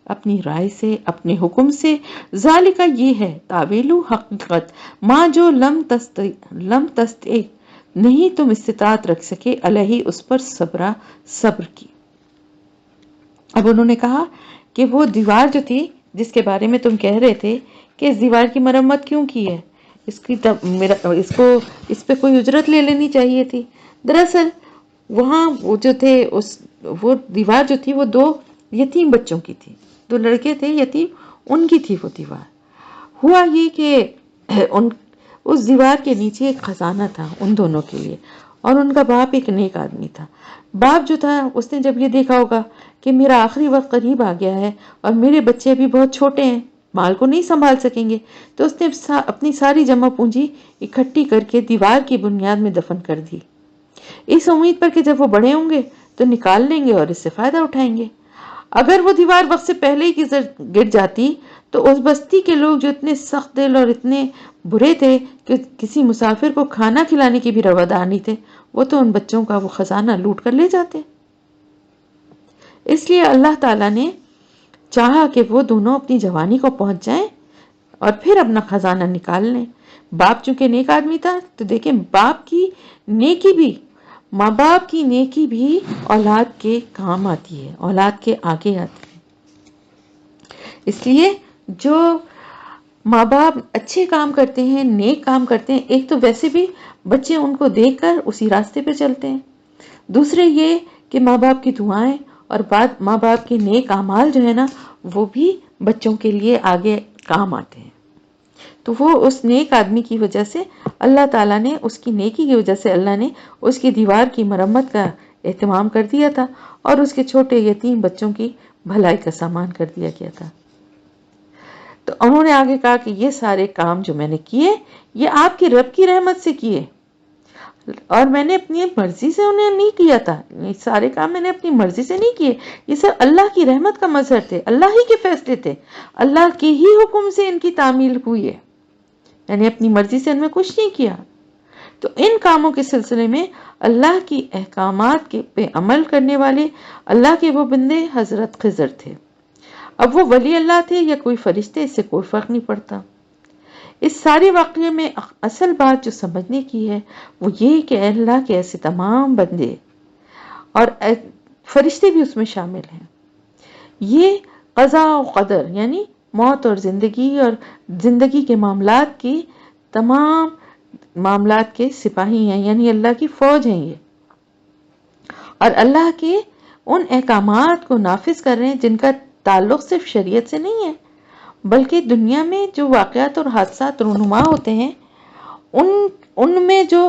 اپنی رائے سے، اپنے حکم سے، ذالک، یہ ہے، تعویل، حقیقت، ما، جو لم تستطع، نہیں تم استطاعت رکھ سکے، علیہ، اس پر، صبر کی۔ اب انہوں نے کہا کہ وہ دیوار جو تھی جس کے بارے میں تم کہہ رہے تھے کہ اس دیوار کی مرمت کیوں کی ہے، اس پہ کوئی اجرت لے لینی چاہیے تھی۔ دراصل وہاں وہ جو تھے، وہ دیوار جو تھی وہ دو یتیم بچوں کی تھی، دو لڑکے تھے یتیم، ان کی تھی وہ دیوار۔ ہوا یہ کہ اس دیوار کے نیچے ایک خزانہ تھا ان دونوں کے لیے، اور ان کا باپ ایک نیک آدمی تھا۔ باپ جو تھا اس نے جب یہ دیکھا ہوگا کہ میرا آخری وقت قریب آ گیا ہے اور میرے بچے ابھی بہت چھوٹے ہیں، مال کو نہیں سنبھال سکیں گے، تو اس نے اپنی ساری جمع پونجی اکٹھی کر کے دیوار کی بنیاد میں دفن کر دی، اس امید پر کہ جب وہ بڑے ہوں گے تو نکال لیں گے اور اس سے فائدہ اٹھائیں گے۔ اگر وہ دیوار وقت سے پہلے ہی گر جاتی تو اس بستی کے لوگ جو اتنے سخت دل اور اتنے برے تھے کہ کسی مسافر کو کھانا کھلانے کی بھی روادار نہیں تھے، وہ تو ان بچوں کا وہ خزانہ لوٹ کر لے جاتے۔ اس لیے اللہ تعالیٰ نے چاہا کہ وہ دونوں اپنی جوانی کو پہنچ جائیں اور پھر اپنا خزانہ نکال لیں، باپ چونکہ نیک آدمی تھا تو دیکھیں باپ کی نیکی بھی، ماں باپ کی نیکی بھی اولاد کے کام آتی ہے، اولاد کے آگے آتی ہے. اس لیے جو ماں باپ اچھے کام کرتے ہیں، نیک کام کرتے ہیں، ایک تو ویسے بھی بچے ان کو دیکھ کر اسی راستے پہ چلتے ہیں، دوسرے یہ کہ ماں باپ کی دعائیں اور بعد ماں باپ کے نیک اعمال جو ہے نا وہ بھی بچوں کے لیے آگے کام آتے ہیں. تو وہ اس نیک آدمی کی وجہ سے اللہ تعالیٰ نے، اس کی نیکی کی وجہ سے اللہ نے اس کی دیوار کی مرمت کا اہتمام کر دیا تھا اور اس کے چھوٹے یتیم بچوں کی بھلائی کا سامان کر دیا گیا تھا. تو انہوں نے آگے کہا کہ یہ سارے کام جو میں نے کیے یہ آپ کی رب کی رحمت سے کیے، اور میں نے اپنی مرضی سے انہیں نہیں کیا تھا. یہ سارے کام میں نے اپنی مرضی سے نہیں کیے، یہ سب اللہ کی رحمت کا مظہر تھے، اللہ ہی کے فیصلے تھے، اللہ کے ہی حکم سے ان کی تعمیل ہوئی ہے، یعنی اپنی مرضی سے ان میں کچھ نہیں کیا. تو ان کاموں کے سلسلے میں اللہ کی احکامات کے پہ عمل کرنے والے اللہ کے وہ بندے حضرت خضر تھے. اب وہ ولی اللہ تھے یا کوئی فرشتے، اس سے کوئی فرق نہیں پڑتا. اس سارے واقعے میں اصل بات جو سمجھنے کی ہے وہ یہ کہ اللہ کے ایسے تمام بندے اور فرشتے بھی اس میں شامل ہیں، یہ قضاء و قدر یعنی موت اور زندگی اور زندگی کے معاملات کی تمام معاملات کے سپاہی ہیں، یعنی اللہ کی فوج ہیں یہ، اور اللہ کے ان احکامات کو نافذ کر رہے ہیں جن کا تعلق صرف شریعت سے نہیں ہے بلکہ دنیا میں جو واقعات اور حادثات رونما ہوتے ہیں ان میں جو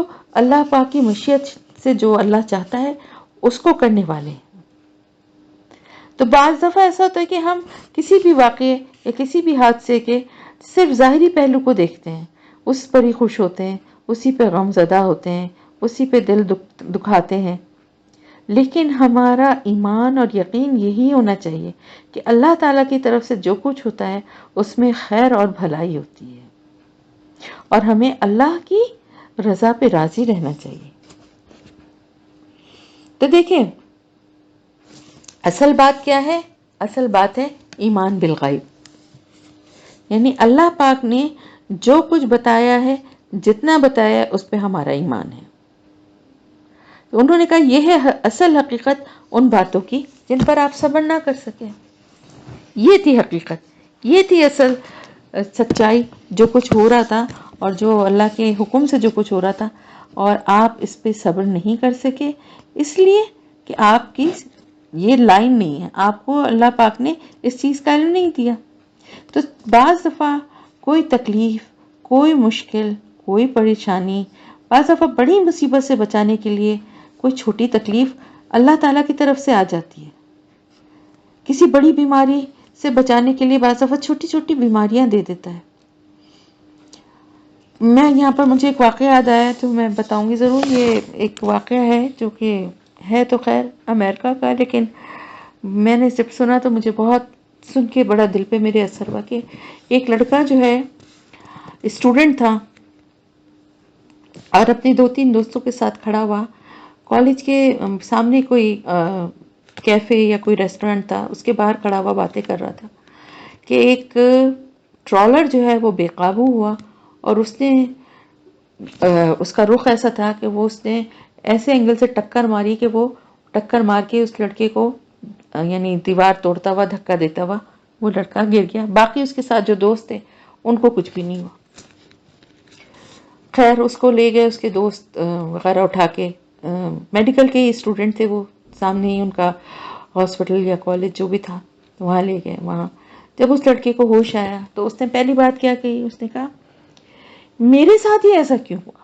اللہ پاک کی مشیت سے جو اللہ چاہتا ہے اس کو کرنے والے ہیں. تو بعض دفعہ ایسا ہوتا ہے کہ ہم کسی بھی واقعے یا کسی بھی حادثے کے صرف ظاہری پہلو کو دیکھتے ہیں، اس پر ہی خوش ہوتے ہیں، اسی پہ غم زدہ ہوتے ہیں، اسی پہ دل دکھاتے ہیں. لیکن ہمارا ایمان اور یقین یہی ہونا چاہیے کہ اللہ تعالیٰ کی طرف سے جو کچھ ہوتا ہے اس میں خیر اور بھلائی ہوتی ہے، اور ہمیں اللہ کی رضا پہ راضی رہنا چاہیے. تو دیکھیں اصل بات کیا ہے؟ اصل بات ہے ایمان بالغیب، یعنی اللہ پاک نے جو کچھ بتایا ہے، جتنا بتایا ہے اس پہ ہمارا ایمان ہے. تو انہوں نے کہا یہ ہے اصل حقیقت ان باتوں کی جن پر آپ صبر نہ کر سکے. یہ تھی حقیقت، یہ تھی اصل سچائی، جو کچھ ہو رہا تھا اور جو اللہ کے حکم سے جو کچھ ہو رہا تھا، اور آپ اس پہ صبر نہیں کر سکے اس لیے کہ آپ کی یہ لائن نہیں ہے، آپ کو اللہ پاک نے اس چیز کا علم نہیں دیا. تو بعض دفعہ کوئی تکلیف، کوئی مشکل، کوئی پریشانی، بعض دفعہ بڑی مصیبت سے بچانے کے لیے کوئی چھوٹی تکلیف اللہ تعالیٰ کی طرف سے آ جاتی ہے. کسی بڑی بیماری سے بچانے کے لیے بعض دفعہ چھوٹی چھوٹی بیماریاں دے دیتا ہے. میں یہاں پر مجھے ایک واقعہ یاد آیا تو میں بتاؤں گی ضرور. یہ ایک واقعہ ہے جو کہ ہے تو خیر امریکہ کا، لیکن میں نے جب سنا تو مجھے بہت سن کے بڑا دل پہ میرے اثر ہوا کہ ایک لڑکا جو ہے اسٹوڈنٹ تھا اور اپنے 2-3 دوستوں کے ساتھ کھڑا ہوا. کالج کے سامنے کوئی کیفے یا کوئی ریسٹورنٹ تھا، اس کے باہر کھڑا ہوا باتیں کر رہا تھا کہ ایک ٹرالر جو ہے وہ بے قابو ہوا اور اس نے اس کا رخ ایسا تھا کہ وہ اس نے ایسے اینگل سے ٹکر ماری کہ وہ ٹکر مار کے اس لڑکے کو یعنی دیوار توڑتا ہوا دھکا دیتا ہوا وہ لڑکا گر گیا. باقی اس کے ساتھ جو دوست تھے ان کو کچھ بھی نہیں ہوا. خیر اس کو لے گئے اس کے دوست وغیرہ اٹھا کے، میڈیکل کے اسٹوڈنٹ تھے وہ، سامنے ہی ان کا ہاسپٹل یا کالج جو بھی تھا وہاں لے گئے. وہاں جب اس لڑکے کو ہوش آیا تو اس نے پہلی بات کیا کہی، اس نے کہا میرے ساتھ ہی ایسا کیوں ہوا؟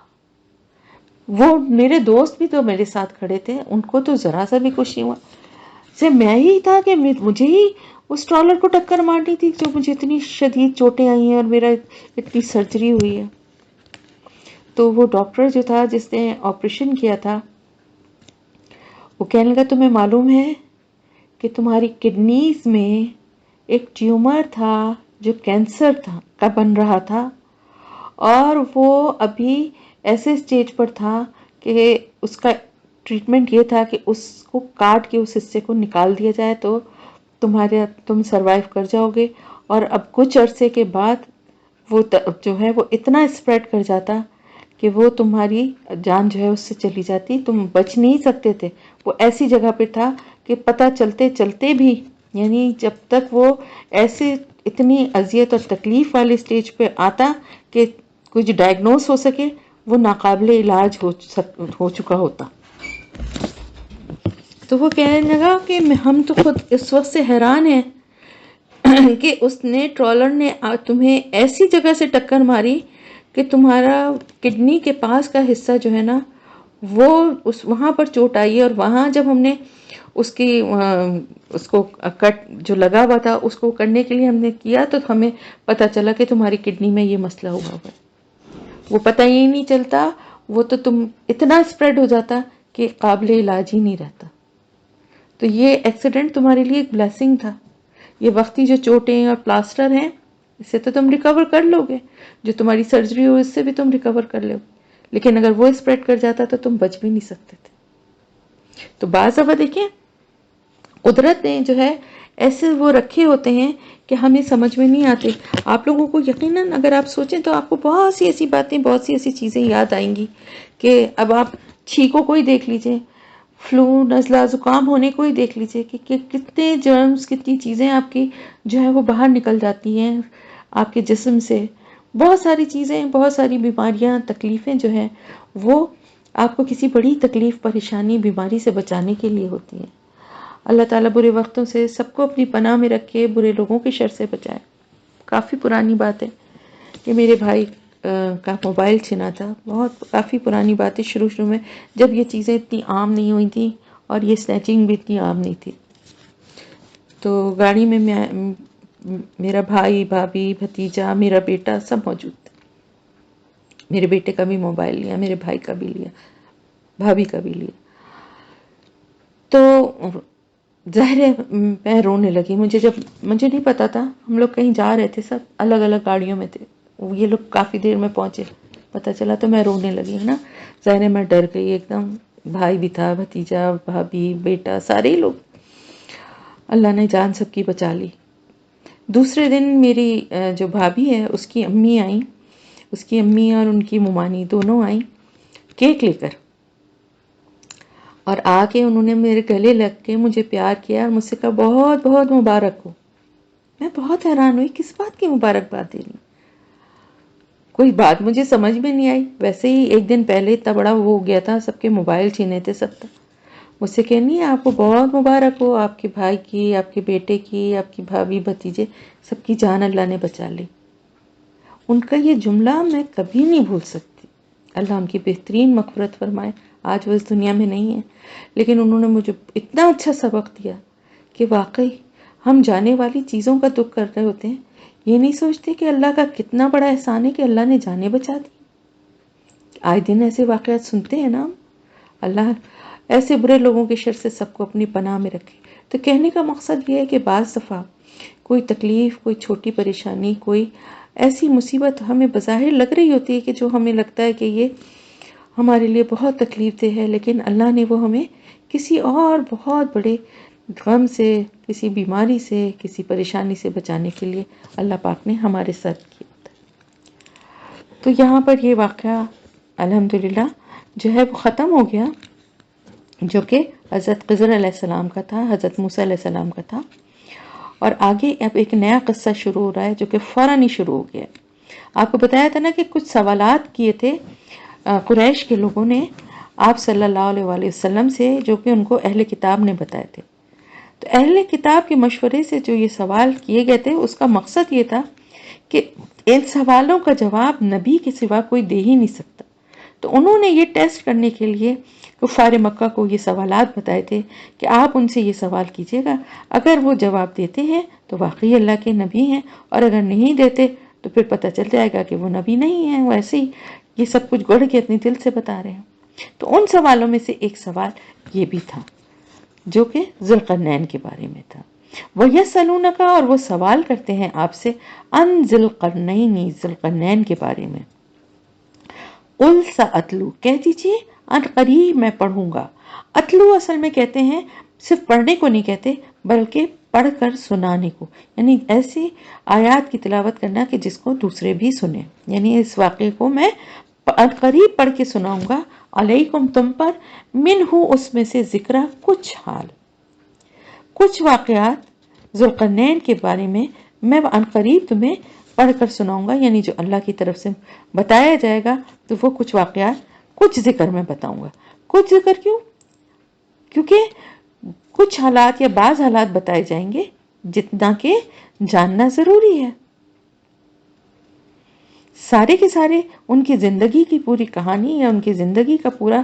وہ میرے دوست بھی تو میرے ساتھ کھڑے تھے، ان کو تو ذرا سا بھی کچھ نہیں ہوا، سے میں ہی تھا کہ مجھے ہی اس ٹرالر کو ٹکر مارنی تھی جو مجھے اتنی شدید چوٹیں آئی ہیں اور میرا اتنی سرجری ہوئی ہے. تو وہ ڈاکٹر جو تھا جس نے آپریشن کیا تھا وہ کہنے لگا تمہیں معلوم ہے کہ تمہاری کڈنیز میں ایک ٹیومر تھا جو کینسر تھا کا بن رہا تھا، اور وہ ابھی ایسے سٹیج پر تھا کہ اس کا ٹریٹمنٹ یہ تھا کہ اس کو کاٹ کے اس حصے کو نکال دیا جائے تو تم سروائیو کر جاؤ گے، اور اب کچھ عرصے کے بعد وہ جو ہے وہ اتنا اسپریڈ کر جاتا کہ وہ تمہاری جان جو ہے اس سے چلی جاتی، تم بچ نہیں سکتے تھے۔ وہ ایسی جگہ پہ تھا کہ پتہ چلتے چلتے بھی، یعنی جب تک وہ ایسے اتنی اذیت اور تکلیف والے سٹیج پہ آتا کہ کچھ ڈائگنوز ہو سکے، وہ ناقابل علاج ہو چکا ہوتا۔ تو وہ کہنے لگا کہ ہم تو خود اس وقت سے حیران ہیں کہ اس نے ٹرالر نے تمہیں ایسی جگہ سے ٹکر ماری کہ تمہارا کڈنی کے پاس کا حصہ جو ہے نا وہ وہاں پر چوٹ آئی ہے، اور وہاں جب ہم نے اس کو کٹ جو لگا ہوا تھا اس کو کرنے کے لیے ہم نے کیا تو ہمیں پتہ چلا کہ تمہاری کڈنی میں یہ مسئلہ ہوا ہوا ہے۔ وہ پتہ ہی نہیں چلتا، وہ تو تم اتنا اسپریڈ ہو جاتا کہ قابل علاج ہی نہیں رہتا۔ تو یہ ایکسیڈنٹ تمہارے لیے ایک بلیسنگ تھا۔ یہ وقتی جو چوٹیں اور پلاسٹر ہیں اس سے تو تم ریکور کر لو گے، جو تمہاری سرجری ہو اس سے بھی تم ریکور کر لو گے، لیکن اگر وہ اسپریڈ کر جاتا تو تم بچ بھی نہیں سکتے تھے۔ تو بعض دفعہ دیکھیں قدرت نے جو ہے ایسے وہ رکھے ہوتے ہیں کہ ہمیں سمجھ میں نہیں آتے۔ آپ لوگوں کو یقیناً اگر آپ سوچیں تو آپ کو بہت سی ایسی باتیں، بہت سی ایسی چیزیں یاد آئیں گی کہ اب آپ چھینکوں کو ہی دیکھ لیجئے، فلو، نزلہ، زکام ہونے کو ہی دیکھ لیجئے کہ کتنے جرمز، کتنی چیزیں آپ کی جو ہے وہ باہر نکل جاتی ہیں آپ کے جسم سے۔ بہت ساری چیزیں، بہت ساری بیماریاں، تکلیفیں جو ہیں وہ آپ کو کسی بڑی تکلیف، پریشانی، بیماری سے بچانے کے لیے ہوتی ہیں۔ اللہ تعالیٰ برے وقتوں سے سب کو اپنی پناہ میں رکھے، برے لوگوں کی شر سے بچائے۔ کافی پرانی بات ہے کہ میرے بھائی کا موبائل چھنا تھا، کافی پرانی بات ہے، شروع میں جب یہ چیزیں اتنی عام نہیں ہوئی تھیں اور یہ سنیچنگ بھی اتنی عام نہیں تھی۔ تو گاڑی میں میرا بھائی، بھابھی، بھتیجا، میرا بیٹا سب موجود تھے۔ میرے بیٹے کا بھی موبائل لیا، میرے بھائی کا بھی لیا، بھابھی کا بھی لیا۔ تو ظاہر ہے میں رونے لگی، مجھے نہیں پتا تھا، ہم لوگ کہیں جا رہے تھے، سب الگ الگ گاڑیوں میں تھے، یہ لوگ کافی دیر میں پہنچے، پتا چلا تو میں رونے لگی نا۔ ظاہر ہے میں ڈر گئی ایک دم، بھائی بھی تھا، بھتیجا، بھابھی، بیٹا، سارے ہی لوگ۔ اللہ نے جان سب کی بچا لی۔ دوسرے دن میری جو بھابھی ہے اس کی امی آئیں، اس کی امی اور ان کی ممانی دونوں آئیں کیک لے کر، اور آ کے انہوں نے میرے گلے لگ کے مجھے پیار کیا اور مجھ سے کہا بہت بہت مبارک ہو۔ میں بہت حیران ہوئی، کس بات کی مبارکباد دینی؟ کوئی بات مجھے سمجھ میں نہیں آئی۔ ویسے ہی ایک دن پہلے اتنا بڑا وہ ہو گیا تھا، سب کے موبائل چھینے تھے سب تھا۔ مجھ سے کہنی ہے آپ کو بہت مبارک ہو، آپ کے بھائی کی، آپ کے بیٹے کی، آپ کی بھابھی، بھتیجے، سب کی جان اللہ نے بچا لی۔ ان کا یہ جملہ میں کبھی نہیں بھول سکتی۔ اللہ ان کی بہترین مغفرت فرمائے، آج وہ اس دنیا میں نہیں ہے، لیکن انہوں نے مجھے اتنا اچھا سبق دیا کہ واقعی ہم جانے والی چیزوں کا دکھ کر رہے ہوتے ہیں، یہ نہیں سوچتے کہ اللہ کا کتنا بڑا احسان ہے کہ اللہ نے جانیں بچا دی۔ آئے دن ایسے واقعات سنتے ہیں نا ہم۔ اللہ ایسے برے لوگوں کے شر سے سب کو اپنی پناہ میں رکھے۔ تو کہنے کا مقصد یہ ہے کہ بعض دفعہ کوئی تکلیف، کوئی چھوٹی پریشانی، کوئی ایسی مصیبت ہمیں بظاہر لگ رہی ہوتی ہے کہ جو ہمیں لگتا ہے کہ یہ ہمارے لیے بہت تکلیف دہ ہے، لیکن اللہ نے وہ ہمیں کسی اور بہت بڑے غم سے، کسی بیماری سے، کسی پریشانی سے بچانے کے لیے اللہ پاک نے ہمارے ساتھ کیا تھا۔ تو یہاں پر یہ واقعہ الحمدللہ جو ہے وہ ختم ہو گیا، جو کہ حضرت خضر علیہ السلام کا تھا، حضرت موسیٰ علیہ السلام کا تھا۔ اور آگے اب ایک نیا قصہ شروع ہو رہا ہے جو کہ فوراً ہی شروع ہو گیا۔ آپ کو بتایا تھا نا کہ کچھ سوالات کیے تھے قریش کے لوگوں نے آپ صلی اللہ علیہ وآلہ وسلم سے، جو کہ ان کو اہل کتاب نے بتائے تھے۔ تو اہل کتاب کے مشورے سے جو یہ سوال کیے گئے تھے اس کا مقصد یہ تھا کہ ان سوالوں کا جواب نبی کے سوا کوئی دے ہی نہیں سکتا۔ تو انہوں نے یہ ٹیسٹ کرنے کے لیے کفار مکہ کو یہ سوالات بتائے تھے کہ آپ ان سے یہ سوال کیجئے گا، اگر وہ جواب دیتے ہیں تو واقعی اللہ کے نبی ہیں، اور اگر نہیں دیتے تو پھر پتہ چل جائے گا کہ وہ نبی نہیں ہیں، وہ ایسے ہی یہ سب کچھ گڑھ کے اپنے دل سے بتا رہے ہیں۔ تو ان سوالوں میں سے ایک سوال یہ بھی تھا جو کہ ذوالقرنین کے بارے میں تھا۔ وَيَسْأَلُونَكَ، اور وہ سوال کرتے ہیں آپ سے، عن ذی القرنین، ذوالقرنین کے بارے میں۔ قُلْ سَأَتْلُو، کہہ دیجئے ان قریب میں پڑھوں گا۔ اتلو اصل میں کہتے ہیں صرف پڑھنے کو نہیں کہتے بلکہ پڑھ کر سنانے کو، یعنی ایسی آیات کی تلاوت کرنا کہ جس کو دوسرے بھی سنیں. یعنی اس واقعے کو میں قریب پڑھ کے سناؤں گا. علیکم تم پر، منہ اس میں سے ذکرہ کچھ حال، کچھ واقعات ذوالقرنین کے بارے میں قریب تمہیں پڑھ کر سناؤں گا. یعنی جو اللہ کی طرف سے بتایا جائے گا تو وہ کچھ واقعات کچھ ذکر میں بتاؤں گا. کچھ ذکر کیوں؟ کیونکہ کچھ حالات یا بعض حالات بتائے جائیں گے جتنا کہ جاننا ضروری ہے. سارے کے سارے ان کی زندگی کی پوری کہانی یا ان کی زندگی کا پورا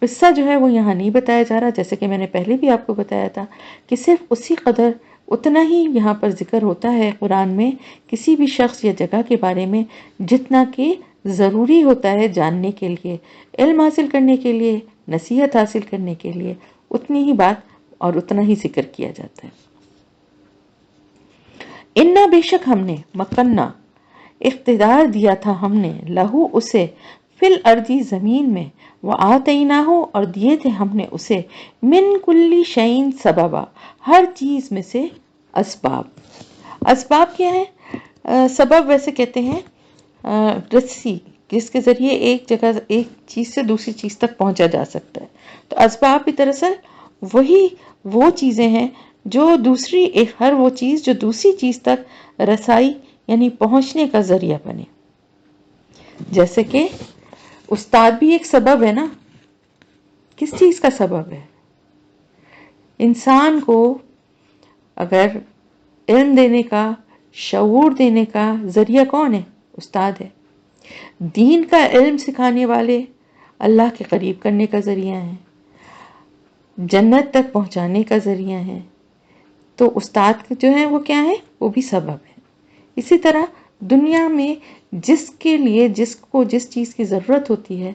قصہ جو ہے وہ یہاں نہیں بتایا جا رہا. جیسے کہ میں نے پہلے بھی آپ کو بتایا تھا کہ صرف اسی قدر اتنا ہی یہاں پر ذکر ہوتا ہے قرآن میں کسی بھی شخص یا جگہ کے بارے میں جتنا کہ ضروری ہوتا ہے جاننے کے لیے، علم حاصل کرنے کے لیے، نصیحت حاصل کرنے کے لیے. اتنی ہی بات اور اتنا ہی ذکر کیا جاتا ہے. انا بے شک ہم نے مکنہ اقتدار دیا تھا ہم نے لہو اسے فی الارضی زمین میں، وآتیناہ اور دیے تھے ہم نے اسے من کلی شیء سببا ہر چیز میں سے اسباب. اسباب کیا ہے؟ سبب ویسے کہتے ہیں رسی جس کے ذریعے ایک جگہ ایک چیز سے دوسری چیز تک پہنچا جا سکتا ہے. تو اسباب بھی دراصل وہی وہ چیزیں ہیں جو ہر وہ چیز جو دوسری چیز تک رسائی یعنی پہنچنے کا ذریعہ بنے. جیسے کہ استاد بھی ایک سبب ہے نا. کس چیز کا سبب ہے؟ انسان کو اگر علم دینے کا، شعور دینے کا ذریعہ کون ہے؟ استاد ہے. دین کا علم سکھانے والے اللہ کے قریب کرنے کا ذریعہ ہیں، جنت تک پہنچانے کا ذریعہ ہیں. تو استاد جو ہیں وہ کیا ہے؟ وہ بھی سبب ہے. اسی طرح دنیا میں جس کے لیے جس کو جس چیز کی ضرورت ہوتی ہے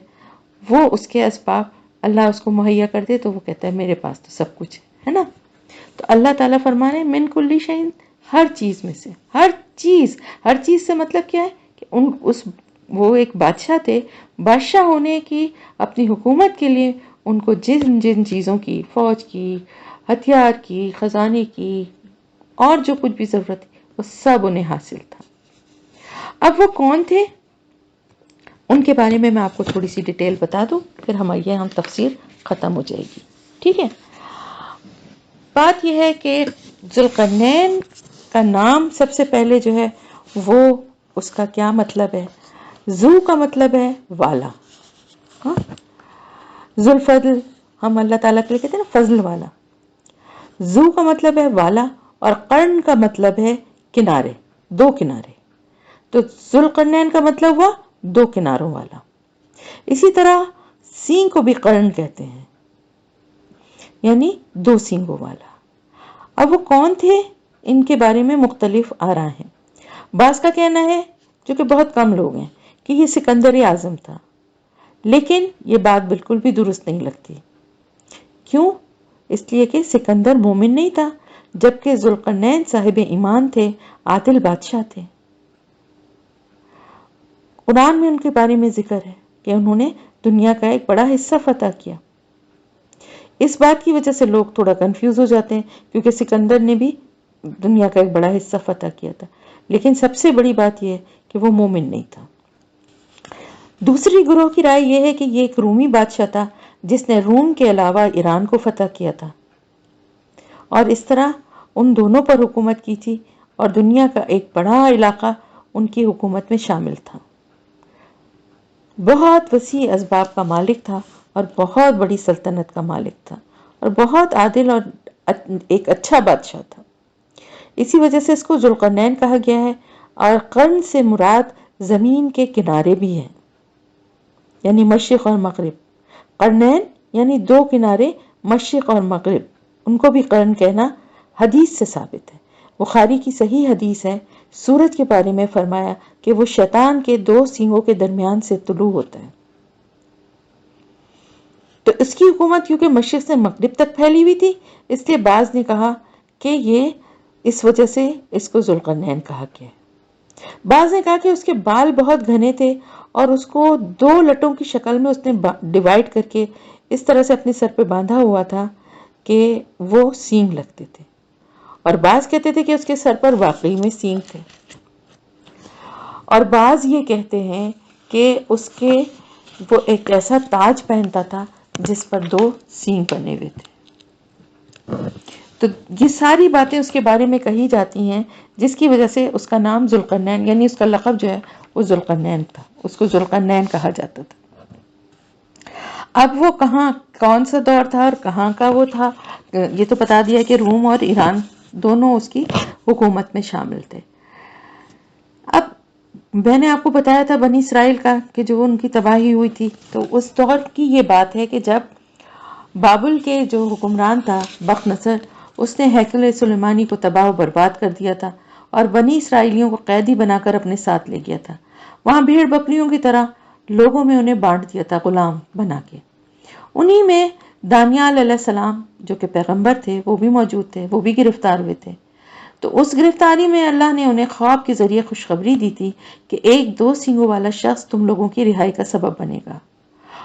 وہ اس کے اسباب اللہ اس کو مہیا کر دے تو وہ کہتا ہے میرے پاس تو سب کچھ ہے نا. تو اللہ تعالیٰ فرمانے من کلی شیء ہر چیز میں سے، ہر چیز سے مطلب کیا ہے کہ وہ ایک بادشاہ تھے. بادشاہ ہونے کی اپنی حکومت کے لیے ان کو جن جن چیزوں کی، فوج کی، ہتھیار کی، خزانے کی اور جو کچھ بھی ضرورت تھی وہ سب انہیں حاصل تھا. اب وہ کون تھے ان کے بارے میں آپ کو تھوڑی سی ڈیٹیل بتا دوں، پھر ہماری تفسیر ختم ہو جائے گی. ٹھیک ہے. بات یہ ہے کہ ذوالقرنین کا نام سب سے پہلے جو ہے وہ اس کا کیا مطلب ہے؟ ذو کا مطلب ہے والا. ذوالفضل ہم اللہ تعالیٰ کے لیے کہتے ہیں نا فضل والا. ذو کا مطلب ہے والا اور قرن کا مطلب ہے کنارے، دو کنارے. تو ذوالقرنین کا مطلب ہوا دو کناروں والا. اسی طرح سینگ کو بھی قرن کہتے ہیں، یعنی دو سینگوں والا. اب وہ کون تھے ان کے بارے میں مختلف آراء ہیں. بعض کا کہنا ہے، جو کہ بہت کم لوگ ہیں، کہ یہ سکندر اعظم تھا. لیکن یہ بات بالکل بھی درست نہیں لگتی. کیوں؟ اس لیے کہ سکندر مومن نہیں تھا، جبکہ ذوالقرنین صاحب ایمان تھے، عادل بادشاہ تھے. قرآن میں ان کے بارے میں ذکر ہے کہ انہوں نے دنیا کا ایک بڑا حصہ فتح کیا. اس بات کی وجہ سے لوگ تھوڑا کنفیوز ہو جاتے ہیں کیونکہ سکندر نے بھی دنیا کا ایک بڑا حصہ فتح کیا تھا، لیکن سب سے بڑی بات یہ ہے کہ وہ مومن نہیں تھا. دوسری گروہ کی رائے یہ ہے کہ یہ ایک رومی بادشاہ تھا جس نے روم کے علاوہ ایران کو فتح کیا تھا اور اس طرح ان دونوں پر حکومت کی تھی اور دنیا کا ایک بڑا علاقہ ان کی حکومت میں شامل تھا. بہت وسیع اسباب کا مالک تھا اور بہت بڑی سلطنت کا مالک تھا اور بہت عادل اور ایک اچھا بادشاہ تھا. اسی وجہ سے اس کو ذوالقرنین کہا گیا ہے. اور قرن سے مراد زمین کے کنارے بھی ہیں، یعنی مشرق اور مغرب. قرنین یعنی دو کنارے، مشرق اور مغرب، ان کو بھی قرن کہنا حدیث سے ثابت ہے. بخاری کی صحیح حدیث ہے، سورج کے بارے میں فرمایا کہ وہ شیطان کے دو سینگوں کے درمیان سے طلوع ہوتا ہے. تو اس کی حکومت کیونکہ مشرق سے مغرب تک پھیلی ہوئی تھی، اس لیے بعض نے کہا کہ یہ اس وجہ سے اس کو ذوالقرنین کہا گیا. بعض نے کہا کہ اس کے بال بہت گھنے تھے اور اس کو دو لٹوں کی شکل میں اس نے ڈیوائیڈ کر کے اس طرح سے اپنے سر پہ باندھا ہوا تھا کہ وہ سینگ لگتے تھے. اور بعض کہتے تھے کہ اس کے سر پر واقعی میں سینگ تھے، اور بعض یہ کہتے ہیں کہ اس کے وہ ایک ایسا تاج پہنتا تھا جس پر 2 سینگ بنے ہوئے تھے۔ تو یہ ساری باتیں اس کے بارے میں کہی جاتی ہیں، جس کی وجہ سے اس کا نام ذوالقرنین، یعنی اس کا لقب جو ہے وہ ذوالقرنین تھا، اس کو ذوالقرنین کہا جاتا تھا۔ اب وہ کہاں، کون سا دور تھا اور کہاں کا وہ تھا، یہ تو بتا دیا کہ روم اور ایران دونوں اس کی حکومت میں شامل تھے۔ اب میں نے آپ کو بتایا تھا بنی اسرائیل کا کہ جو ان کی تباہی ہوئی تھی، تو اس دور کی یہ بات ہے کہ جب بابل کے جو حکمران تھا بخت نصر، اس نے ہیکل سلیمانی کو تباہ و برباد کر دیا تھا اور بنی اسرائیلیوں کو قیدی بنا کر اپنے ساتھ لے گیا تھا۔ وہاں بھیڑ بکریوں کی طرح لوگوں میں انہیں بانٹ دیا تھا غلام بنا کے۔ انہی میں دانیال علیہ السلام جو کہ پیغمبر تھے وہ بھی موجود تھے، وہ بھی گرفتار ہوئے تھے۔ تو اس گرفتاری میں اللہ نے انہیں خواب کے ذریعے خوشخبری دی تھی کہ ایک 2 سینگوں والا شخص تم لوگوں کی رہائی کا سبب بنے گا۔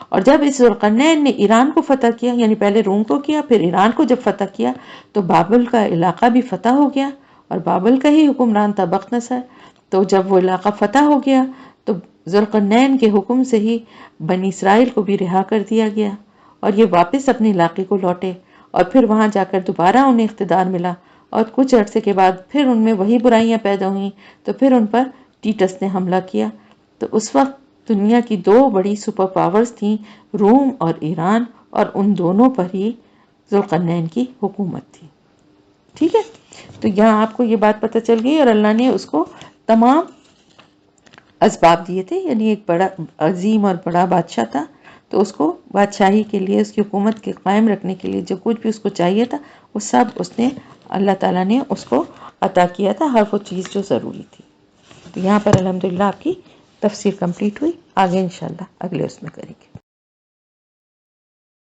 اور جب اس ذوالقرنین نے ایران کو فتح کیا، یعنی پہلے روم کو کیا پھر ایران کو جب فتح کیا، تو بابل کا علاقہ بھی فتح ہو گیا، اور بابل کا ہی حکمران تھا بخت نصر۔ تو جب وہ علاقہ فتح ہو گیا تو ذوالقرنین کے حکم سے ہی بنی اسرائیل کو بھی رہا کر دیا گیا، اور یہ واپس اپنے علاقے کو لوٹے، اور پھر وہاں جا کر دوبارہ انہیں اقتدار ملا، اور کچھ عرصے کے بعد پھر ان میں وہی برائیاں پیدا ہوئیں، تو پھر ان پر ٹیٹس نے حملہ کیا۔ تو اس وقت دنیا کی 2 بڑی سپر پاورز تھیں، روم اور ایران، اور ان دونوں پر ہی ذوالقرنین کی حکومت تھی۔ ٹھیک ہے، تو یہاں آپ کو یہ بات پتہ چل گئی، اور اللہ نے اس کو تمام اسباب دیے تھے، یعنی ایک بڑا عظیم اور بڑا بادشاہ تھا، تو اس کو بادشاہی کے لیے، اس کی حکومت کے قائم رکھنے کے لیے جو کچھ بھی اس کو چاہیے تھا وہ سب اس نے، اللہ تعالیٰ نے اس کو عطا کیا تھا، ہر وہ چیز جو ضروری تھی۔ تو یہاں پر الحمدللہ آپ کی تفسیر کمپلیٹ ہوئی، آگے انشاءاللہ اگلے اس میں کریں گے۔